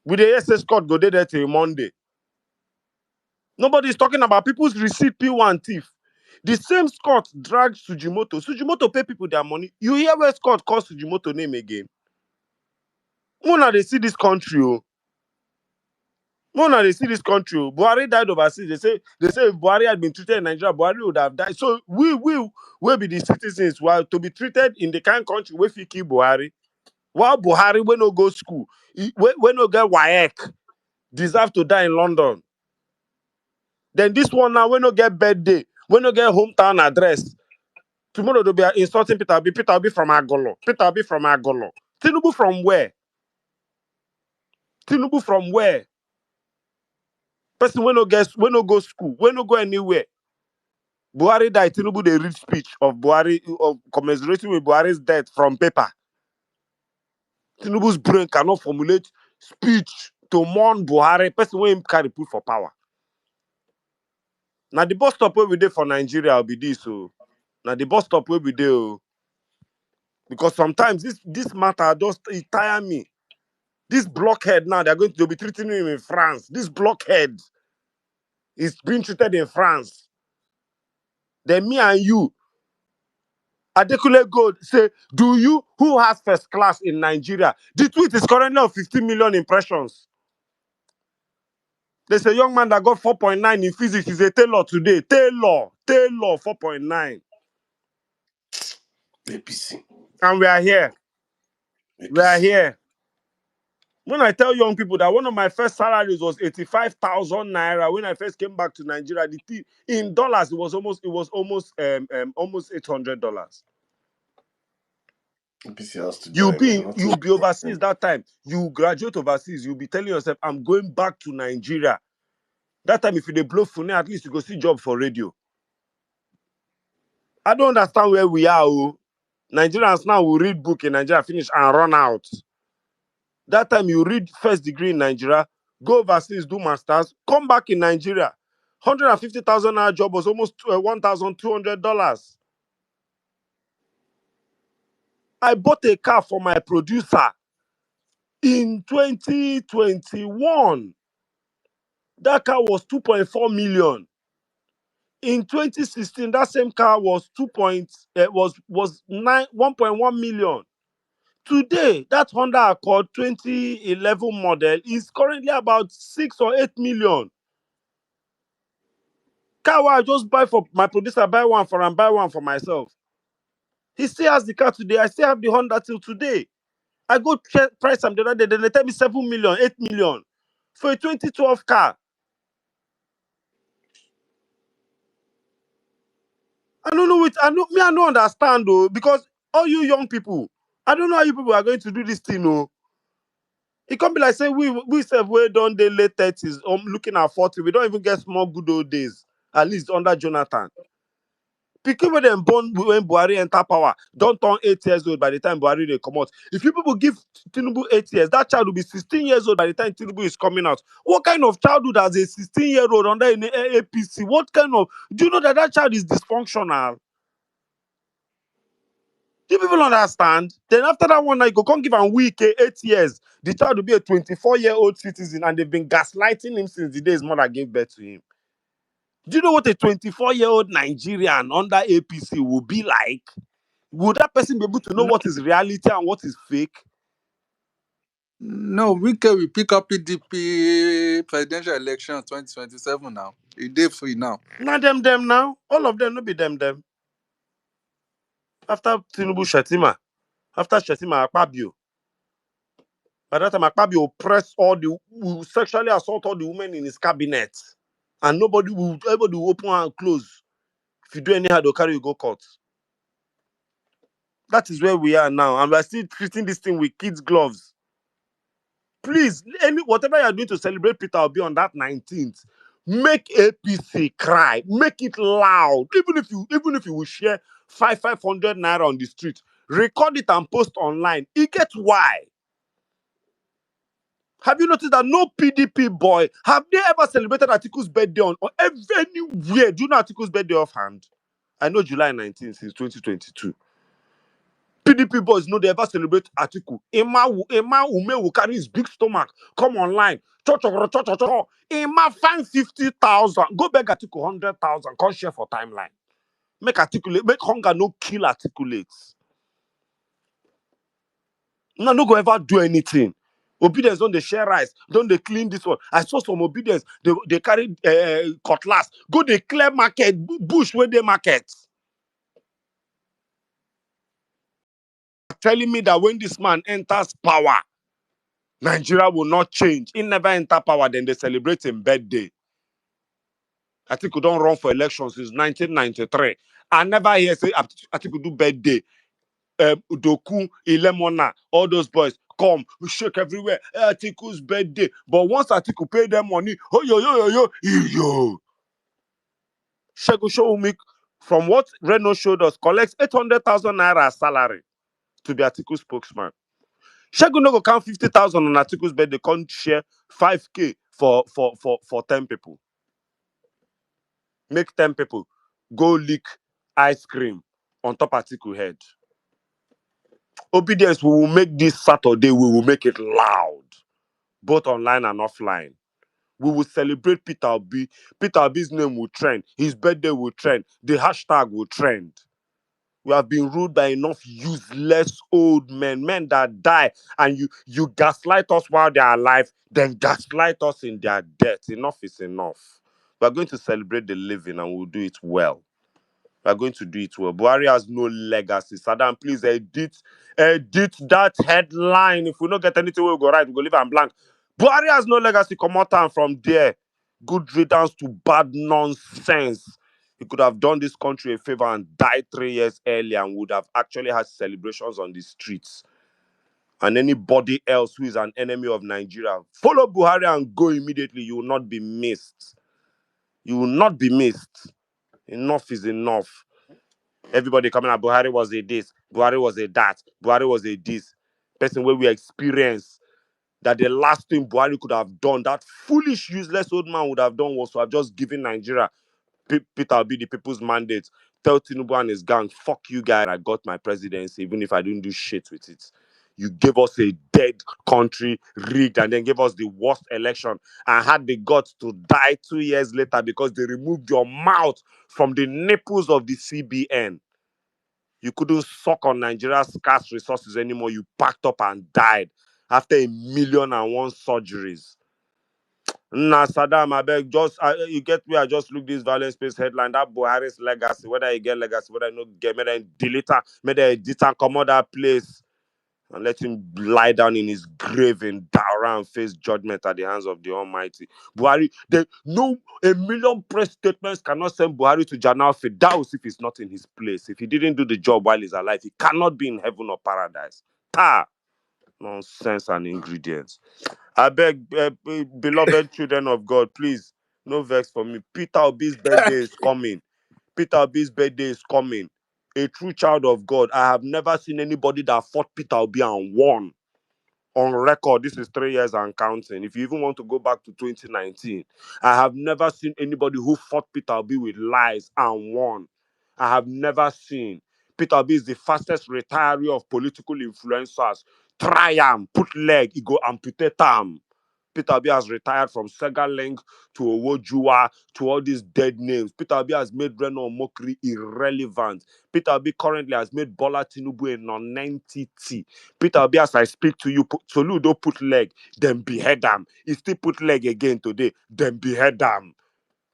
With the SS Scott go there till Monday. Nobody's talking about people's receipt P1 thief. The same Scott dragged Sujimoto. Sujimoto pay people their money. You hear where Scott calls Sujimoto name again? Mona, they see this country. Mona, they see this country. Buhari died overseas. They say if Buhari had been treated in Nigeria, Buhari would have died. So we will be the citizens who are to be treated in the kind of country where we keep Buhari. While Buhari when no go school, when no get WAEC, deserve to die in London. Then this one now, when no get birthday, when no get hometown address, tomorrow they'll be insulting Peter Obi. Peter Obi from Agolo. Peter Obi from Agolo. Tinubu from where? Tinubu from where? Person when no go school, when no go anywhere. Buhari died. Tinubu they read speech of Buhari of commiserating with Buhari's death from paper. Tinubu's brain cannot formulate speech to mourn Buhari. Person when him carry put for power. Now the bus stop where we did for Nigeria will be this. So now the bus stop where we did. Because sometimes this matter just it tire me. This blockhead now, they'll be treating him in France. This blockhead is being treated in France. Then me and you, Adekule Gold, say, do you, who has first class in Nigeria? The tweet is currently on 15 million impressions. There's a young man that got 4.9 in physics. He's a tailor today. Tailor, 4.9. APC. And we are here. APC. We are here. When I tell young people that one of my first salaries was 85,000 naira when I first came back to Nigeria, in dollars it was almost $800. APC has to You'll join. be overseas that time. You graduate overseas, you'll be telling yourself, I'm going back to Nigeria. That time, if you blow phone, at least you go see job for radio. I don't understand where we are. Nigerians now will read book in Nigeria, finish and run out. That time you read first degree in Nigeria, go overseas, do masters, come back in Nigeria. 150,000 naira job was almost $1,200. I bought a car for my producer in 2021. That car was 2.4 million. In 2016, that same car was 1.1 million. Today, that Honda Accord 2011 model is currently about 6 or 8 million. Car I just buy for my producer, buy one for him, buy one for myself. He still has the car today. I still have the Honda till today. I go price them the other day, then they tell me 7 million, 8 million for a 2012 car. I don't know I don't understand though, because all you young people, I don't know how you people are going to do this thing. It can't be like say we say we done the late 30s, looking at 40. We don't even get small good old days, at least under Jonathan. People when them born when Buhari enter power, don't turn 8 years old by the time Buhari they come out. If you people give Tinubu 8 years, that child will be 16 years old by the time Tinubu is coming out. What kind of childhood as a 16-year-old under an APC? What kind of, do you know that child is dysfunctional? Do people understand? Then after that one, you go come give him week 8 years. The child will be a 24-year-old citizen, and they've been gaslighting him since the day his mother gave birth to him. Do you know what a 24-year-old Nigerian under APC will be like? Would that person be able to know what is reality and what is fake? No, we can we pick up PDP presidential election 2027 now. A day free now. Now them now. All of them no be them. After Tinubu Shetima, after Shetima Akpabio, by that time Akpabio oppressed will sexually assault all the women in his cabinet, and everybody will open and close. If you do anyhow, they'll carry you go court. That is where we are now, and we are still treating this thing with kids' gloves. Please, whatever you are doing to celebrate Peter Obi on that 19th, make APC cry, make it loud. Even if you will share 500 naira on the street, record it and post online. It gets why. Have you noticed that no PDP boy have they ever celebrated Atiku's birthday or anywhere? Do you know Atiku's birthday offhand? I know July 19th since 2022. PDP boys know they ever celebrate Atiku. Emma Ume will carry his big stomach, come online. Emma find 50,000. Go beg Atiku 100,000. Come share for timeline. Make hunger no kill articulates. No go ever do anything. Obedience don't they share rice, don't they clean this one. I saw some obedience, they carry cutlass, go they clear market, bush where they market. Telling me that when this man enters power, Nigeria will not change. He never enter power, then they celebrate his birthday. Atiku don't run for elections since 1993. I never hear say Atiku do birthday. Doku, Ilemona, all those boys come, we shake everywhere. Atiku's birthday. But once Atiku pay them money, oh yo. Shego show me from what Reno showed us, collects 800,000 naira as salary to be Atiku's spokesman. Shego no go count 50,000 on Atiku's birthday, can't share 5K for 10 people. Make 10 people go lick ice cream on top Atiku head. Obedience, we will make this Saturday, we will make it loud, both online and offline. We will celebrate Peter Obi. Peter Obi's name will trend. His birthday will trend. The hashtag will trend. We have been ruled by enough useless old men that die, and you gaslight us while they are alive, then gaslight us in their death. Enough is enough. We are going to celebrate the living, and we'll do it well. We are going to do it well. Buhari has no legacy. Saddam, please edit that headline. If we don't get anything, we'll go right. We'll go leave and blank. Buhari has no legacy. Come out and from there. Good riddance to bad nonsense. He could have done this country a favor and died 3 years earlier and would have actually had celebrations on the streets. And anybody else who is an enemy of Nigeria, follow Buhari and go immediately. You will not be missed. You will not be missed. Enough is enough. Everybody coming out, Buhari was a this, Buhari was a that, Buhari was a this. Person where we experience that the last thing Buhari could have done, that foolish, useless old man would have done was to have just given Nigeria Peter Obi the people's mandate. Tell Tinubu and his gang, fuck you guys, I got my presidency, even if I didn't do shit with it. You gave us a dead country, rigged, and then gave us the worst election and had the guts to die 2 years later because they removed your mouth from the nipples of the CBN. You couldn't suck on Nigeria's scarce resources anymore. You packed up and died after 1,000,001 surgeries. Nah, Saddam, I beg, you get me. I just look this violence space headline. That Buhari's legacy, whether you get legacy, whether you no get, whether you delete her, whether you edit and come out that place and let him lie down in his grave in Dara and face judgment at the hands of the Almighty. Buhari, no, 1,000,000 press statements cannot send Buhari to Jannah Firdaus if he's not in his place. If he didn't do the job while he's alive, he cannot be in heaven or paradise. Nonsense and ingredients. I beg, beloved children of God, please, no vex for me. Peter Obi's birthday is coming. Peter Obi's birthday is coming. A true child of God. I have never seen anybody that fought Peter Obi and won. On record, this is 3 years and counting. If you even want to go back to 2019, I have never seen anybody who fought Peter Obi with lies and won. I have never seen. Peter Obi is the fastest retiree of political influencers. Try am, put leg, he go amputate am. Peter Obi has retired from Segalink to Owojua to all these dead names. Peter Obi has made Reno Omokri irrelevant. Peter Obi currently has made Bola Tinubu a non-entity. Peter Obi, as I speak to you, Soludo put leg, then behead him. He still put leg again today, then behead him.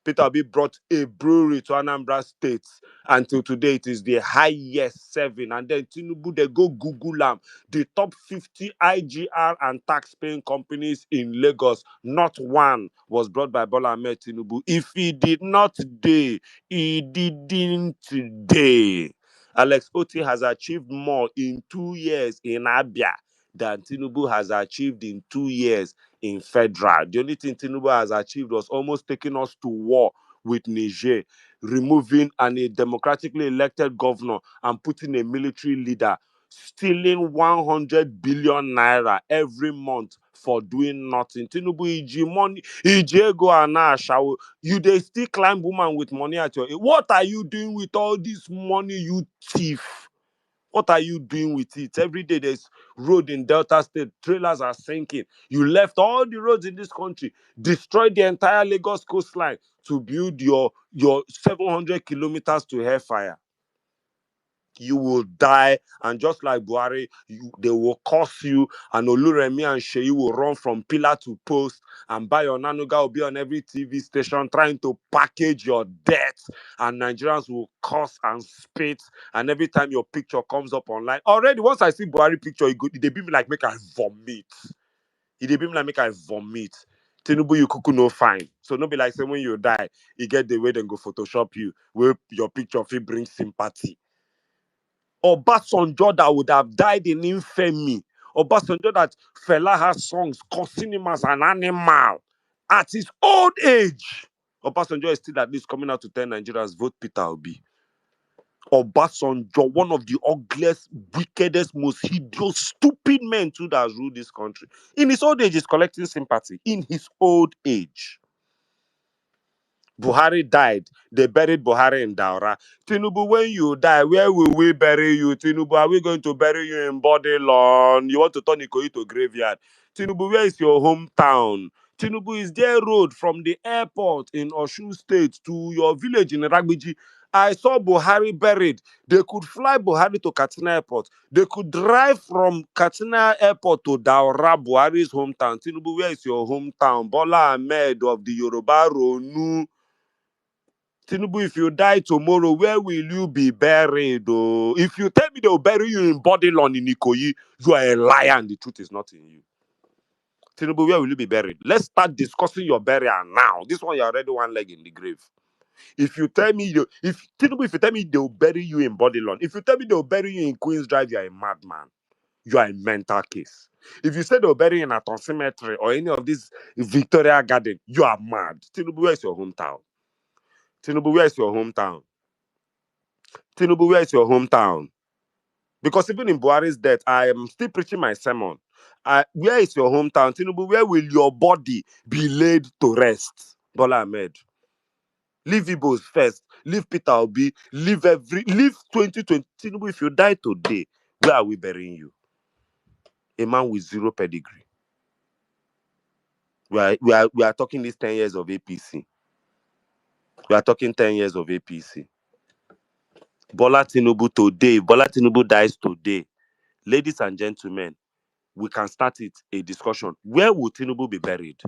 Peter Obi brought a brewery to Anambra State. Until today, it is the highest serving. And then Tinubu, they go Google them. The top 50 IGR and tax-paying companies in Lagos, not one was brought by Bola Ahmed Tinubu. If he did not day, he didn't day. Alex Oti has achieved more in 2 years in Abia than Tinubu has achieved in 2 years in federal. The only thing Tinubu has achieved was almost taking us to war with Niger, removing a democratically elected governor and putting a military leader, stealing 100 billion naira every month for doing nothing. Tinubu, iji money, iji go and ashawo. You they still climb woman with money at your. What are you doing with all this money, you thief? What are you doing with it? Every day there's road in Delta State, trailers are sinking. You left all the roads in this country, destroyed the entire Lagos coastline to build your 700 kilometers to hellfire. You will die, and just like Buhari, they will curse you, and Oluremi and Sheyi will run from pillar to post, and Bayo Nanuga will be on every TV station trying to package your death, and Nigerians will curse and spit, and every time your picture comes up online, already once I see Buhari picture, they be me like make I vomit. They be me like make I vomit. Tinubu, you kuku no fine. So no be like say when you die, you get the way then go Photoshop you, where your picture fit bring sympathy. Obasanjo that would have died in infamy. Obasanjo that Fela has songs cursing him as an animal at his old age. Obasanjo is still at least coming out to tell Nigerians vote Peter Obi. Obasanjo, one of the ugliest, wickedest, most hideous, stupid men too that has ruled this country. In his old age, he's collecting sympathy. In his old age. Buhari died. They buried Buhari in Daura. Tinubu, when you die, where will we bury you? Tinubu, are we going to bury you in Bodilon? You want to turn Ikoyi to graveyard? Tinubu, where is your hometown? Tinubu, is there road from the airport in Osun State to your village in Ragbiji? I saw Buhari buried. They could fly Buhari to Katsina Airport. They could drive from Katsina Airport to Daura, Buhari's hometown. Tinubu, where is your hometown? Bola Ahmed of the Yoruba Ronu. Tinubu, if you die tomorrow, where will you be buried? Oh? If you tell me they'll bury you in Bodilon in Ikoyi, you are a liar and the truth is not in you. Tinubu, where will you be buried? Let's start discussing your burial now. This one, you're already one leg in the grave. If you tell me, if you tell me they'll bury you in Bodilon, if you tell me they'll bury you in Queen's Drive, you're a madman. You are a mental case. If you say they'll bury you in Aton Cemetery or any of these Victoria Garden, you are mad. Tinubu, where's your hometown? Tinubu, where is your hometown? Tinubu, where is your hometown? Because even in Buhari's death, I am still preaching my sermon. Where is your hometown? Tinubu, where will your body be laid to rest? Bola Ahmed. Leave Igbos first. Leave Peter Obi. Leave 2020. Tinubu, if you die today, where are we burying you? A man with zero pedigree. We are talking these 10 years of APC. We are talking 10 years of APC. Bola Tinubu today. Bola Tinubu dies today. Ladies and gentlemen, we can start a discussion. Where will Tinubu be buried?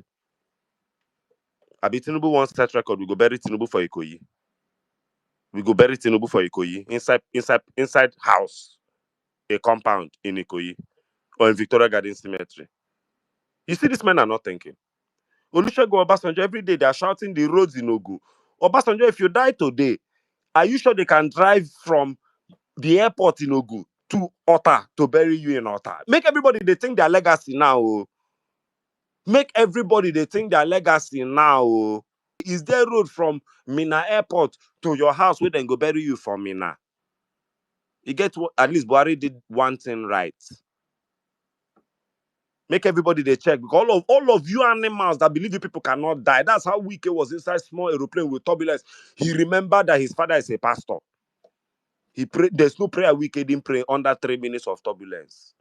Abi Tinubu wants set record. We go bury Tinubu for Ikoyi. We go bury Tinubu for Ikoyi inside house, a compound in Ikoyi or in Victoria Garden Cemetery. You see, these men are not thinking. Olusegun Obasanjo, every day they are shouting the roads in Ogun. Obasanjo, if you die today, are you sure they can drive from the airport in Ogun to Ota to bury you in Ota? Make everybody they think their legacy now. Oh. Make everybody they think their legacy now. Oh. Is there road from Mina Airport to your house where they go bury you from Mina? You get what? At least Buhari did one thing right. Make everybody they check because all of you animals that believe you people cannot die. That's how Wike was inside small aeroplane with turbulence. He remembered that his father is a pastor. He prayed. There's no prayer Wike didn't pray under 3 minutes of turbulence.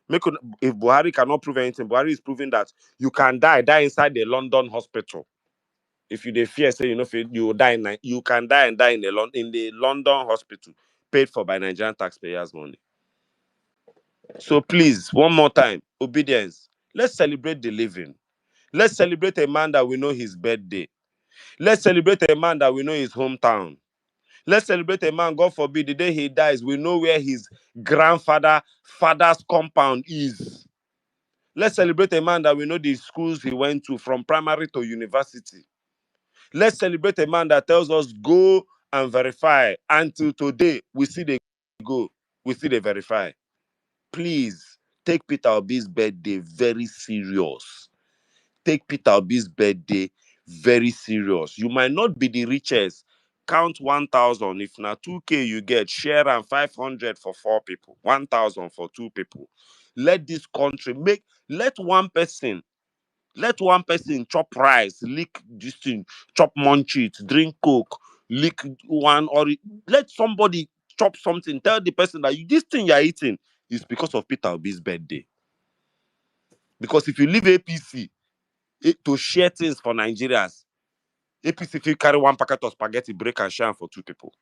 If Buhari cannot prove anything, Buhari is proving that you can die inside the London hospital. If you dey fear, say you will die, you can die and die in the London hospital, paid for by Nigerian taxpayers' money. So please, one more time, obedience. Let's celebrate the living. Let's celebrate a man that we know his birthday. Let's celebrate a man that we know his hometown. Let's celebrate a man, God forbid, the day he dies, we know where his father's compound is. Let's celebrate a man that we know the schools he went to from primary to university. Let's celebrate a man that tells us go and verify. Until today, we see they go, we see they verify. Please take Peter Obi's birthday very serious. Take Peter Obi's birthday very serious. You might not be the richest. Count 1,000. If not 2K you get, share and 500 for 4 people. 1,000 for 2 people. Let this country let one person chop rice, lick this thing, chop munchies, drink coke, lick one, or let somebody chop something. Tell the person that this thing you're eating is because of Peter Obi's birthday. Because if you leave APC to share things for Nigerians, APC if you carry 1 packet of spaghetti, break and share for 2 people.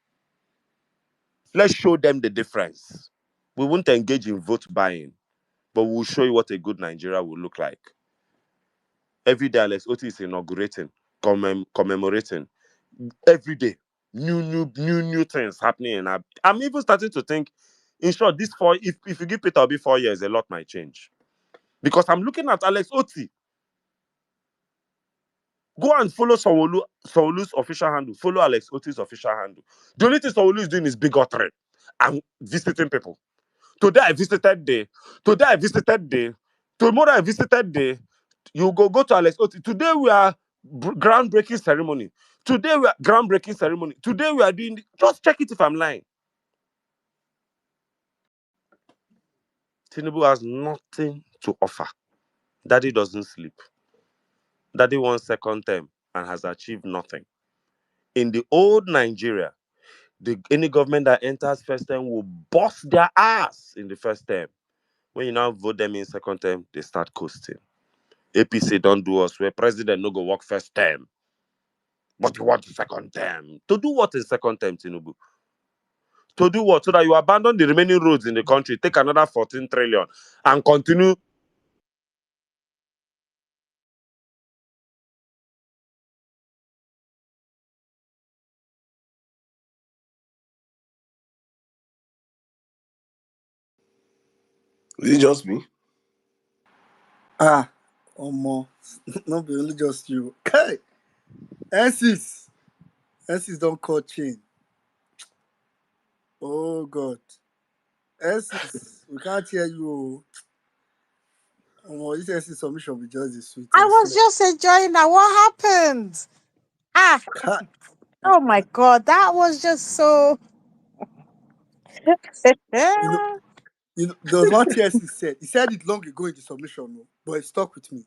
Let's show them the difference. We won't engage in vote buying, but we'll show you what a good Nigeria will look like. Every day, Alex Oti is inaugurating, commemorating. Every day, new things happening. And I'm even starting to think, in short, if you give Peter Obi 4 years, a lot might change. Because I'm looking at Alex Oti. Go and follow Sanwo-Olu's official handle. Follow Alex Oti's official handle. The only thing Sanwo-Olu is doing is bigotry and visiting people. Today I visited there. Today I visited there. Tomorrow I visited there. You go to Alex Oti. Today we are groundbreaking ceremony. Today we are groundbreaking ceremony. Today we are doing. Just check it if I'm lying. Tinubu has nothing to offer. Daddy doesn't sleep. Daddy won 2nd term and has achieved nothing. In the old Nigeria, any government that enters 1st term will bust their ass in the 1st term. When you now vote them in 2nd term, they start coasting. APC don't do us where president no go work 1st term. But you want 2nd term. To do what in 2nd term, Tinubu? To do what? So that you abandon the remaining roads in the country, take another 14 trillion and continue. Is it just me? Ah, Omo, not be only just you. Hey, N6 don't call chain. Oh God, N6, we can't hear you. Omo, this N6 submission will be just the sweet, I I was swear. just enjoying that. What happened? Ah, Ha, oh my God, that was just so. you know, there was one thing N6 said. He said it long ago in the submission, no, but it stuck with me.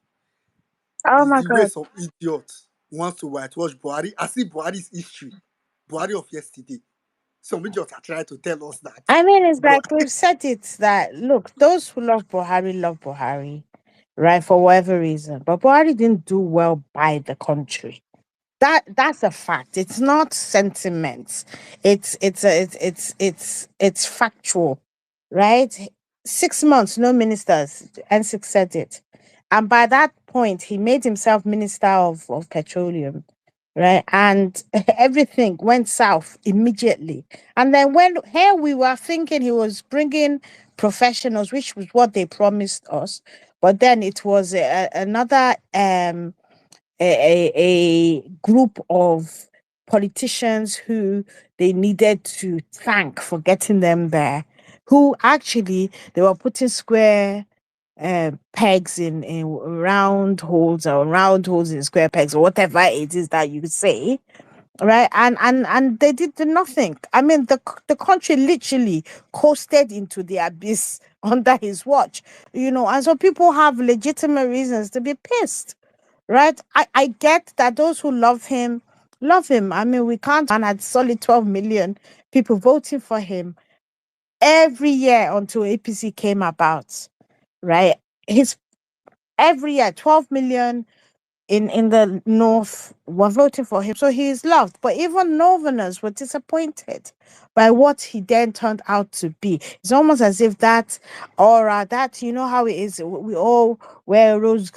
Oh It's my the way God. some idiot wants to whitewash Buhari. I see Buhari's history. Buhari of yesterday. Some idiots are trying to tell us that. I mean, it's But like we've said it that look, those who love Buhari, right, for whatever reason. But Buhari didn't do well by the country. That's a fact. It's not sentiments. It's factual, right? 6 months, no ministers. N6 said it, and by that point, he made himself minister of petroleum, right? And everything went south immediately. And then when here we were thinking he was bringing professionals, which was what they promised us, but then it was another a group of politicians who they needed to thank for getting them there, who actually they were putting square pegs in round holes, or round holes in square pegs, or whatever it is that you say, right? And they did nothing. I mean, the country literally coasted into the abyss under his watch, and so people have legitimate reasons to be pissed, right? I get that those who love him. I mean, we can't man had solid 12 million people voting for him every year until APC came about. right? His every year 12 million in the north were voting for him, so he is loved. But even northerners were disappointed by what he then turned out to be. It's almost as if that aura, that you know how it is, we all wear rose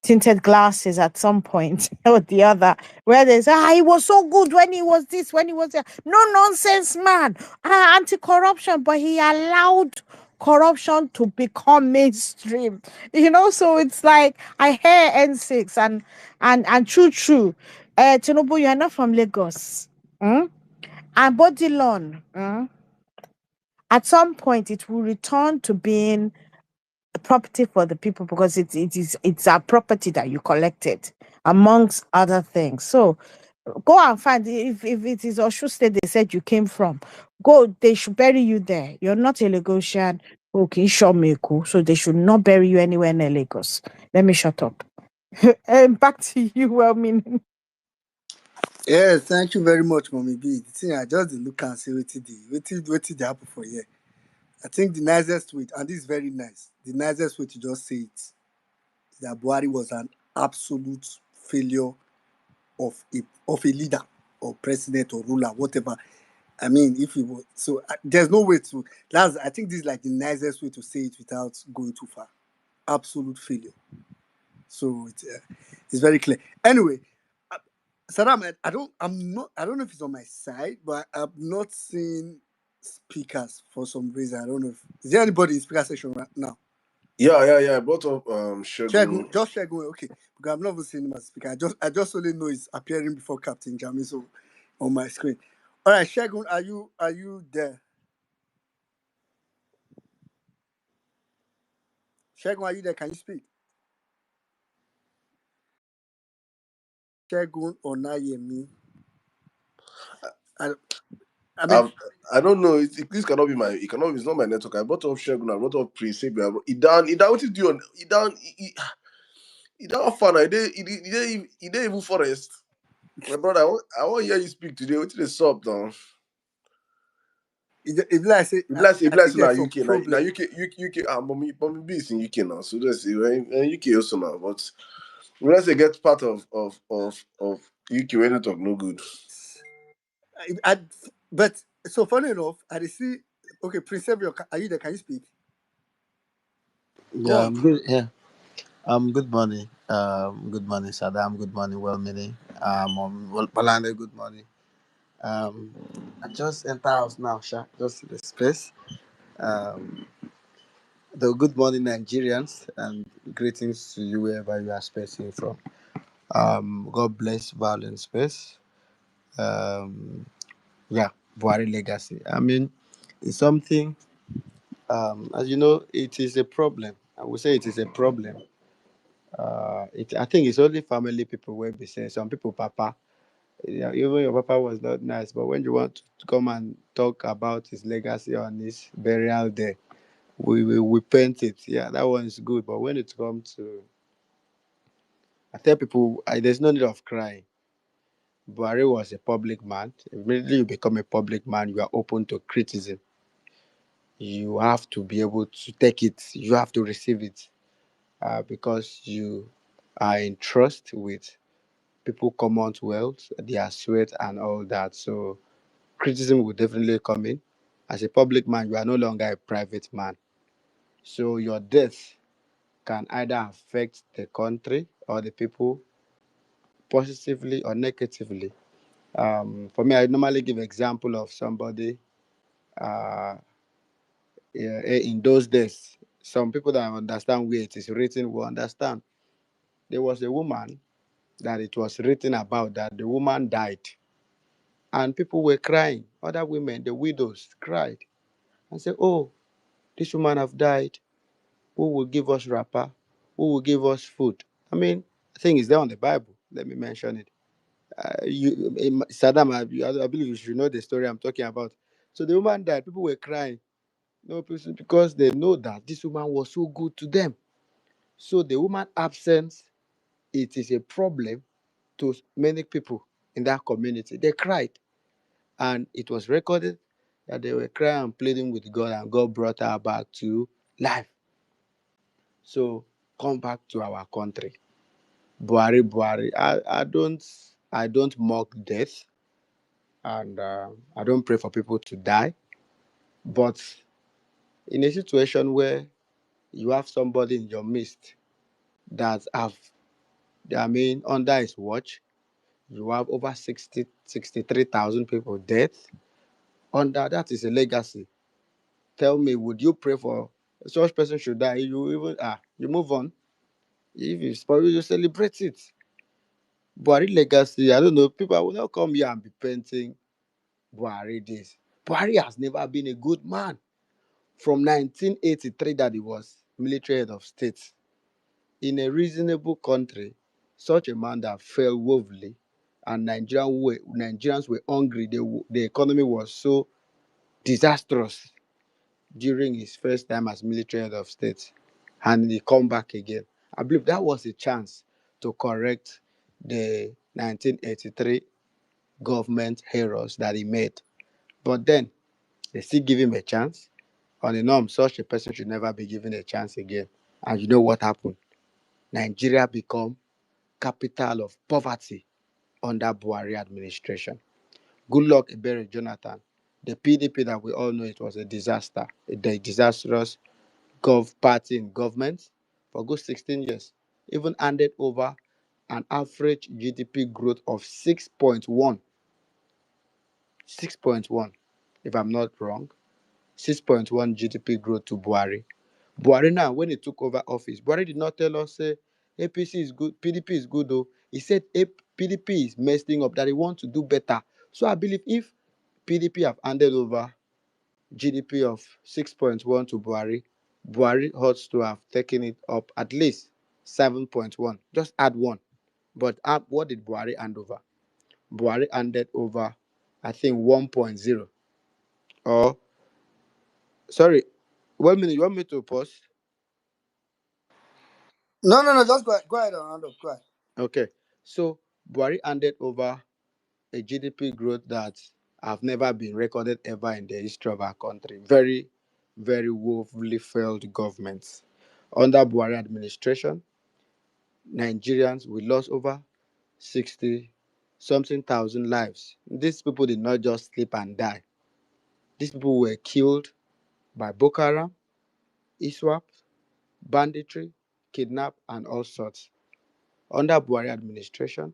tinted glasses at some point or the other, where they say, he was so good when he was this, when he was that. No nonsense, man. Anti-corruption, but he allowed corruption to become mainstream. So it's like I hear N6 and true. Tinubu, you are not from Lagos. And Bodilon, at some point it will return to being property for the people because it's a property that you collected amongst other things. So go and find, if it is Oshu State they said you came from, go, they should bury you there. You're not a Lagosian. Okay, sure, Meku. So they should not bury you anywhere in Lagos. Let me shut up. And back to you, well meaning. Yes, thank you very much, Mommy B. The thing I just dey look and say what did happen for here. I think the nicest way, and this is very nice, the nicest way to just say it is that Buhari was an absolute failure of a leader or president or ruler, whatever. I mean, if he was so, there's no way to. I think this is like the nicest way to say it without going too far. Absolute failure. So it's very clear. Anyway, uh, Saddam, I don't know if it's on my side, but I'm not seeing speakers for some reason. I don't know if is there anybody in speaker section right now. Yeah. I brought up Shegun, Shogun. just Shegun, okay. Because I've never seen him as speaker. I just only know he's appearing before Captain Jami, so on my screen. All right, Shegun, are you there? Shegun, are you there? Can you speak? Shegun Onayemi. I, I mean, I don't know. This cannot be my. It cannot. It's not my network. I brought up Shogun. I brought up Prince. Idan. What is doing? Idan Fana. He didn't even forest. My brother, I want to hear you speak today. What is the up now? if like I say, If I like think say na there's some UK, na problem. UK. Mommy B is in UK now, so let's see. UK also now, but when I say get part of UK, we not talk no good. I, but so funny enough, I dey see. Okay, Prince Ebio, are you there? Can you speak? Go Yeah, on. I'm good. Yeah. Good morning. Good morning, Saddam. Good morning, well meaning. Palande, good morning. Um, I just enter house now, Sha. Just the space. Um, the good morning, Nigerians, and greetings to you wherever you are spacing from. God bless Violence Space. Um, yeah, Buhari legacy. I mean, it's something. As you know, it is a problem. I would say it is a problem. I think it's only family people will be saying. Some people, Papa, yeah, even your Papa was not nice, but when you want to come and talk about his legacy on his burial day, we paint it. Yeah, that one is good. But when it comes to, I tell people, there's no need of crying. Buhari was a public man. Immediately you become a public man, you are open to criticism. You have to be able to take it. You have to receive it because you are in trust with people Commonwealth, their sweat and all that. So criticism will definitely come in. As a public man, you are no longer a private man. So your death can either affect the country or the people positively or negatively. For me, I normally give example of somebody uh, in those days. Some people that understand where it is written will understand. There was a woman that it was written about that the woman died, and people were crying. Other women, the widows, cried and said, "Oh, this woman have died. Who will give us wrapper? Who will give us food?" I mean, I think it's there on the Bible. Let me mention it. Saddam, I believe you should know the story I'm talking about. So the woman died. People were crying. No person because they know that this woman was so good to them. So the woman absence, it is a problem to many people in that community. They cried, and it was recorded that they were crying and pleading with God, and God brought her back to life. So come back to our country. Buhari, Buhari. I don't mock death, and I don't pray for people to die. But in a situation where you have somebody in your midst that have, I mean, under his watch, you have over 63,000 people dead. Under that is a legacy. Tell me, would you pray for such person should die? You even you move on. If you spoil, you celebrate it. Buhari legacy, I don't know. People will not come here and be painting Buhari this. Buhari has never been a good man. From 1983 that he was military head of state in a reasonable country, such a man that fell woefully, and Nigerians were hungry. The economy was so disastrous during his first time as military head of state, and he come back again. I believe that was a chance to correct the 1983 government errors that he made. But then they still give him a chance. On the norm, such a person should never be given a chance again. And you know what happened? Nigeria become capital of poverty under Buhari administration. Good luck, Ebere Jonathan. The PDP that we all know, it was a disaster, a disastrous party in government for good 16 years, even handed over an average GDP growth of 6.1, 6.1, if I'm not wrong, 6.1 GDP growth to Buhari. Buhari now, when he took over office, Buhari did not tell us, say, APC is good, PDP is good, though. He said PDP is messing up, that he wants to do better. So I believe if PDP have handed over GDP of 6.1 to Buhari, Buhari ought to have taken it up at least 7.1. Just add one. But what did Buhari hand over? Buhari handed over, I think, 1.0. Or, sorry, 1 minute, you want me to pause? No, no, no. Just go ahead and round up. Go ahead. Okay. So, Buhari handed over a GDP growth that have never been recorded ever in the history of our country. Very, very woefully failed governments. Under Buhari administration, Nigerians, we lost over 60 something thousand lives. These people did not just sleep and die. These people were killed by Boko Haram, ISWAP, banditry, kidnap, and all sorts. Under Buhari administration,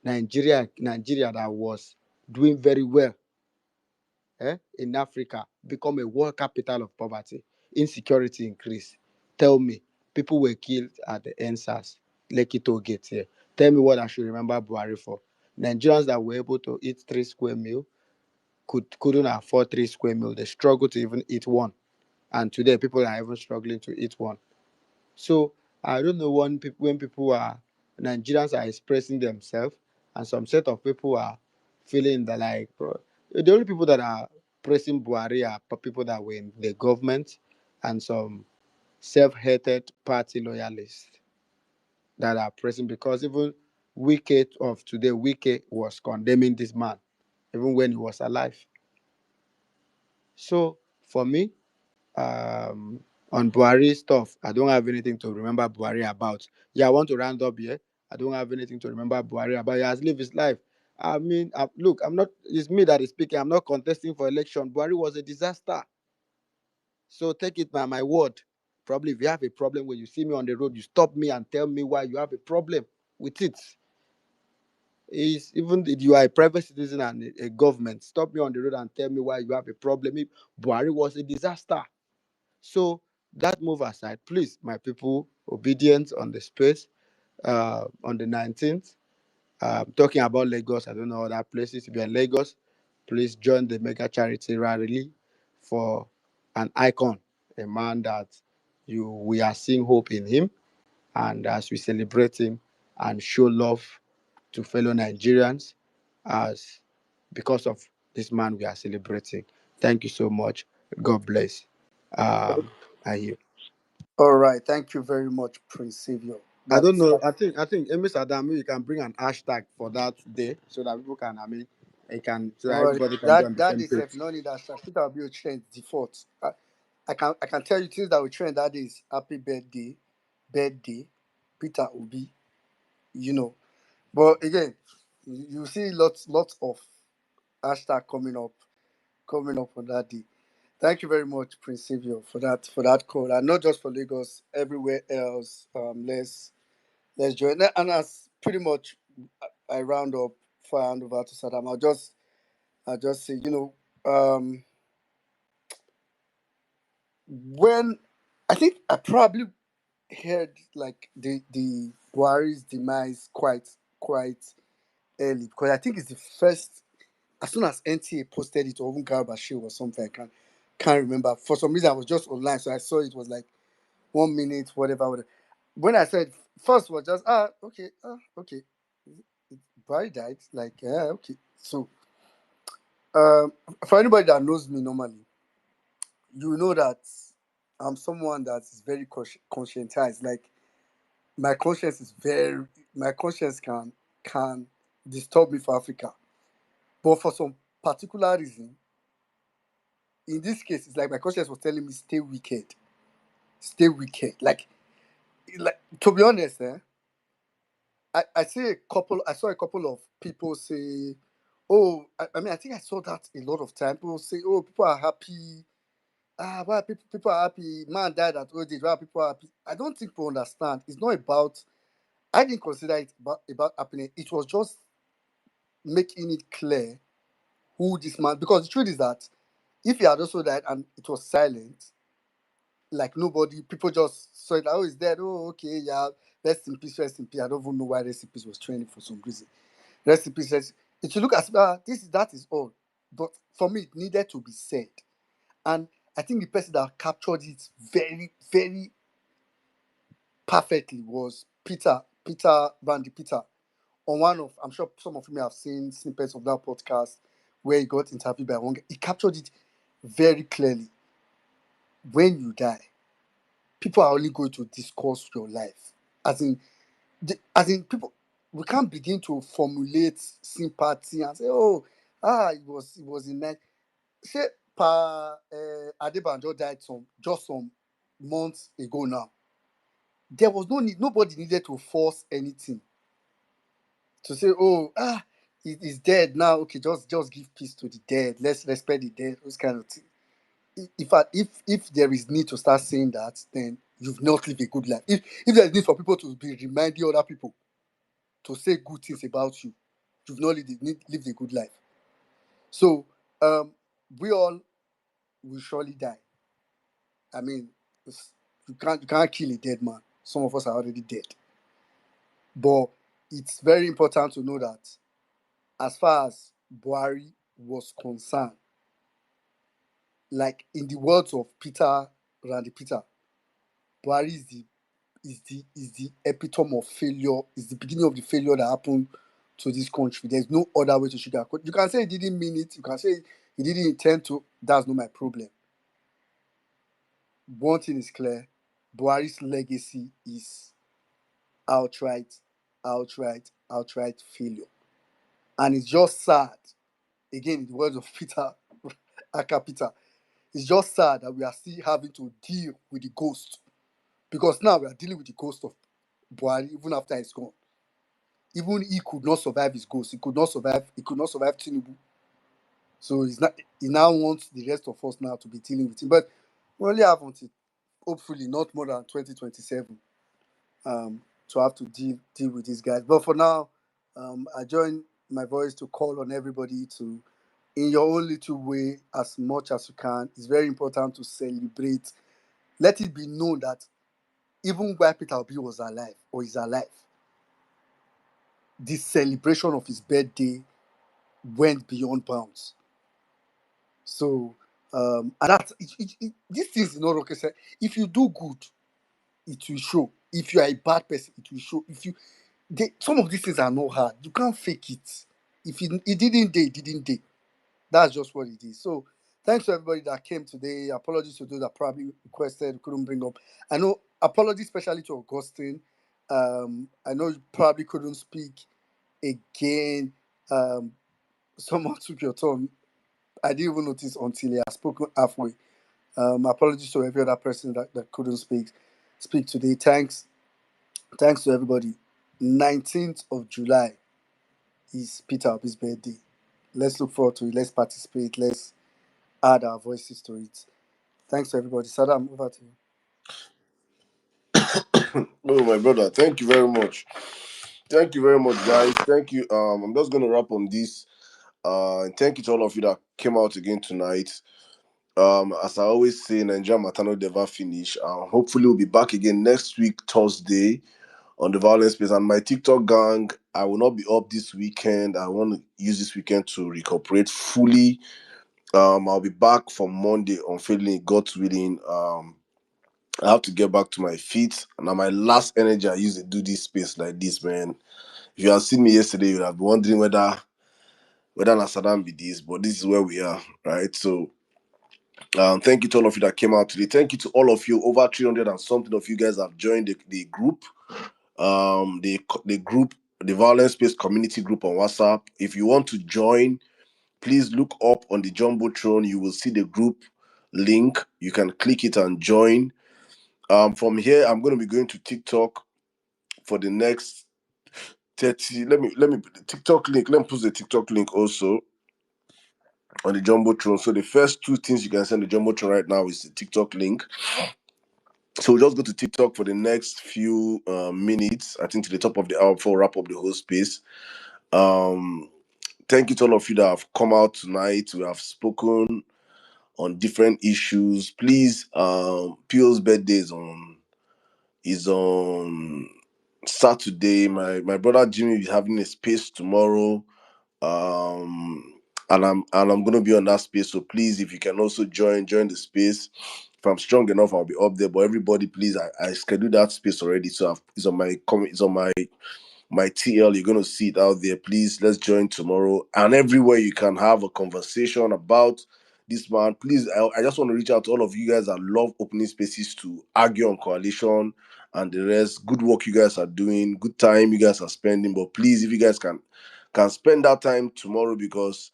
Nigeria that was doing very well in Africa become a world capital of poverty. Insecurity increased. Tell me, people were killed at the NSAS, Lekki toll gate here. Tell me what I should remember Buhari for. Nigerians that were able to eat 3 square meal couldn't afford 3 square meal. They struggled to even eat one. And today, people are even struggling to eat one. So I don't know when people are Nigerians are expressing themselves, and some set of people are feeling that like bro, the only people that are pressing Buhari are people that were in the government and some self-hated party loyalists that are pressing because even Wike of today, Wike was condemning this man even when he was alive. So for me, um, on Buhari stuff, I don't have anything to remember Buhari about. Yeah, I want to round up here. I don't have anything to remember Buhari about. He has lived his life. I mean, look, I'm not. It's me that is speaking. I'm not contesting for election. Buhari was a disaster. So take it by my word. Probably if you have a problem when you see me on the road, you stop me and tell me why you have a problem with it. Is even if you are a private citizen and a government, stop me on the road and tell me why you have a problem. If Buhari was a disaster. So that move aside, please, my people, obedience on the space on the 19th. Talking about Lagos, I don't know other places. If you're in Lagos, please join the mega charity rally for an icon, a man that we are seeing hope in him, and as we celebrate him and show love to fellow Nigerians, as because of this man we are celebrating. Thank you so much. God bless. I hear. All right. Thank you very much, Prince Savior. I don't That's know. I think Ms. Adamu, you can bring an hashtag for that day so that people can. I mean, it can so that no, everybody can be that on the that same is page. no need that Peter will be a change default. I can tell you things that will trend that day is happy birthday, Peter Obi, you know. But again, you see lots of hashtag coming up on that day. Thank you very much, Prince Savio, for that call, and not just for Lagos, everywhere else. Let's join. And as pretty much I round up for I hand over to Saddam, I'll just say, when I think I probably heard like the Buhari's demise quite early, because I think it's the first, as soon as NTA posted it, or even Garba or something. I can't remember. For some reason I was just online, so I saw it was like 1 minute, whatever. When I said first was just okay, Buhari died, like, yeah, okay. So um for anybody that knows me normally, you know that I'm someone that is very conscientized. Like, my conscience is very my conscience can disturb me for Africa. But for some particular reason, in this case, it's like my conscience was telling me stay wicked. Stay wicked. Like, to be honest, I saw a couple of people say, oh, I mean, I think I saw that a lot of time. People say, oh, people are happy. Why people are happy? Man died at old age. Why are people happy? I don't think people understand. It's not about. I didn't consider it about happening. It was just making it clear who this man. Because the truth is that if he had also died and it was silent, like nobody, people just saw it. Oh, he's dead. Oh, okay, yeah. Rest in peace. Rest in peace. I don't even know why rest in peace was trending for some reason. Rest in peace. It should look as that is all. But for me, it needed to be said. And I think the person that captured it very, very perfectly was Randy Peter. On one of, I'm sure some of you may have seen snippets of that podcast where he got interviewed by one guy. He captured it very clearly. When you die, people are only going to discuss your life. As in people, we can't begin to formulate sympathy and say, oh, it was in night. Say, Adebanjo died some months ago now. There was no need, nobody needed to force anything to say, oh, he's dead now. Okay, just give peace to the dead. Let's respect the dead. Those kind of things. If there is need to start saying that, then you've not lived a good life. If there's need for people to be reminding other people to say good things about you, you've not lived a good life. So we all will surely die. I mean, you can't kill a dead man. Some of us are already dead. But it's very important to know that as far as Buhari was concerned, like in the words of Randy Peter, Buhari is the epitome of failure, is the beginning of the failure that happened to this country. There's no other way to sugarcoat. You can say he didn't mean it, you can say he didn't intend to, that's not my problem. One thing is clear, Buhari's legacy is outright, outright failure. And it's just sad, again, in the words of Aka Peter, it's just sad that we are still having to deal with the ghost. Because now we are dealing with the ghost of Buhari even after he's gone. Even he could not survive his ghost. He could not survive Tinubu. So he now wants the rest of us now to be dealing with him. But we only have until, hopefully, not more than 2027 to have to deal with these guys. But for now, I join my voice to call on everybody to, in your own little way, as much as you can. It's very important to celebrate. Let it be known that even while Peter Obi was alive or is alive, the celebration of his birthday went beyond bounds. So, and these things is not rocket science. If you do good, it will show. If you are a bad person, it will show. Some of these things are not hard. You can't fake it. If it didn't day, it didn't day. That's just what it is. So, thanks to everybody that came today. Apologies to those that probably requested, couldn't bring up. I know, apologies especially to Augustine. I know you probably couldn't speak again. Someone took your turn. I didn't even notice until he had spoken halfway. Apologies to every other person that couldn't speak today. Thanks to everybody. 19th of July is Peter Obi's birthday. Let's look forward to it. Let's participate. Let's add our voices to it. Thanks to everybody. Saddam, over to you. Oh, my brother, thank you very much. Thank you very much, guys. Thank you. I'm just gonna wrap on this. And thank you to all of you that came out again tonight. As I always say, Nigeria Matano never finish. Hopefully we'll be back again next week, Thursday, on the Violence Space. And my TikTok gang, I will not be up this weekend. I want to use this weekend to recuperate fully. I'll be back from Monday on failing God's willing. I have to get back to my feet. Now my last energy I used to do this space like this, man. If you had seen me yesterday, you'd have been wondering whether Nasadam be this, but this is where we are, right? So thank you to all of you that came out today. Thank you to all of you. Over 300 and something of you guys have joined the group. The group, the Violence Space community group on WhatsApp. If you want to join, please look up on the Jumbotron. You will see the group link. You can click it and join. From here, I'm going to be going to TikTok for the next 30. Let me put the TikTok link. Let me put the TikTok link also on the Jumbotron. So the first two things you can send the Jumbotron right now is the TikTok link. So we'll just go to TikTok for the next few minutes, I think to the top of the hour before we wrap up the whole space. Thank you to all of you that have come out tonight. We have spoken on different issues. Please, Pio's birthday is on Saturday. My brother Jimmy is having a space tomorrow. And I'm gonna be on that space. So please, if you can also join the space. If I'm strong enough, I'll be up there. But everybody, please, I scheduled that space already. So it's on my TL. You're gonna see it out there. Please, let's join tomorrow. And everywhere you can have a conversation about this man. Please, I just want to reach out to all of you guys that love opening spaces to argue on coalition and the rest. Good work you guys are doing. Good time you guys are spending. But please, if you guys can spend that time tomorrow, because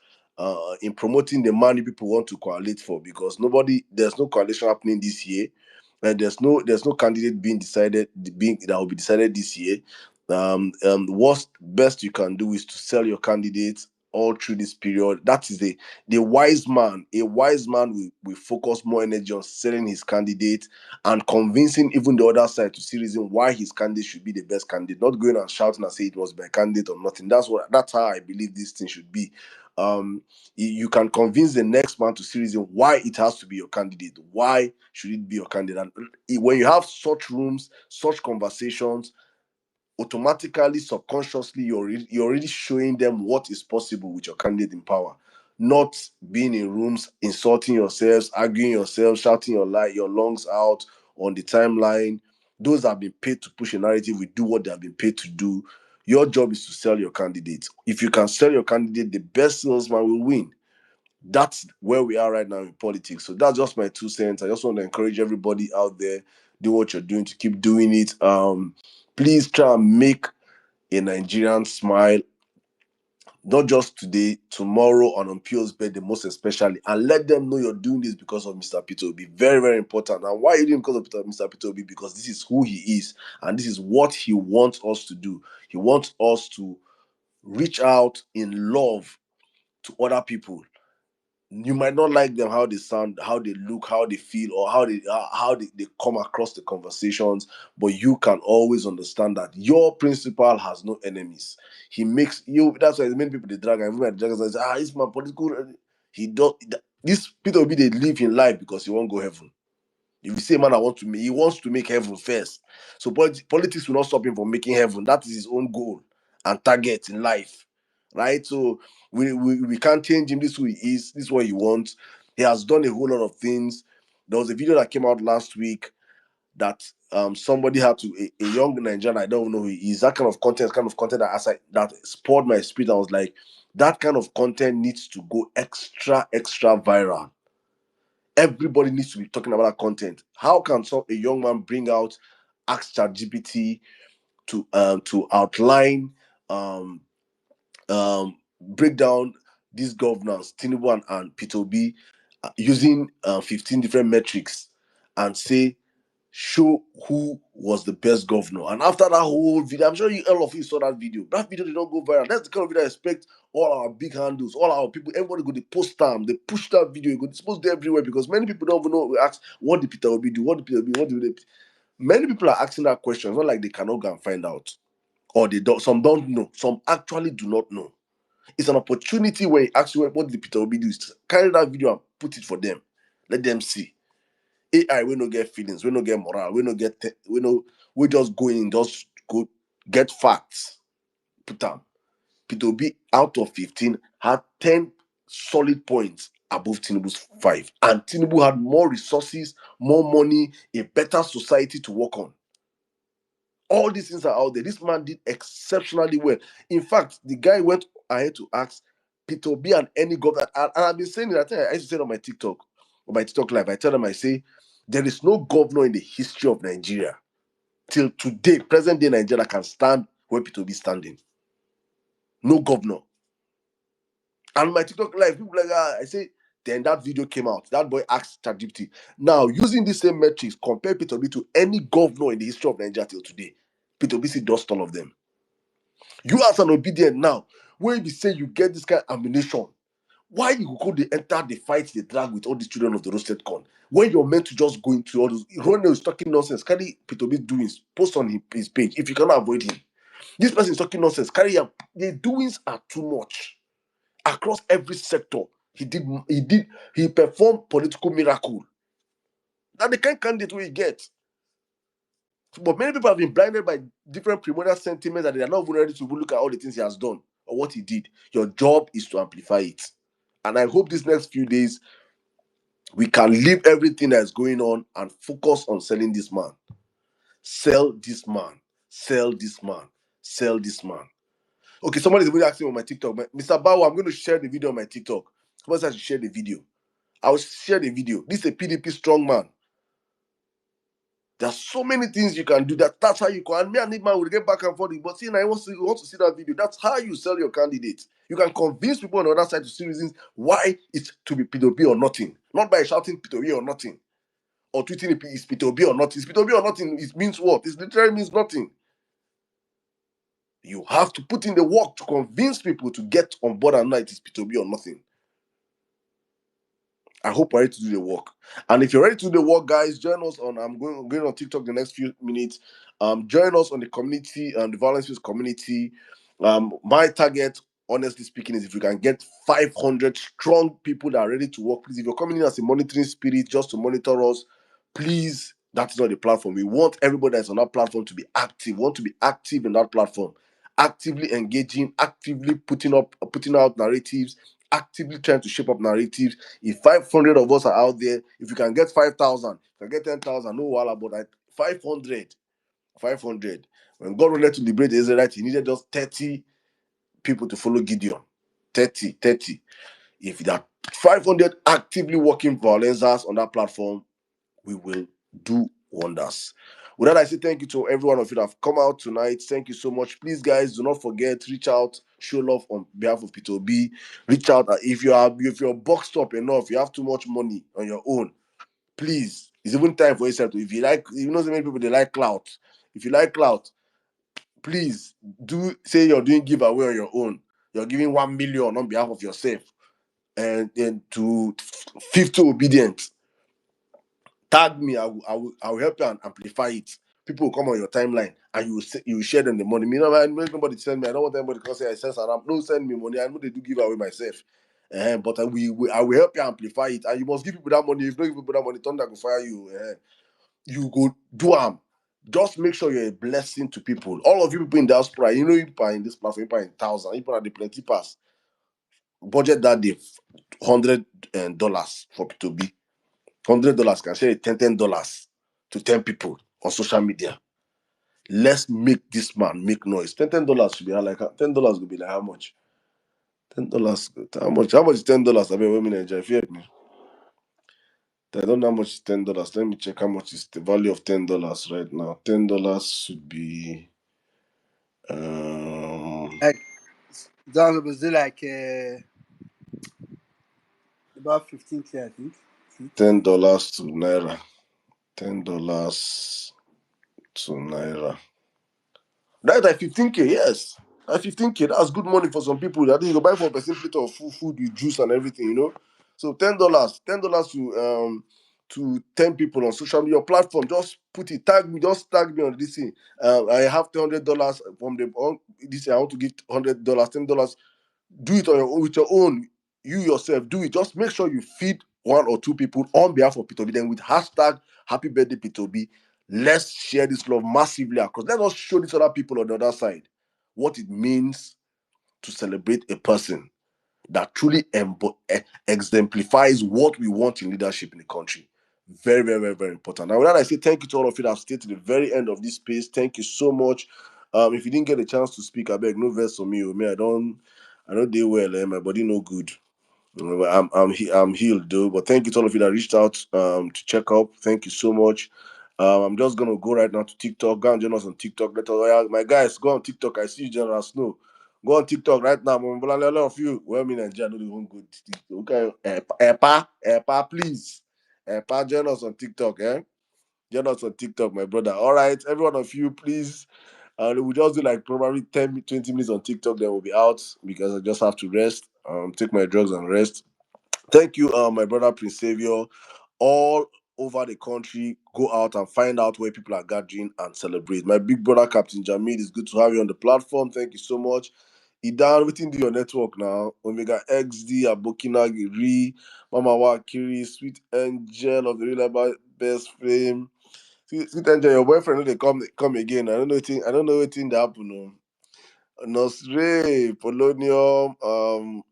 in promoting the money people want to coalesce for, because there's no coalition happening this year, and there's no candidate that will be decided this year. What's best you can do is to sell your candidates all through this period. That is the wise man. A wise man will focus more energy on selling his candidate and convincing even the other side to see reason why his candidate should be the best candidate, not going and shouting and say it was my candidate or nothing. That's how I believe this thing should be. You can convince the next man to see reason why it has to be your candidate. Why should it be your candidate? And when you have such rooms, such conversations, automatically, subconsciously, you're already showing them what is possible with your candidate in power. Not being in rooms, insulting yourselves, arguing yourselves, shouting your lungs out on the timeline. Those that have been paid to push a narrative will do what they have been paid to do. Your job is to sell your candidate. If you can sell your candidate, the best salesman will win. That's where we are right now in politics. So that's just my 2 cents. I just want to encourage everybody out there, do what you're doing, to keep doing it. Please try and make a Nigerian smile, not just today, tomorrow, and on Pio's birthday, most especially, and let them know you're doing this because of Mr. Peter Obi. Very, very important. And why are you doing because of Mr. Peter Obi? Because this is who he is, and this is what he wants us to do. He wants us to reach out in love to other people. You might not like them, how they sound, how they look, how they feel, or how they come across the conversations, but you can always understand that your principal has no enemies. He makes you. That's why many people they drag, and everybody drags and say, it's my political. He don't. This Peter will be they live in life because he won't go heaven. If you say, man, he wants to make heaven first. So politics will not stop him from making heaven. That is his own goal and target in life, right? So we can't change him. This is who he is. This is what he wants. He has done a whole lot of things. There was a video that came out last week that somebody had to, a young Nigerian, I don't know who he is, that kind of content that spoiled my spirit. I was like, that kind of content needs to go extra viral. Everybody needs to be talking about that content. How can a young man bring out Ask ChatGPT to outline, break down this governance, Tinubu and Peter Obi, using 15 different metrics and say, show who was the best governor. And after that whole video, I'm sure all of you saw that video. That video did not go viral. That's the kind of video I expect all our big handles, all our people, everybody go to post them, they push that video, go dispose it everywhere, because many people don't even know. We ask, what did Peter Obi do? What did Peter Obi? What did they? Many people are asking that question. It's not like they cannot go and find out, or they don't. Some don't know. Some actually do not know. It's an opportunity where you ask you what did Peter Obi do, is to carry that video and put it for them. Let them see. AI, we no get feelings, we no get moral, we no get, we just go in, just go get facts, put them. Peter Obi out of 15 had 10 solid points above Tinubu's 5. And Tinubu had more resources, more money, a better society to work on. All these things are out there. This man did exceptionally well. In fact, the guy went ahead to ask Peter Obi and any governor, and I've been saying it, I think I used to say it on my TikTok live. I tell them, I say, there is no governor in the history of Nigeria till today, present day Nigeria, can stand where Peter Obi is standing. No governor. And my TikTok live, people like, I say, then that video came out. That boy asked ChatGPT. Now, using the same metrics, compare Peter Obi to any governor in the history of Nigeria till today. Peter Obi see dust all of them. You as an obedient now, when you say you get this kind of ammunition, why you go to enter the fight, the drag with all these children of the roasted corn? When you're meant to just go into all those, Ronald is talking nonsense, carry Peter Obi's doings, post on his page if you cannot avoid him. This person is talking nonsense, carry him. The doings are too much across every sector. He performed political miracle. That the kind of candidate we get. But many people have been blinded by different primordial sentiments that they are not even ready to look at all the things he has done or what he did. Your job is to amplify it. And I hope these next few days we can leave everything that's going on and focus on selling this man. Sell this man. Sell this man. Sell this man. Okay, somebody is going to ask me on my TikTok, Mr. Bao, I'm going to share the video on my TikTok. Somebody says I should share the video. I will share the video. This is a PDP strong man. There's so many things you can do. That's how you can. And me and Nidman will get back and forth. But see, I want to see that video. That's how you sell your candidate. You can convince people on the other side to see reasons why it's to be P2B or nothing. Not by shouting P2B or nothing. Or tweeting it's P2B or nothing. It's P2B or nothing. It means what? It literally means nothing. You have to put in the work to convince people to get on board and know it is P2B or nothing. I hope we're ready to do the work. And if you're ready to do the work, guys, join us on, I'm going on TikTok the next few minutes. Join us on the community, the Violence Peace community. My target, honestly speaking, is if you can get 500 strong people that are ready to work. Please, if you're coming in as a monitoring spirit just to monitor us, please, that's not the platform. We want everybody that's on that platform to be active. We want to be active in that platform. Actively engaging, actively putting out narratives, actively trying to shape up narratives. If 500 of us are out there, if you can get 5,000, you can get 10,000, no wala, but like 500. When God wanted to liberate the Israelites, he needed just 30 people to follow Gideon. 30. If there are 500 actively working violencers on that platform, we will do wonders. With that, I say thank you to every one of you that have come out tonight. Thank you so much. Please, guys, do not forget, reach out, show love on behalf of P2B. Reach out. If you're boxed up enough, you have too much money on your own, please, it's even time for yourself to, if you like, so many people, they like clout. If you like clout, please do say you're doing giveaway on your own. You're giving 1 million on behalf of yourself and to 50 obedient. Tag me, I will help you and amplify it. People will come on your timeline and you will share them the money. Nobody send me. I don't want anybody to say I send Saddam. No, send me money. I know they do give away myself. But I will help you amplify it. And you must give people that money. If you don't give people that money, thunder will fire you. You go do them. Just make sure you're a blessing to people. All of you people in diaspora, you people are in this platform, you are in thousands, you are the plenty pass. Budget that day, $100 for P2B. $100 can share $10 to 10 people on social media. Let's make this man make noise. $10 should be like $10 will be like how much? $10. How much? How much is $10? I mean, women enjoy. If you help me, I don't know how much is $10. Let me check how much is the value of $10 right now. $10 should be Like, that was like about 15K, I think. $10 to Naira. $10 to Naira. That's like 15K, yes. At 15K, that's good money for some people. I think you go buy for a person plate of food with juice and everything, you know. So $10 to 10 people on social media platform. Just put it, just tag me on this thing. I have $200 from the this year. I want to give $100, $10. Do it on your own with your own. You yourself do it. Just make sure you feed one or two people on behalf of P2B. Then with hashtag Happy Birthday P2B, let's share this love massively across. Let us show these other people on the other side what it means to celebrate a person that truly exemplifies what we want in leadership in the country. Very, very, very, very important. Now, when I say thank you to all of you that have stayed to the very end of this space, thank you so much. If you didn't get a chance to speak, I beg no verse for me. I don't do well. My body no good. I'm healed though, but thank you to all of you that reached out to check up. Thank you so much. I'm just gonna go right now to TikTok. Go and join us on TikTok. My guys, go on TikTok. I see you, General Snow. Go on TikTok right now. A lot of you. Well, me Nigeria don't even go to TikTok. Okay, Epa, please. Epa, join us on TikTok. Join us on TikTok, my brother. All right, every one of you, please. We'll just do like probably 10, 20 minutes on TikTok. Then we'll be out because I just have to rest. Take my drugs and rest. Thank you, my brother Prince Savior. All over the country, go out and find out where people are gathering and celebrate. My big brother Captain Jamid, it's good to have you on the platform. Thank you so much. Idan, waiting to your network now. Omega XD, Abokina Giri, Mama Wakiri, Sweet Angel of the Reliable Best Flame. Sweet Angel, your boyfriend, they come again. I don't know what thing that happened. Nosre, Polonium,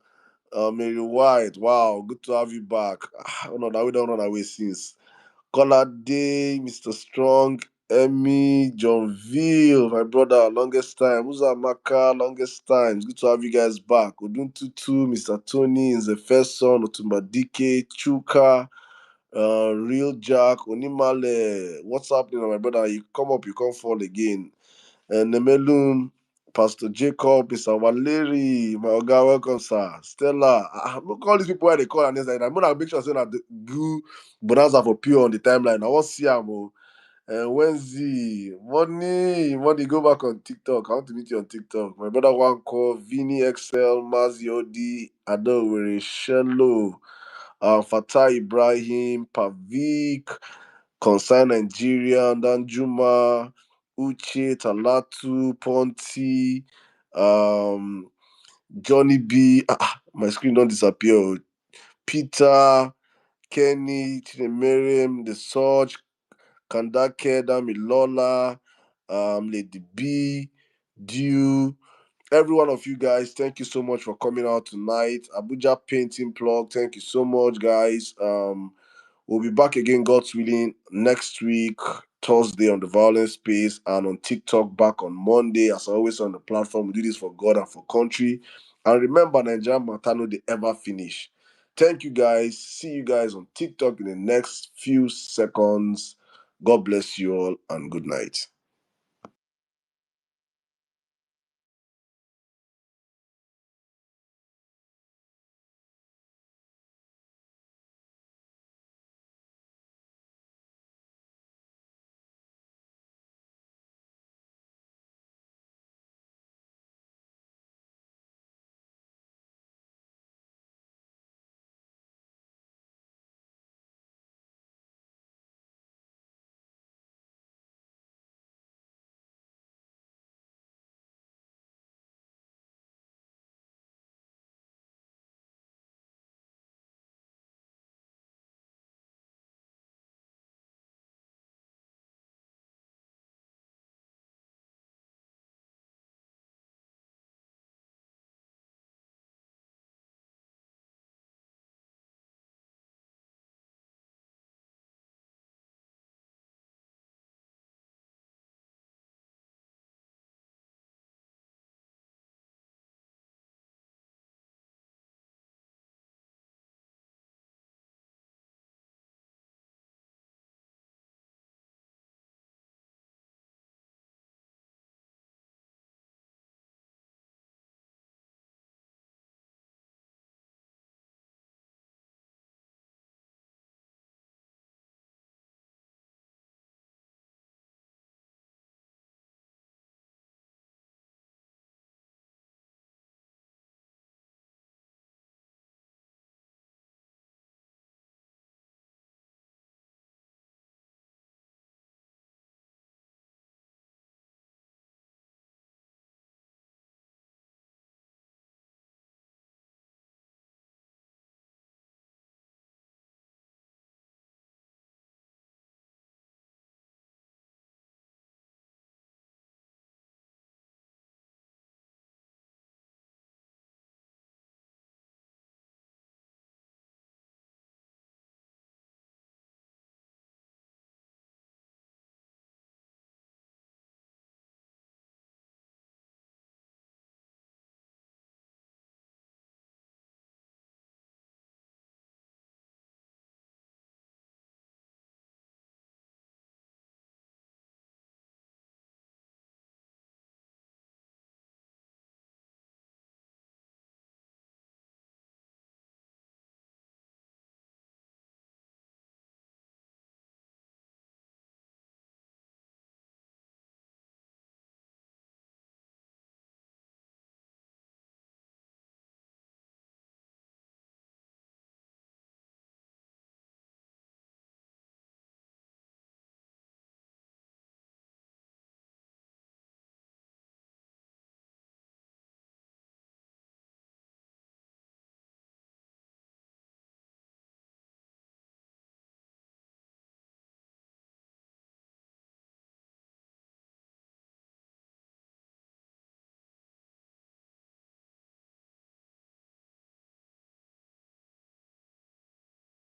Mary White, wow, good to have you back. Oh no, now we don't run away since. Color Day, Mr. Strong, Emmy, John Veal, my brother, longest time. Uzamaka, longest time. It's good to have you guys back. Oduntutu, Mr. Tony, is the first son, Otumba DK, Chuka, Real Jack, Onimale. What's happening, my brother? You come up, you can't fall again. And Nemelum, Pastor Jacob, Mr. Valeri, my Oga, welcome, sir. Stella, look all these people where they call and things like that. I'm gonna make sure I say that the good bonanza for pure on the timeline. I want to see them. And Wednesday, money, go back on TikTok. I want to meet you on TikTok. My brother one call, Vini XL, Maziodi, Adowere, Shello, Fatah Ibrahim, Pavik, Concern Nigeria, Danjuma, Uche, Talatu, Ponti, Johnny B. My screen don't disappear. Peter, Kenny, Chinemeriam, The Surge, Kandake, Damilola, Lady B, Dew, every one of you guys, thank you so much for coming out tonight. Abuja Painting Plug, thank you so much, guys. We'll be back again, God's willing, next week, Thursday on the Violence Space, and on TikTok back on Monday. As always on the platform, we do this for God and for country. And remember, Nigeria Matano, they ever finish. Thank you, guys. See you guys on TikTok in the next few seconds. God bless you all and good night.